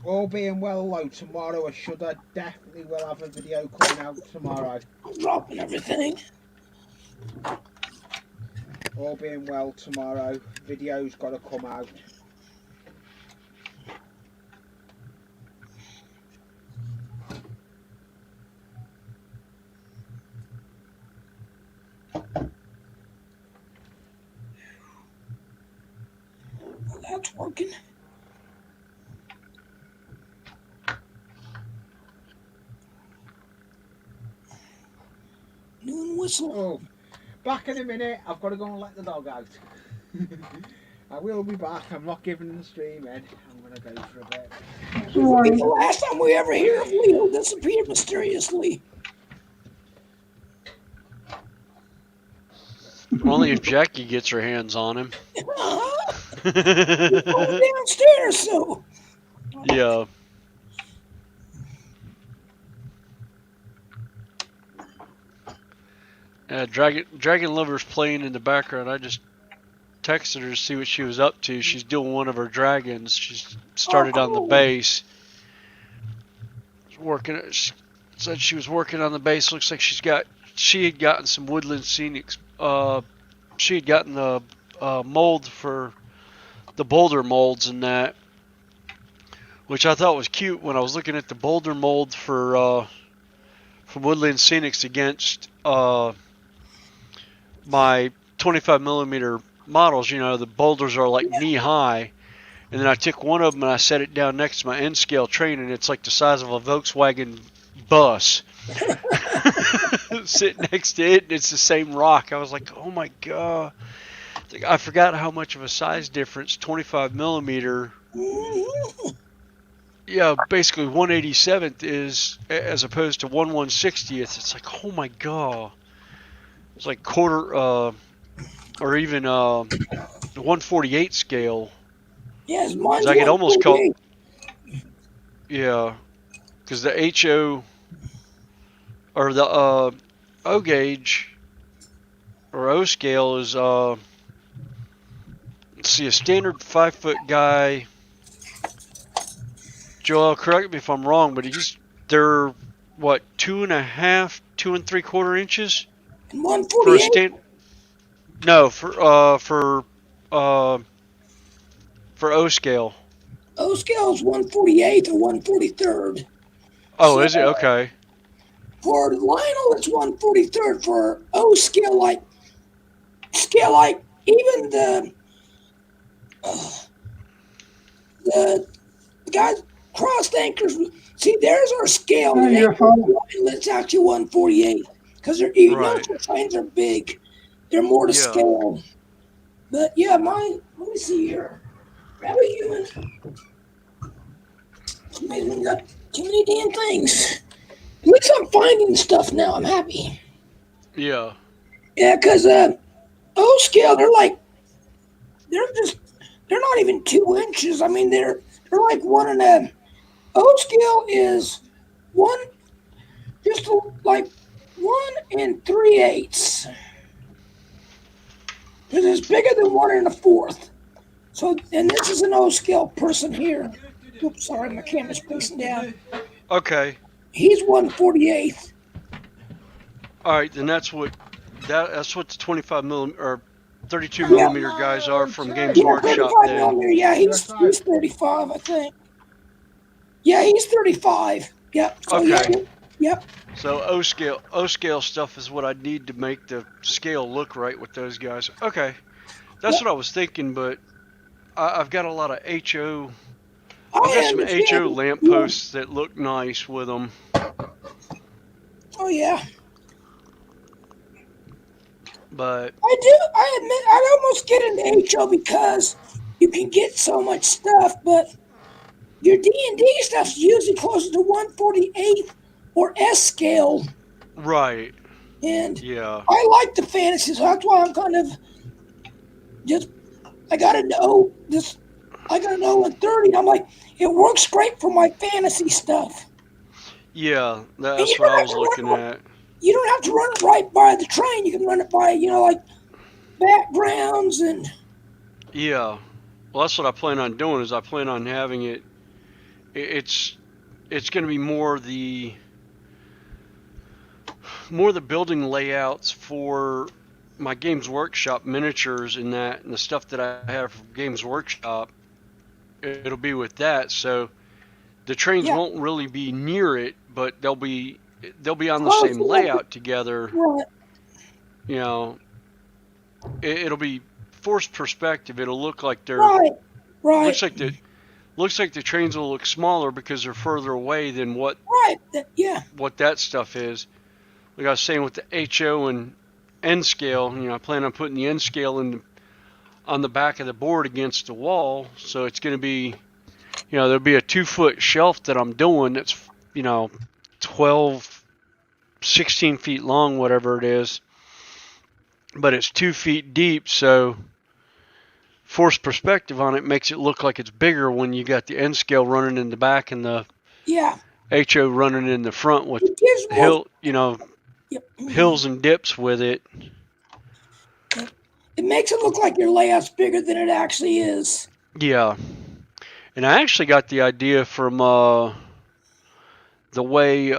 All being well, though, tomorrow I definitely will have a video coming out tomorrow. I'm dropping everything. All being well, tomorrow video's got to come out. Well, that's working. Noon whistle. Oh, back in a minute. I've got to go and let the dog out. I will be back. I'm not giving the stream in. I'm going to go for a bit. This will be the last time we ever hear of Leo disappear mysteriously. Only if Jackie gets her hands on him. He's going downstairs, so. Yeah. Dragon Lover's playing in the background. I just texted her to see what she was up to. She's doing one of her dragons. She's started on the base. She said she was working on the base. Looks like she had gotten some woodland scenics. She had gotten the mold for the boulder molds and that, which I thought was cute when I was looking at the boulder mold for woodland scenics against my 25 millimeter models. You know, the boulders are like knee high, and then I took one of them and I set it down next to my N scale train, and it's like the size of a Volkswagen bus. Sitting next to it, and it's the same rock. I was like, oh my god. I forgot how much of a size difference 25 millimeter. Yeah, basically 1/87th is as opposed to 1/160th. It's like, oh my god. it's like quarter, or even 148 scale. Yes, Because mine's I could almost call, 148. yeah, because the HO or the O gauge or O scale is, let's see, a standard 5 foot guy. Joel, correct me if I'm wrong, but they're what, 2.5, 2 3/4 inches And for a 148? stand. No, uh for O scale. O scale is 148th or 143rd. Oh, So is it? Okay. for Lionel, it's 143rd. For O scale, like even the guys crossed anchors. See, there's our scale. Hey, It you're ain't home. it's actually 148 because you know Right. the trains are big. They're more to Yeah. scale. But yeah, let me see here. Grab a human. We got too many damn things. At least I'm finding stuff now. I'm happy. Yeah. Yeah, because O scale, they're just they're not even 2 inches. I mean, they're like one and a. O scale is one, just like 1 3/8. Because it's bigger than 1 1/4. So, and this is an O scale person here. Oops, sorry, my camera's facing down. Okay. He's 1/48. All right. Then that's what the 25 millimeter or 32 Yeah, millimeter guys are from Games yeah, Workshop. 35 Then. millimeter. Yeah, he's 35, I think. Yeah, he's 35. Yep. So yeah, Okay. yep. So O scale stuff is what I need to make the scale look right with those guys. Okay. That's Yep. what I was thinking, but I've got a lot of HO. I've got I some HO understand. Yeah. lampposts that look nice with them. Oh yeah. But I do. I admit, I'd almost get an HO because you can get so much stuff, but your D&D stuff's usually closer to 1/48 or S scale, right, and yeah, I like the fantasy, so that's why I'm kind of just. I gotta know this. I gotta know in 30. I'm like, it works great for my fantasy stuff, yeah. and That's what I was looking at. you don't have to run it right by the train. You can run it by like backgrounds and. Yeah, well, that's what I plan on doing. Is I plan on having it. It's going to be more the building layouts for my Games Workshop miniatures and the stuff that I have from Games Workshop. It'll be with that, so the trains Yeah. won't really be near it, but they'll be on the Close same enough. layout together. Right. You know, it'll be forced perspective. It'll look like they're Right. looks like the trains will look smaller because they're further away than what Yeah. that stuff is. Like I was saying with the HO and N scale, I plan on putting the N scale on the back of the board against the wall, so it's going to be, there'll be a 2 foot shelf that I'm doing that's 12, 16 feet long, whatever it is, but it's 2 feet deep, so forced perspective on it makes it look like it's bigger when you got the N scale running in the back and the HO running in the front with hills and dips with it. It makes it look like your layout's bigger than it actually is. Yeah, and I actually got the idea from the way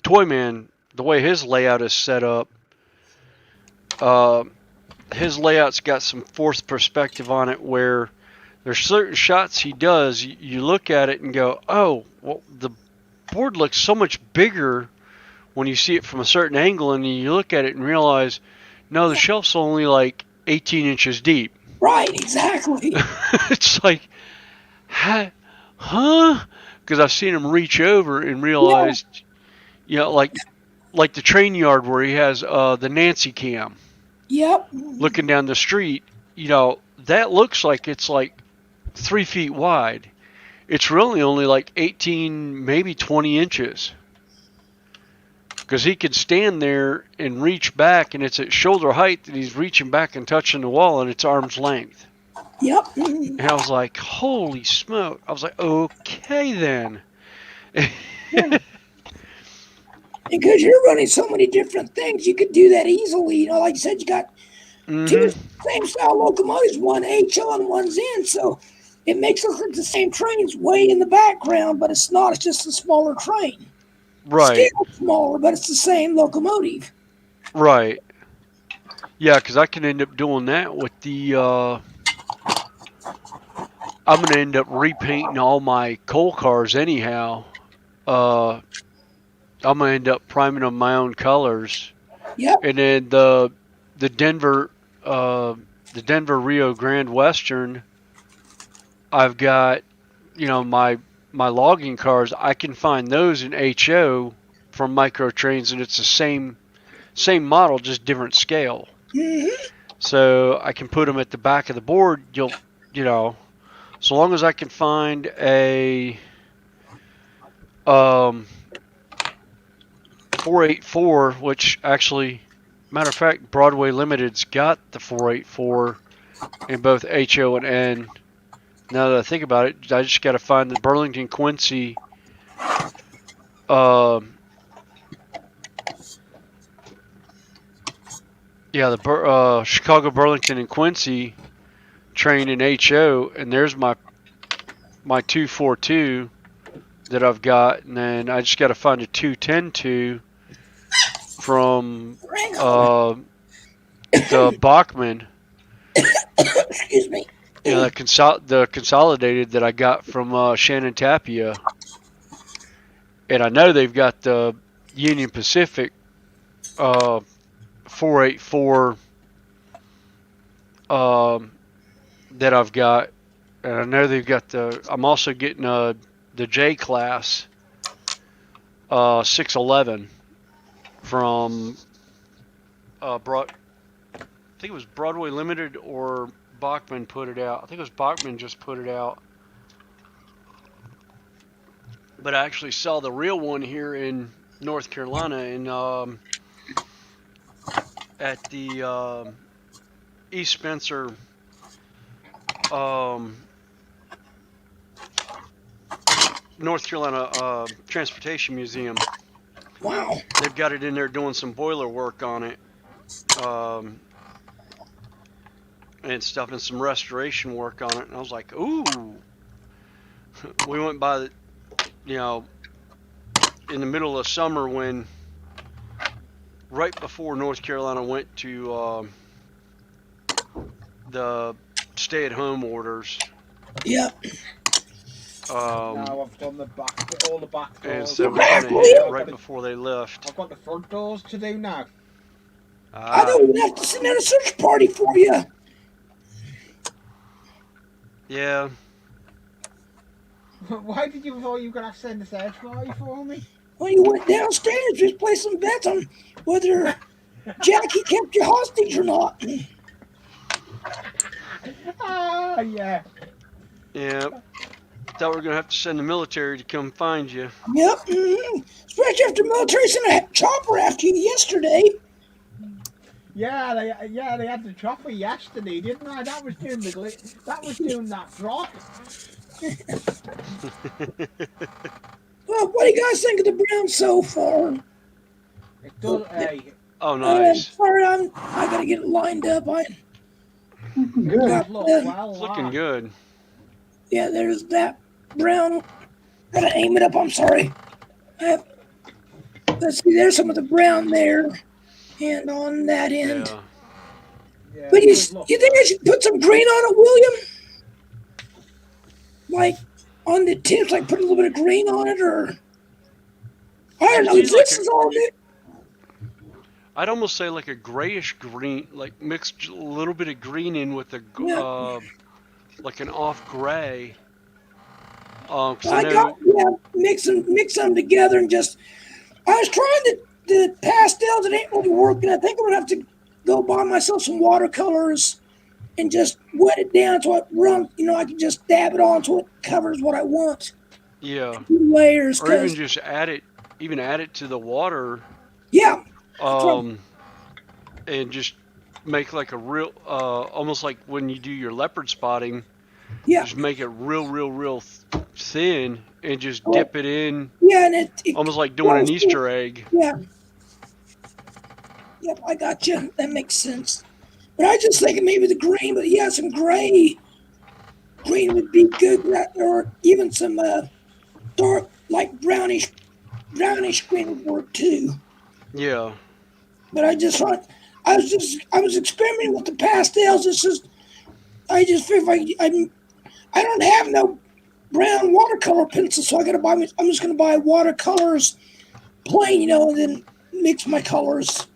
Toyman, the way his layout is set up. His layout's got some forced perspective on it where there's certain shots he does, you look at it and go, oh, well, the board looks so much bigger when you see it from a certain angle, and you look at it and realize, no, the shelf's only like 18 inches deep. Right, exactly. It's like, huh? Because I've seen him reach over and realized, like the train yard where he has the Nancy cam. Yep. Looking down the street, that looks like it's like 3 feet wide. It's really only like 18, maybe 20 inches. because he could stand there and reach back, and it's at shoulder height that he's reaching back and touching the wall, and it's arm's length. Yep. And I was like, holy smoke. I was like, okay then. Because you're running so many different things, you could do that easily. You know, like you said, you got two same style locomotives, one HO and one's in, so it makes it look like the same train's way in the background, but it's not. It's just a smaller train. Right. Scale smaller, but it's the same locomotive. Right. Yeah, because I can end up doing that with the. I'm going to end up repainting all my coal cars anyhow. I'm going to end up priming them my own colors. Yep. And then the Denver Rio Grande Western, I've got, my logging cars. I can find those in HO from Micro Trains, and it's the same model, just different scale. Mm-hmm. So I can put them at the back of the board. So long as I can find a 484, which actually, matter of fact, Broadway Limited's got the 484 in both HO and N. Now that I think about it, I just got to find the Burlington Quincy. The Chicago, Burlington, and Quincy train in HO, and there's my 242 that I've got, and then I just got to find a 210-2 from the Bachman. Excuse me. The consolidated that I got from Shannon Tapia, and I know they've got the Union Pacific 484 that I've got, and I know they've got I'm also getting the J class 611 from I think it was Broadway Limited or Bachman put it out. I think it was Bachman just put it out. But I actually saw the real one here in North Carolina at the East Spencer North Carolina Transportation Museum. Wow. They've got it in there doing some boiler work on it. And stuff, and some restoration work on it. And I was like, ooh. We went by, in the middle of summer right before North Carolina went to the stay-at-home orders. Yep. Now I've done all the back doors. And so we kind of hit it right before they left. I've got the front doors to do now. I don't even have to send out a search party for you. Yeah. Why did you thought you were going to send a search party for me? Well, you went downstairs, just play some bets on whether Jackie kept you hostage or not. Ah, yeah. Yeah. Thought we were going to have to send the military to come find you. Yep. Mm-hmm. Especially after the military sent a chopper after you yesterday. Yeah, they had the chopper yesterday, didn't they? That was doing that drop. Well, what do you guys think of the Browns so far? It does. Oh, nice. Sorry, I gotta get it lined up. Good. It's looking good. Yeah, there's that brown. Gotta aim it up. I'm sorry. Let's see. There's some of the brown there, and on that end. Yeah, But you think I should put some green on it, William? Like on the tips, like put a little bit of green on it, or I don't know. This is all new. I'd almost say like a grayish green, like mixed a little bit of green in with like an off gray. Mix them together and just. I was trying the pastels. It ain't really working. I think I'm gonna have to go buy myself some watercolors and just wet it down so it runs. I can just dab it on so it covers what I want. Yeah. Layers. Or even just add it to the water Yeah. And just make like a real, almost like when you do your leopard spotting, Yeah. just make it real thin and just Well, dip it in, yeah, and it almost like doing an goes through. Easter egg. Yeah. Yep, I got you. That makes sense. But I just thinking maybe the green, but yeah, some gray. Green would be good, or even some dark, like brownish green would work too. Yeah. But I was experimenting with the pastels. It's just, I just feel like I don't have no brown watercolor pencil, so I'm just gonna buy watercolors plain, and then mix my colors.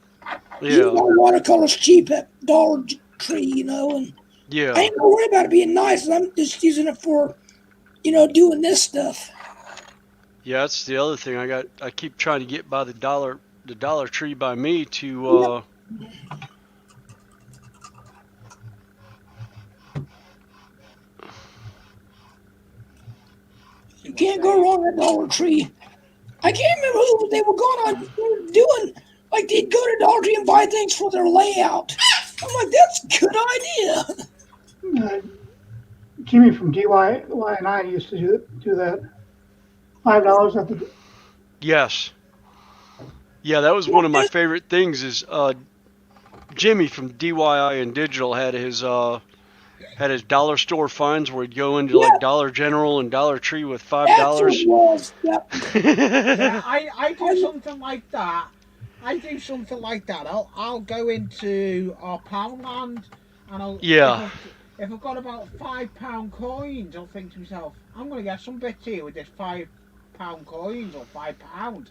You can Yeah. buy watercolors cheap at Dollar Tree, and I Yeah. ain't gonna worry about it being nice. I'm just using it for, doing this stuff. Yeah, that's the other thing. I keep trying to get by the Dollar Tree by me to Yep. You can't go wrong at Dollar Tree. I can't remember who they were going on. They were doing, like, they'd go to Dollar Tree and buy things for their layout. I'm like, that's a good idea. Jimmy from DY and I used to do that. $5 at the. Yes. Yeah, that was one of my favorite things is Jimmy from DYI and Digital had his dollar store finds where he'd go into like Dollar General and Dollar Tree with That's what $5. it was. Yep. Yeah, I do something like that. I'll go into our Poundland and Yeah. if I've got about £5 coins, I'll think to myself, I'm gonna get some bits here with this £5 coins or £5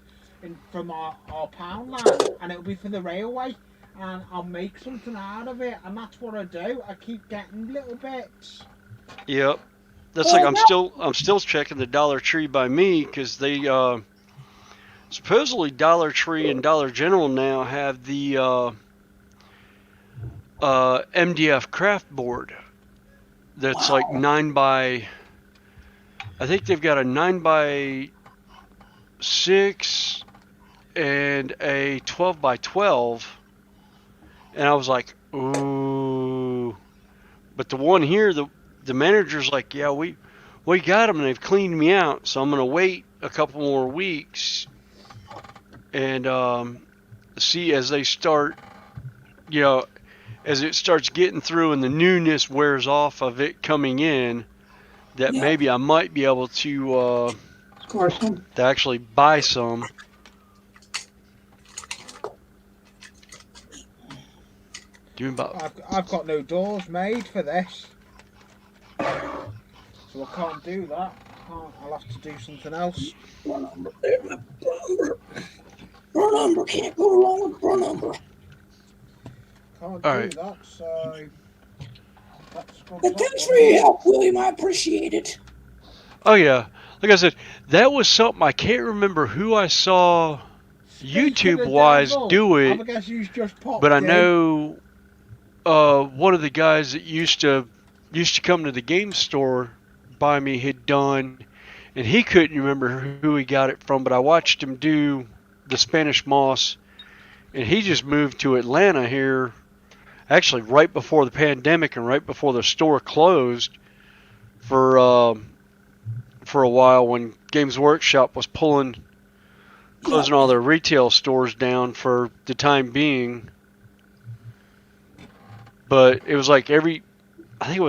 from our Poundland, and it'll be for the railway, and I'll make something out of it, and that's what I do. I keep getting little bits. Yep. That's like I'm still checking the Dollar Tree by me because they supposedly Dollar Tree and Dollar General now have the MDF craft board that's like 9 by. I think they've got a 9 by 6 and a 12 by 12, and I was like, ooh. But the one here, the manager's like, yeah, we got them and they've cleaned me out, so I'm gonna wait a couple more weeks and see as they start, as it starts getting through and the newness wears off of it coming in, that maybe I might be able to Score some. to actually buy some. I've got no doors made for this, so I can't do that. I'll have to do something else. Bro number. There's my bro number. Can't go wrong with bro number. Can't do that, so But thanks for your help, William. I appreciate it. Oh yeah, like I said, that was something I can't remember who I saw YouTube wise do it, but I know one of the guys that used to come to the game store by me had done, and he couldn't remember who he got it from, but I watched him do the Spanish moss, and he just moved to Atlanta here, actually right before the pandemic and right before the store closed for a while when Games Workshop was closing all their retail stores down for the time being. But it was like I think it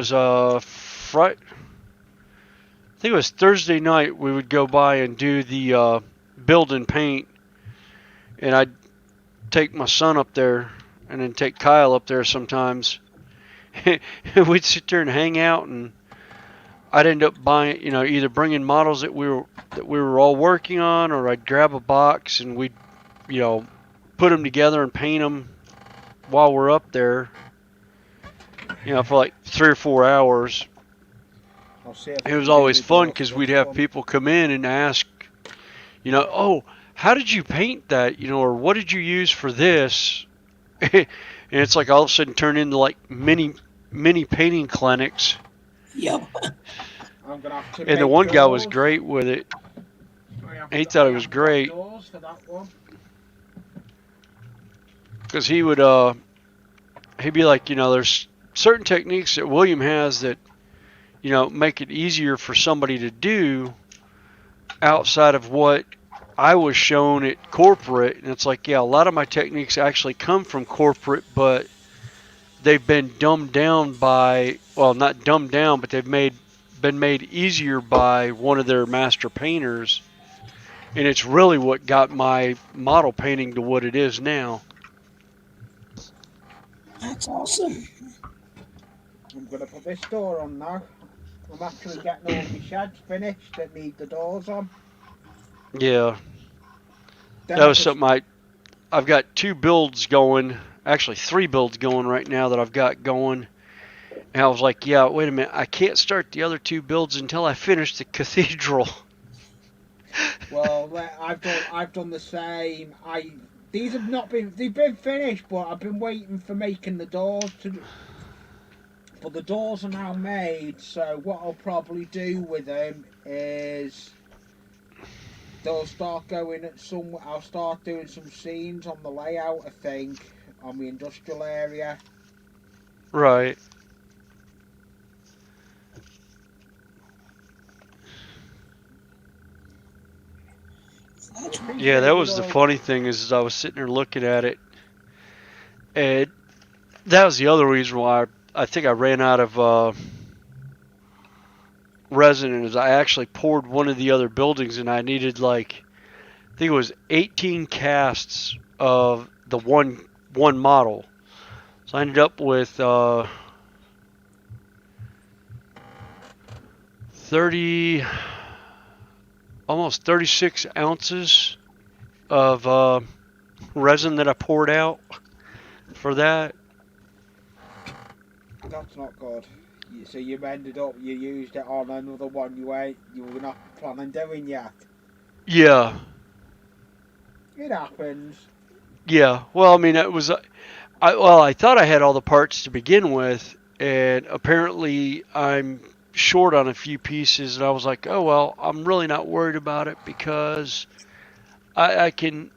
was Thursday night we would go by and do the build and paint, and I'd take my son up there and then take Kyle up there sometimes. And we'd sit there and hang out, and I'd end up buying, either bringing models that we were all working on, or I'd grab a box and we'd, put them together and paint them while we're up there, for like 3 or 4 hours. It was always fun because we'd have people come in and ask, oh, how did you paint that, or what did you use for this? And it's like all of a sudden turned into like mini painting clinics. Yep. And the one guy was great with it. He thought it was great. because he'd be like, there's certain techniques that William has that, make it easier for somebody to do outside of what I was shown at corporate. And it's like, yeah, a lot of my techniques actually come from corporate, but they've been dumbed down by, well, not dumbed down, but been made easier by one of their master painters. And it's really what got my model painting to what it is now. That's awesome. I'm going to put this door on now. I'm actually getting all my sheds finished that need the doors on. Yeah. Then That I was could, something I've got 2 builds going, actually 3 builds going right now that I've got going. And I was like, yeah, wait a minute, I can't start the other 2 builds until I finish the cathedral. well, I've done the same. These have not been, they've been finished, but I've been waiting for making the doors to. But the doors are now made, so what I'll probably do with them is they'll start going at some. I'll start doing some scenes on the layout, I think, on the industrial area. Right. Yeah, that was the funny thing is I was sitting there looking at it, and that was the other reason why I think I ran out of resin. Is I actually poured one of the other buildings, and I needed I think it was 18 casts of the one model. So I ended up with 30, almost 36 ounces of resin that I poured out for that. That's not good. So you ended up, you used it on another one you were not planning doing yet. Yeah. It happens. Yeah. Well, I mean, it was. I thought I had all the parts to begin with, and apparently I'm short on a few pieces. And I was like, oh well, I'm really not worried about it because I can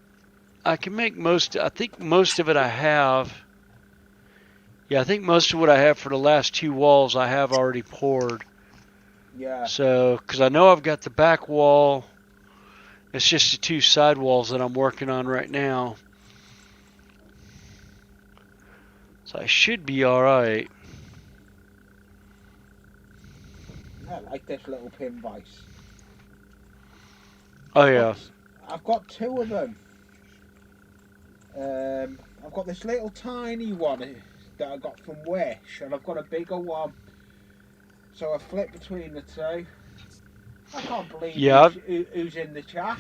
make most. I think most of it I have. Yeah, I think most of what I have for the last 2 walls I have already poured. Yeah. So, because I know I've got the back wall. It's just the 2 side walls that I'm working on right now. So I should be alright. I like this little pin vise. Oh, yeah. I've got 2 of them. I've got this little tiny one that I got from Wish, and I've got a bigger one. So I flip between the 2. I can't believe who's in the chat.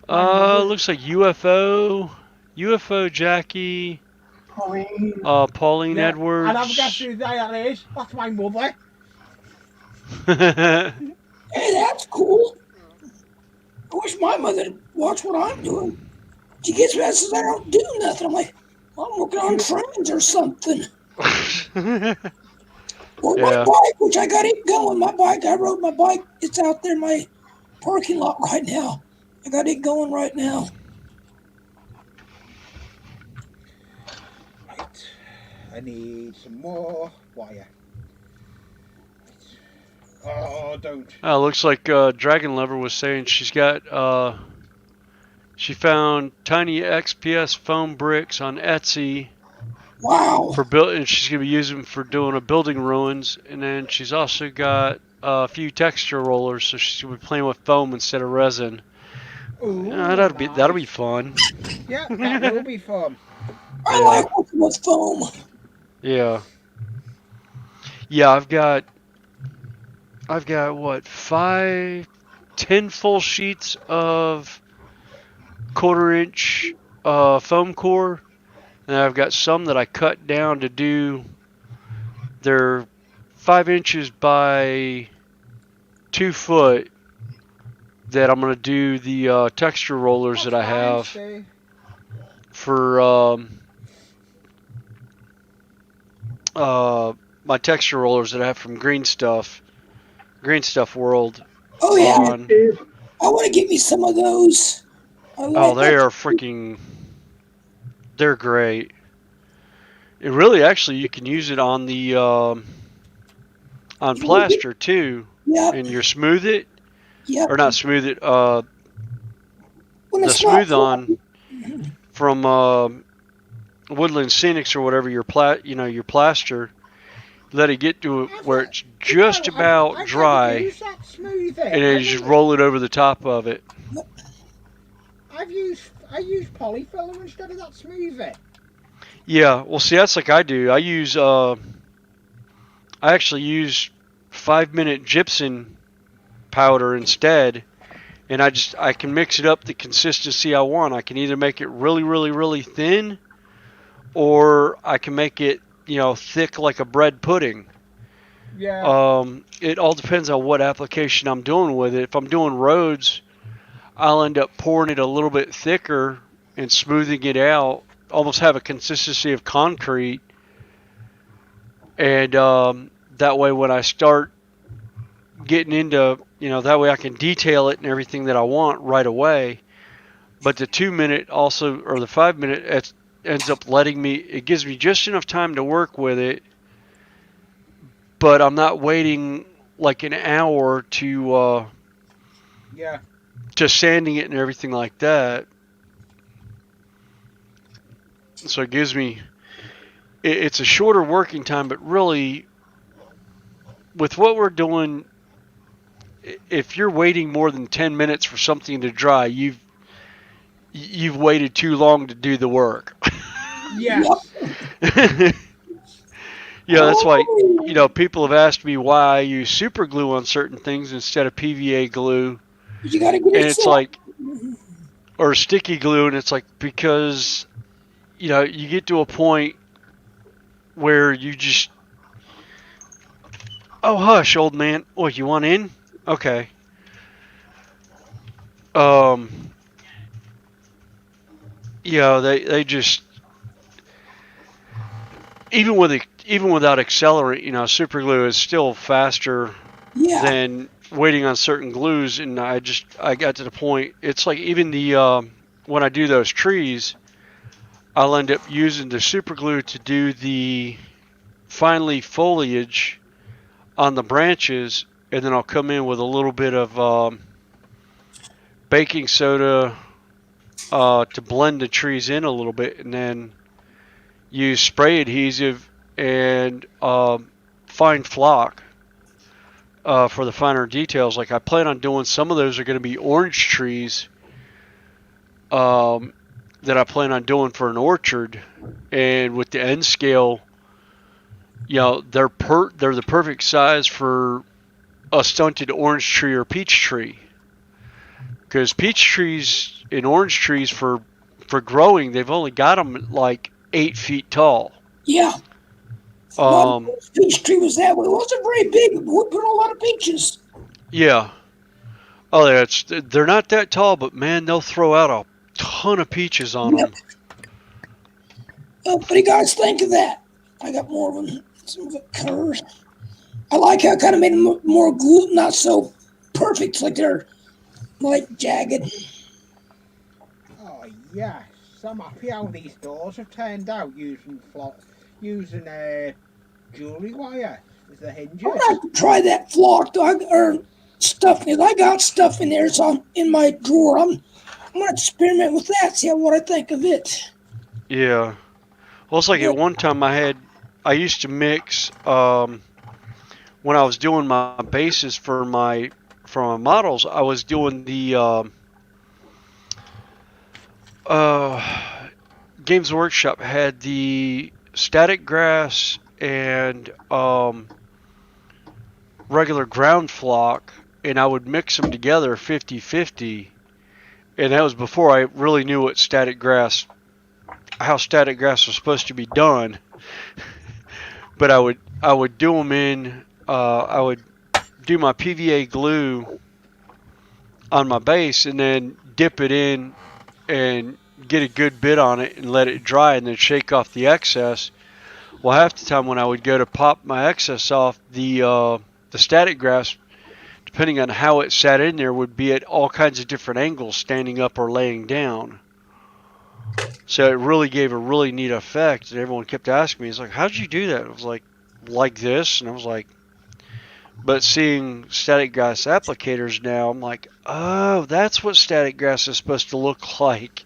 Looks like UFO Jackie, Pauline Yeah, Edwards. and I've guessed who that is. That's my mother. Hey, that's cool. I wish my mother would watch what I'm doing. She gets mad says I don't do nothing. I'm like, well, I'm working on frends or something. Or my bike, which I got it going. My bike, I rode my bike. It's out there in my parking lot right now. I got it going right now. Right. I need some more wire. Oh, don't. Looks like Dragon Lover was saying she's got, she found tiny XPS foam bricks on Etsy. Wow. And she's going to be using them for doing a building ruins. And then she's also got a few texture rollers, so she's going to be playing with foam instead of resin. Ooh, that'll be fun. Yeah, that will be fun. I like working with foam. Yeah. Yeah, I've got what, 10 full sheets of 1/4-inch foam core, and I've got some that I cut down to do. They're 5 inches by 2 foot. That I'm gonna do the texture rollers that I have for my texture rollers that I have from Green Stuff World. Oh yeah, I want to get me some of those. They are freaking. They're great. And really, actually, you can use it on the on plaster too, Yep, and you smooth it yep. or not smooth it. When The it's not smooth flat. on from Woodland Scenics or whatever your plaster. Let it get to I've, where it's you know, just about I've never dry, used that smoothie. and then you just roll it over the top of it. I use polyfiller instead of that smoothie. Yeah, well, see, that's like I do. I actually use 5-minute gypsum powder instead, and I can mix it up the consistency I want. I can either make it really, really, really thin, or I can make it thick like a bread pudding. Yeah. It all depends on what application I'm doing with it. If I'm doing roads, I'll end up pouring it a little bit thicker and smoothing it out, almost have a consistency of concrete. And that way, when I start getting into, that way I can detail it and everything that I want right away. But the 2-minute also, or the 5-minute, it ends up it gives me just enough time to work with it, but I'm not waiting like an hour Yeah. to sanding it and everything like that. So it gives me, it's a shorter working time, but really, with what we're doing, if you're waiting more than 10 minutes for something to dry, you've waited too long to do the work. Yes. Yeah, that's why, Oh, people have asked me why I use super glue on certain things instead of PVA glue. you got to get And it it's set. like, or sticky glue, and it's like, because, you get to a point where you just, oh, hush, old man. What, you want in? Okay. Um, they just, even without accelerant, super glue is still faster Yeah, than waiting on certain glues. And I got to the point. It's like even when I do those trees, I'll end up using the super glue to do the fine leaf foliage on the branches, and then I'll come in with a little bit of baking soda to blend the trees in a little bit, and then use spray adhesive and fine flock for the finer details. Like I plan on doing some of those are going to be orange trees that I plan on doing for an orchard, and with the end scale, they're the perfect size for a stunted orange tree or peach tree. Because peach trees and orange trees for growing, they've only got them like 8 feet tall. yeah. My Um, peach tree was that way. It wasn't very big, but we put a lot of peaches. yeah. Oh, yeah. They're not that tall, but man, they'll throw out a ton of peaches on Yep. them. What do you guys think of that? I got more of them. Some of it curved. I like how it kind of made them more glue, not so perfect, like they're like jagged. Oh yes. I'm happy how these doors have turned out using jewellery wire as the I'm hinges. gonna have to try that flock dog or stuff. I got stuff in there. It's in my drawer. I'm gonna experiment with that. See what I think of it. Yeah. Well, it's like But at one time I used to mix when I was doing my bases for my models. I was doing the Games Workshop had the static grass and regular ground flock, and I would mix them together 50-50. And that was before I really knew how static grass was supposed to be done. But I would do them I would do my PVA glue on my base and then dip it in and get a good bit on it and let it dry and then shake off the excess. Well, half the time when I would go to pop my excess off, the static grass, depending on how it sat in there, would be at all kinds of different angles, standing up or laying down. So it really gave a really neat effect, and everyone kept asking me, "It's like, how'd you do that?" I was like this, and I was like, but seeing static grass applicators now, I'm like, oh, that's what static grass is supposed to look like.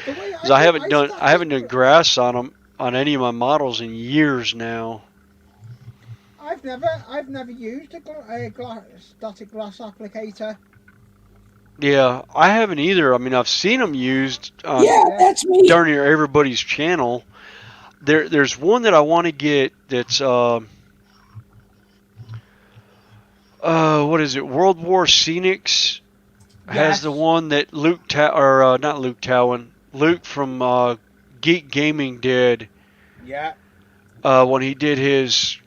The way I Because I do haven't my done I haven't static, done grass on them on any of my models in years now. I've never used a static grass applicator. Yeah, I haven't either. I mean, I've seen them used on Yeah, Yeah, that's me. darn near everybody's channel. There's one that I want to get that's what is it? World War Scenics has the yes, one that not Luke Towan, Luke from Geek Gaming did yeah, when he did his,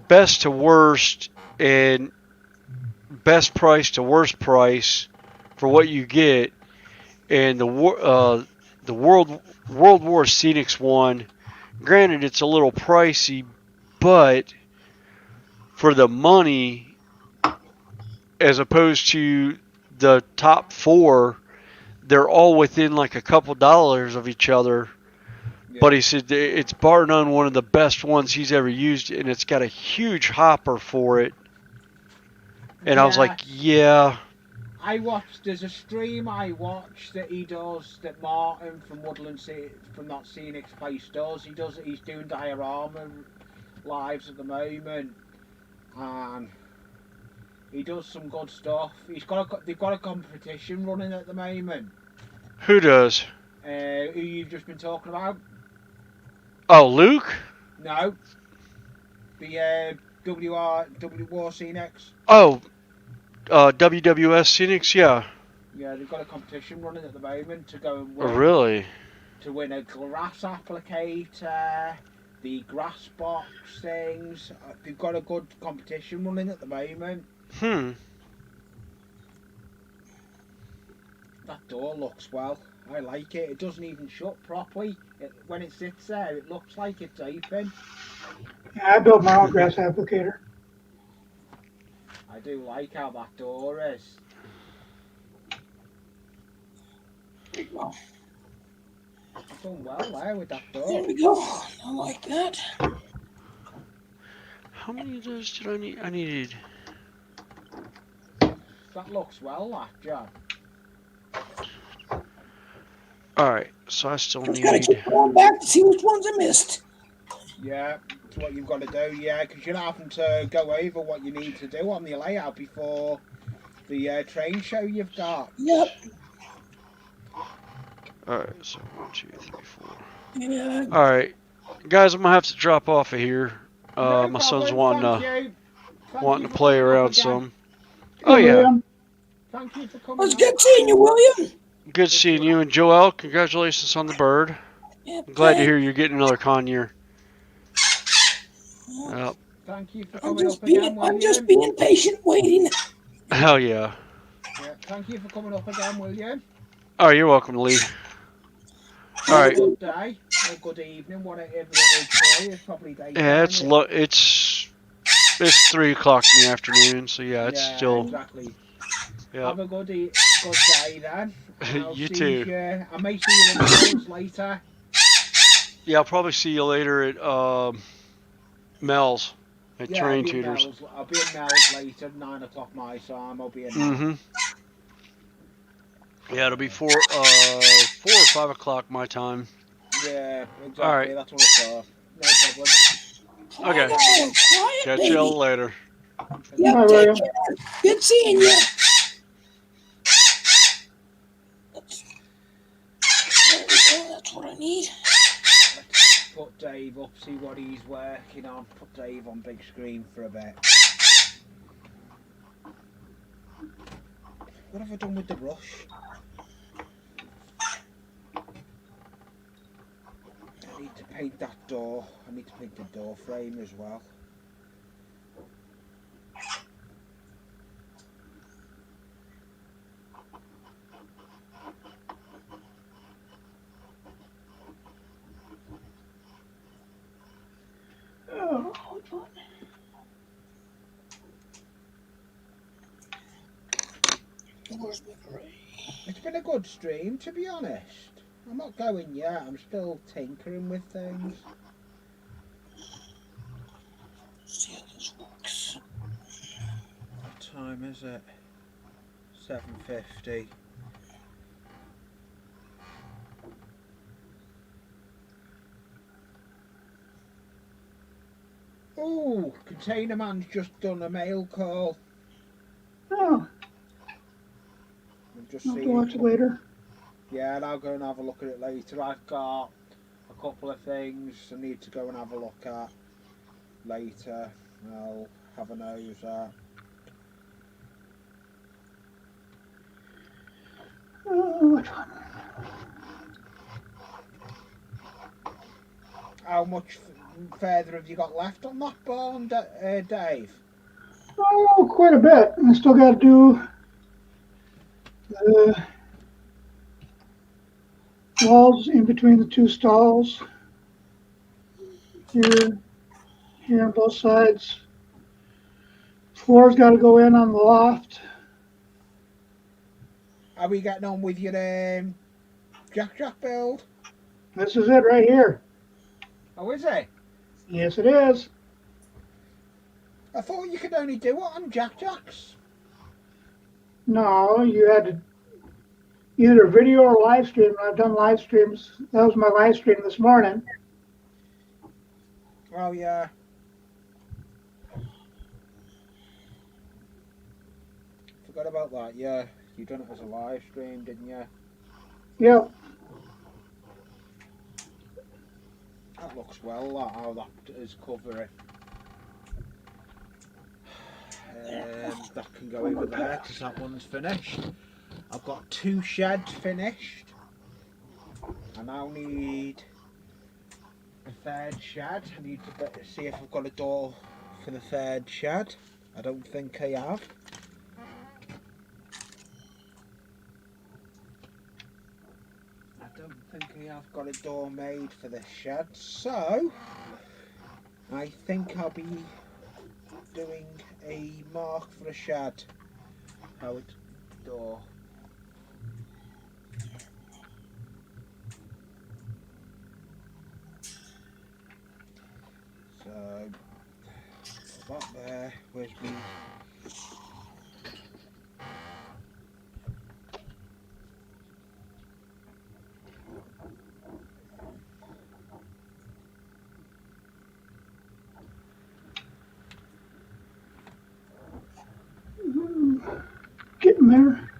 best to worst and best price to worst price for what you get, and the World War Scenics one. Granted, it's a little pricey, but for the money, as opposed to the top four, they're all within like a couple dollars of each other. But yeah, he said it's bar none one of the best ones he's ever used, and it's got a huge hopper for it. And I was like, yes. yeah. There's a stream I watch that he does, that Martin from from that Scenics place does. He's doing diorama lives at the moment, and he does some good stuff. They've got a competition running at the moment. Who does? Who you've just been talking about? Oh, Luke? No, the War Scenics. Oh, WWS Scenics? Yeah. Yeah, they've got a competition running at the moment to go and Oh, win. really? To win a grass applicator, the grass box things. They've got a good competition running at the moment. Hmm. That door looks well. I like it. It doesn't even shut properly. When it sits there, it looks like it's open. Yeah, I built my own grass applicator. I do like how that door is. There you go. I've done well there with that There door. we go. I like that. How many of those did I need? I needed. That looks well, that job. Alright, so I still Just gotta need. keep going back to see which ones I missed. Yeah, it's what you've got to do. Yeah, because you're not having to go over what you need to do on the layout before the train show you've got. Yep. Alright, so 1, 2, 3, 4. Yeah. Alright, guys, I'm gonna have to drop off of here. No My son's problem. Thank wanting you. Thank wanting you to for play coming up around again. some. Hey, Oh, yeah. William. Thank you for It coming was up. good seeing you, William. Good seeing you. And Joel, congratulations on the bird. Yeah, I'm glad to thanks. hear you're getting another con year. Yep. Thank you for I'm coming just up again, being, I'm just William. being patient, waiting. Hell yeah. Yeah, thank you for coming up again, William. Oh, you're welcome, Lee. All Have a right. good day or good evening, whatever it is for you. It's probably daytime. Yeah, it's 3 o'clock in the afternoon, so yeah, it's Yeah, still. exactly. Yep. Have a good day then. And I'll You see too. you. I may see you in the hills later. Yeah, I'll probably see you later at Mel's at Yeah, I'll Terrain be in Tutors. Mel's. I'll be in Mel's later, 9 o'clock my time. I'll be in. Mm-hmm. Yeah, it'll be 4 or 5 o'clock my time. Yeah, exactly. All right. That's what I thought. No problem. Okay. Quiet, Catch baby. y'all later. Yep, Bye, take William. care. Good seeing you. There we go. That's what I need. Let's put Dave up, see what he's working on. Put Dave on big screen for a bit. What have I done with the brush? I need to paint that door. I need to paint the door frame as well. Oh, It's been a good stream, to be honest. I'm not going yet. I'm still tinkering with things. See how this works. What time is it? 7:50. Oh, Container Man's just done a mail call. Oh, I'm just I'll have to seeing. watch it later. Yeah, and I'll go and have a look at it later. I've got a couple of things I need to go and have a look at later. I'll have a nose at. Oh, which one? How much further have you got left on that barn, Dave? Oh, quite a bit. I still got to do the walls in between the two stalls. Here, here on both sides. Floor's got to go in on the loft. Are we getting on with your Jack build? This is it right here. Oh, is it? Yes, it is. I thought you could only do it on Jacks. No, you had to either video or live stream. I've done live streams. That was my live stream this morning. Oh, yeah. Forgot about that, yeah. You done it as a live stream, didn't you? Yep. That looks well, how that is covering. That can go over there because that one's finished. I've got 2 sheds finished. I now need a 3rd shed. I need to see if I've got a door for the 3rd shed. I don't think I have. I don't think I have got a door made for this shed, so I think I'll be doing a mark for a shed. How it's door. So put that there. Where's me? Getting there.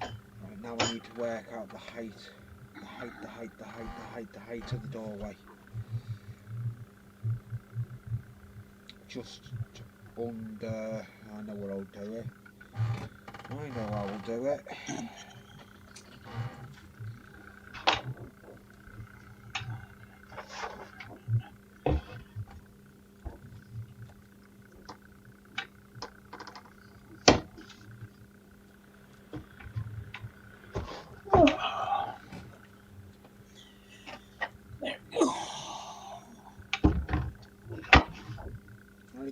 Right, now I need to work out the height. The height of the doorway. Just under. I know where I'll do it. I know how I'll do it.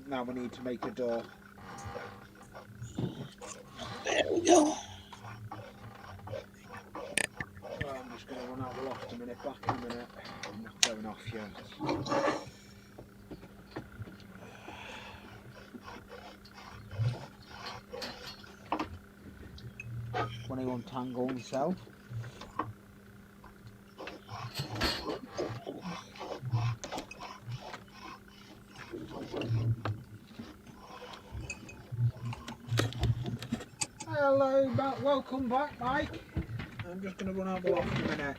Now we need to make a door. There we go. I'm just going to run out the loft a minute, back in a minute. I'm not going off yet. When I untangle myself. Hello, welcome back, Mike. I'm just going to run out the loft a minute.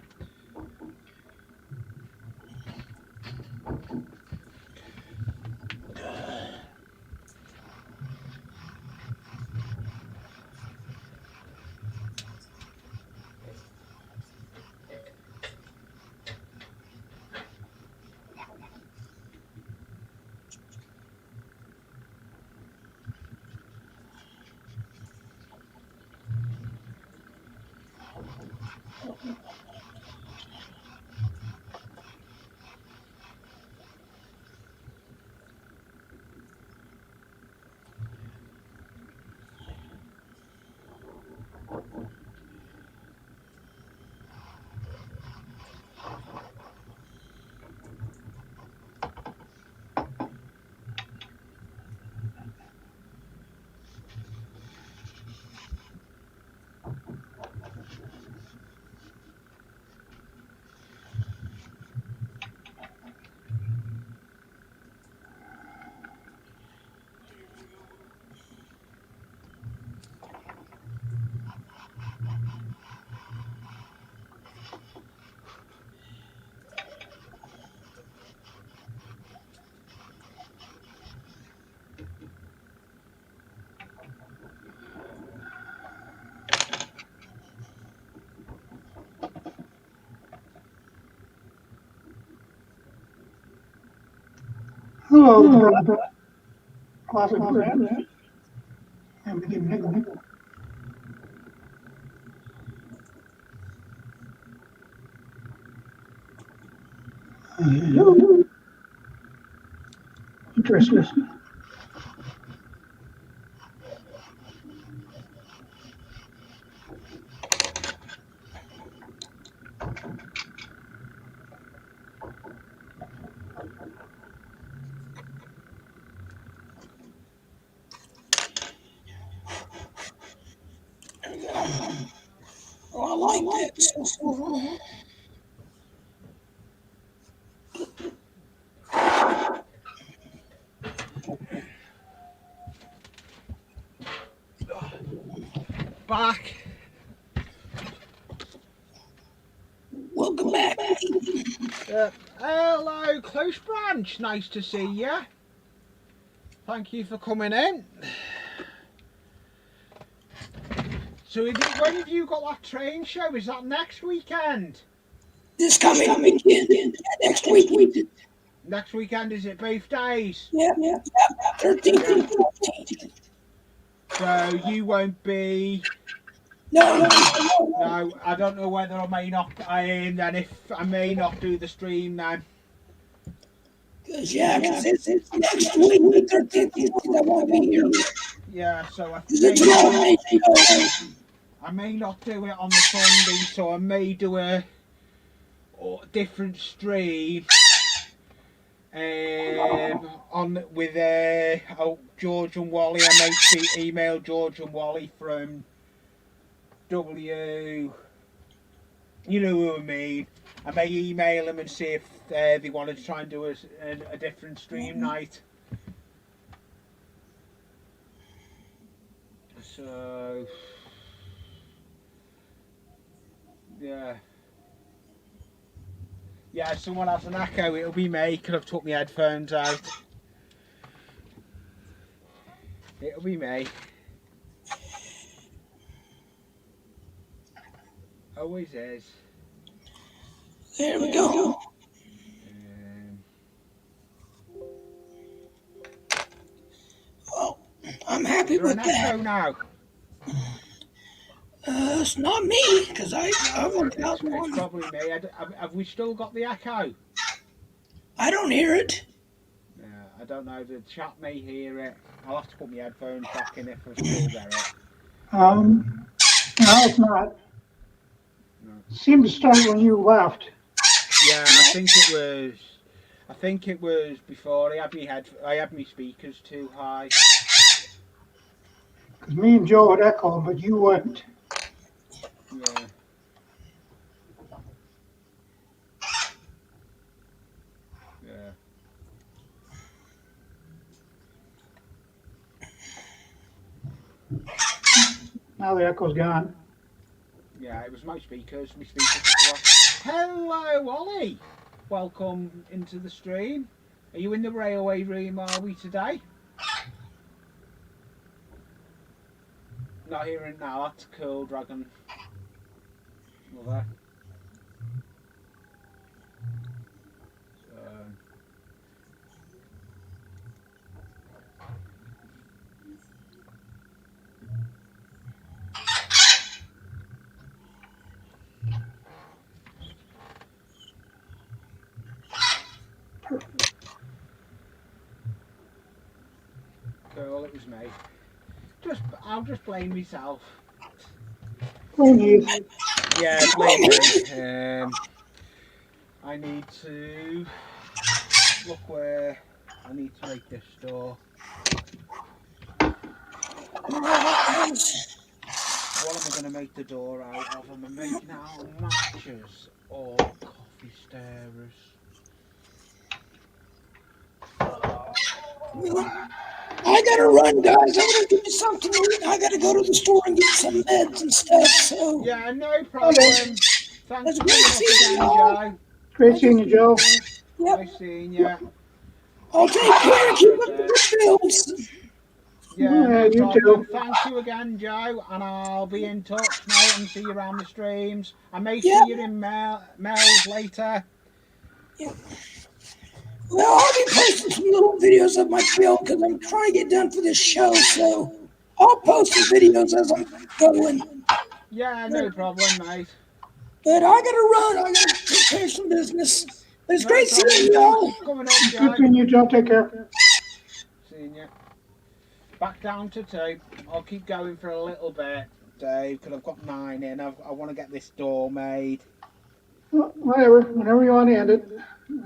Hello, brother. Classic friend. And give me a nickel. Hello. Interesting. Oh, I like that. Back. Welcome back. Hello, Close Branch. Nice to see you. Thank you for coming in. So, when have you got that train show? Is that next weekend? This coming weekend. Next week. Next weekend, is it both days? Yep. 13th and 14th. So you won't be. No. No, I don't know whether I may not. Then if I may not do the stream then. Because it's next week, the 13th and 14th, I won't be here. Yeah, so I may not do it on the Sunday, so I may do a different stream on with George and Wally. I may email George and Wally from W. You know who I mean. I may email them and see if they want to try and do a different stream night. So, yeah. Yeah, if someone has an echo, it'll be me because I've took my headphones out. It'll be me. Always is. There we go. Well, I'm happy with that. Is there an echo now? It's not me, because I've got It's one. probably me. Have we still got the echo? I don't hear it. Yeah, I don't know. The chat may hear it. I'll have to put my headphones back in if I still hear it. No, it's not. No. Seemed to start when you left. Yeah, I think it was before I had my speakers too high. Because me and Joe had echoed, but you wouldn't. Yeah. Yeah. Now the echo's gone. Yeah, it was my speakers. Hello, Ollie. Welcome into the stream. Are you in the railway room, are we, today? Not hearing now. That's cool, Dragon Mother. So. Cool, it was me. I'll just blame myself. Blame you. Yeah, blame me. I need to look where I need to make this door. What am I going to make the door out of? Am I making it out of matches or coffee stirrers? I gotta run, guys. I gotta do something to eat. I gotta go to the store and get some meds and stuff. So yeah, no problem. Okay. Thanks for coming again, y'all. Joe. Great seeing you, Joe. Yep. Nice seeing you. I'll take care and keep up the bills. Yeah, Yeah, no you problem. too. Thank you again, Joe, and I'll be in touch now and see you around the streams. I may Yep. see you in Mel's later. Yep. Well, I'll be posting some little videos of my build because I'm trying to get done for this show. So I'll post some videos as I'm going. Yeah, no problem, mate. But I gotta run. I gotta take care of some business. But it's No great seeing problem. you Thanks all. for coming up, Good Jack. seeing you, Joe. Take care. Seeing you. Back down to 2. I'll keep going for a little bit, Dave, because I've got 9 in. I want to get this door made. Well, whatever. Whenever you want to end it.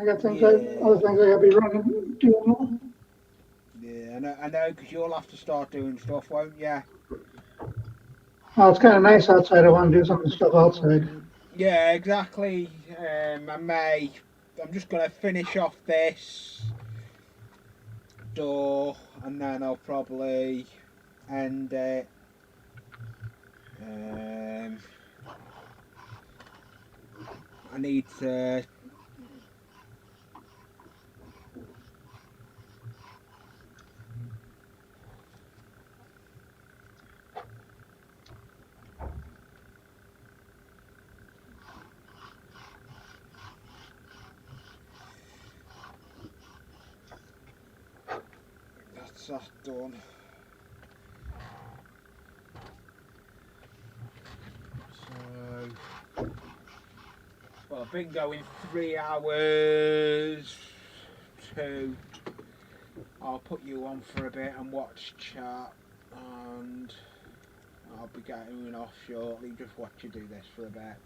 I got things. Other things I got to be running, doing. Yeah, I know, because you'll have to start doing stuff, won't you? Well, it's kind of nice outside. I want to do some of the stuff outside. Yeah, exactly. I'm just going to finish off this door, and then I'll probably end it. I need to. That's that done. So, well, I've been going 3 hours. 2. I'll put you on for a bit and watch chat, and I'll be getting off shortly. Just watch you do this for a bit.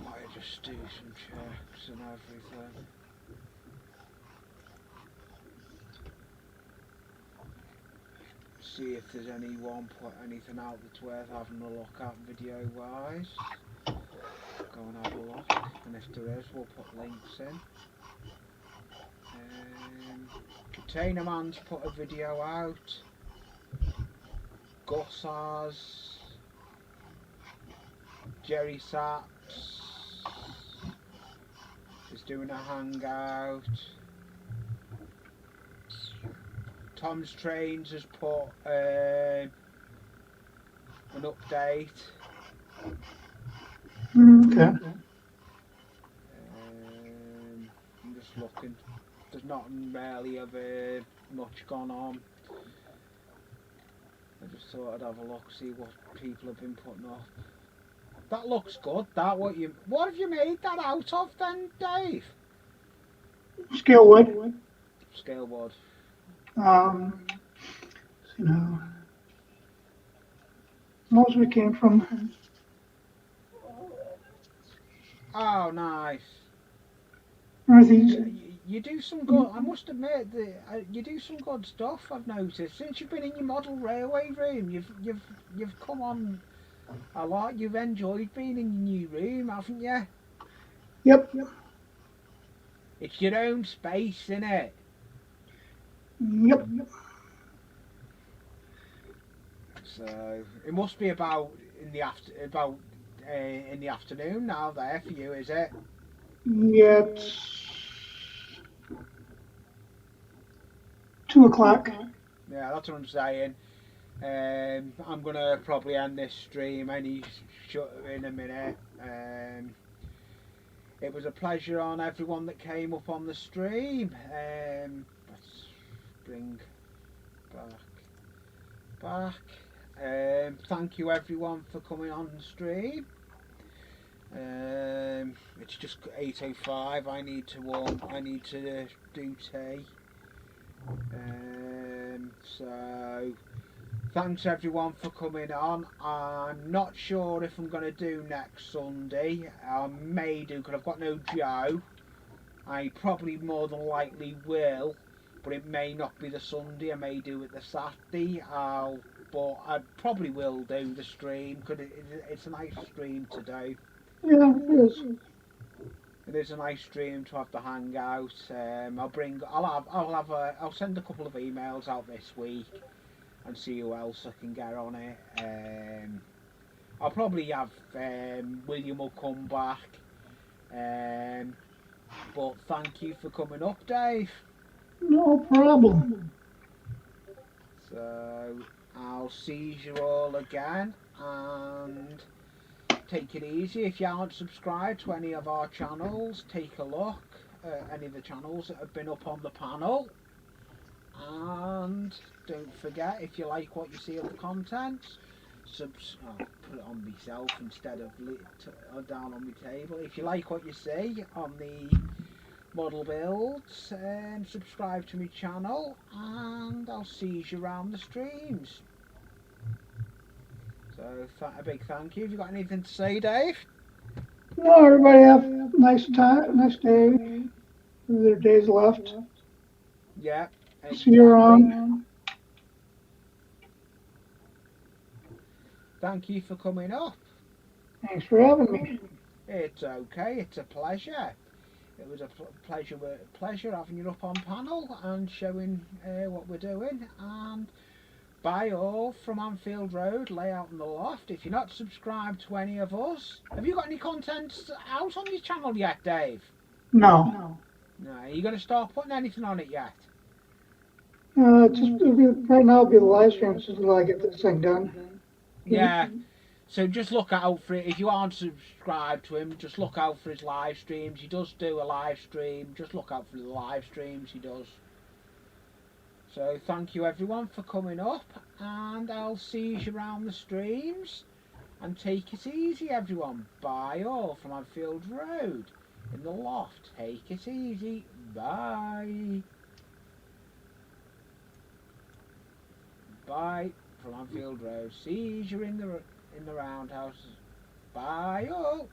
Might just do some checks and everything. See if there's anyone put anything out that's worth having a look at video wise. Go and have a look, and if there is, we'll put links in. Container Man's put a video out. Gus has. Jerry Saps is doing a hangout. Tom's Trains has put an update. Okay. I'm just looking. There's not really much gone on. I just thought I'd have a look, see what people have been putting up. That looks good. What have you made that out of then, Dave? Scale wood. Scale wood. You know, most of it came from. Oh, nice. Northeast. You do some good. I must admit that you do some good stuff. I've noticed since you've been in your model railway room. You've come on a lot. You've enjoyed being in your new room, haven't you? Yep. It's your own space, isn't it? Yep. So it must be about in the afternoon now there for you, is it? Yeah, it's 2 o'clock. Yeah, that's what I'm saying. I'm gonna probably end this stream in a minute. It was a pleasure on everyone that came up on the stream. Let's bring back. Thank you everyone for coming on the stream. It's just 8:05. I need to do tea. So thanks everyone for coming on. I'm not sure if I'm going to do next Sunday. I may do because I've got no Joe. I probably more than likely will, but it may not be the Sunday. I may do it the Saturday. But I probably will do the stream because it's a nice stream to do. Yeah, it is. It is a nice stream to have the hangout. I'll send a couple of emails out this week and see who else I can get on it. I'll probably have William will come back. But thank you for coming up, Dave. No problem. So I'll see you all again, and take it easy. If you aren't subscribed to any of our channels, take a look at any of the channels that have been up on the panel. And don't forget, if you like what you see of the contents, I'll put it on myself instead of down on my table. If you like what you see on the model builds, subscribe to my channel, and I'll see you around the streams. So a big thank you. Have you got anything to say, Dave? No, everybody have a nice time, nice day. Their days left. Yeah. Exactly. See you around. Thank you for coming up. Thanks for having me. It's okay. It's a pleasure. It was a pleasure having you up on panel and showing what we're doing. And bye all from Anfield Road, Layout in the Loft. If you're not subscribed to any of us, have you got any content out on your channel yet, Dave? No. No. Are you going to start putting anything on it yet? Right now it'll be the live streams until I get this thing done. Yeah. So just look out for it. If you aren't subscribed to him, just look out for his live streams. He does do a live stream. Just look out for the live streams he does. So thank you everyone for coming up, and I'll see you around the streams. And take it easy everyone. Bye all from Anfield Road in the Loft. Take it easy. Bye. Bye from Anfield Road. See you in the roundhouse. Bye all.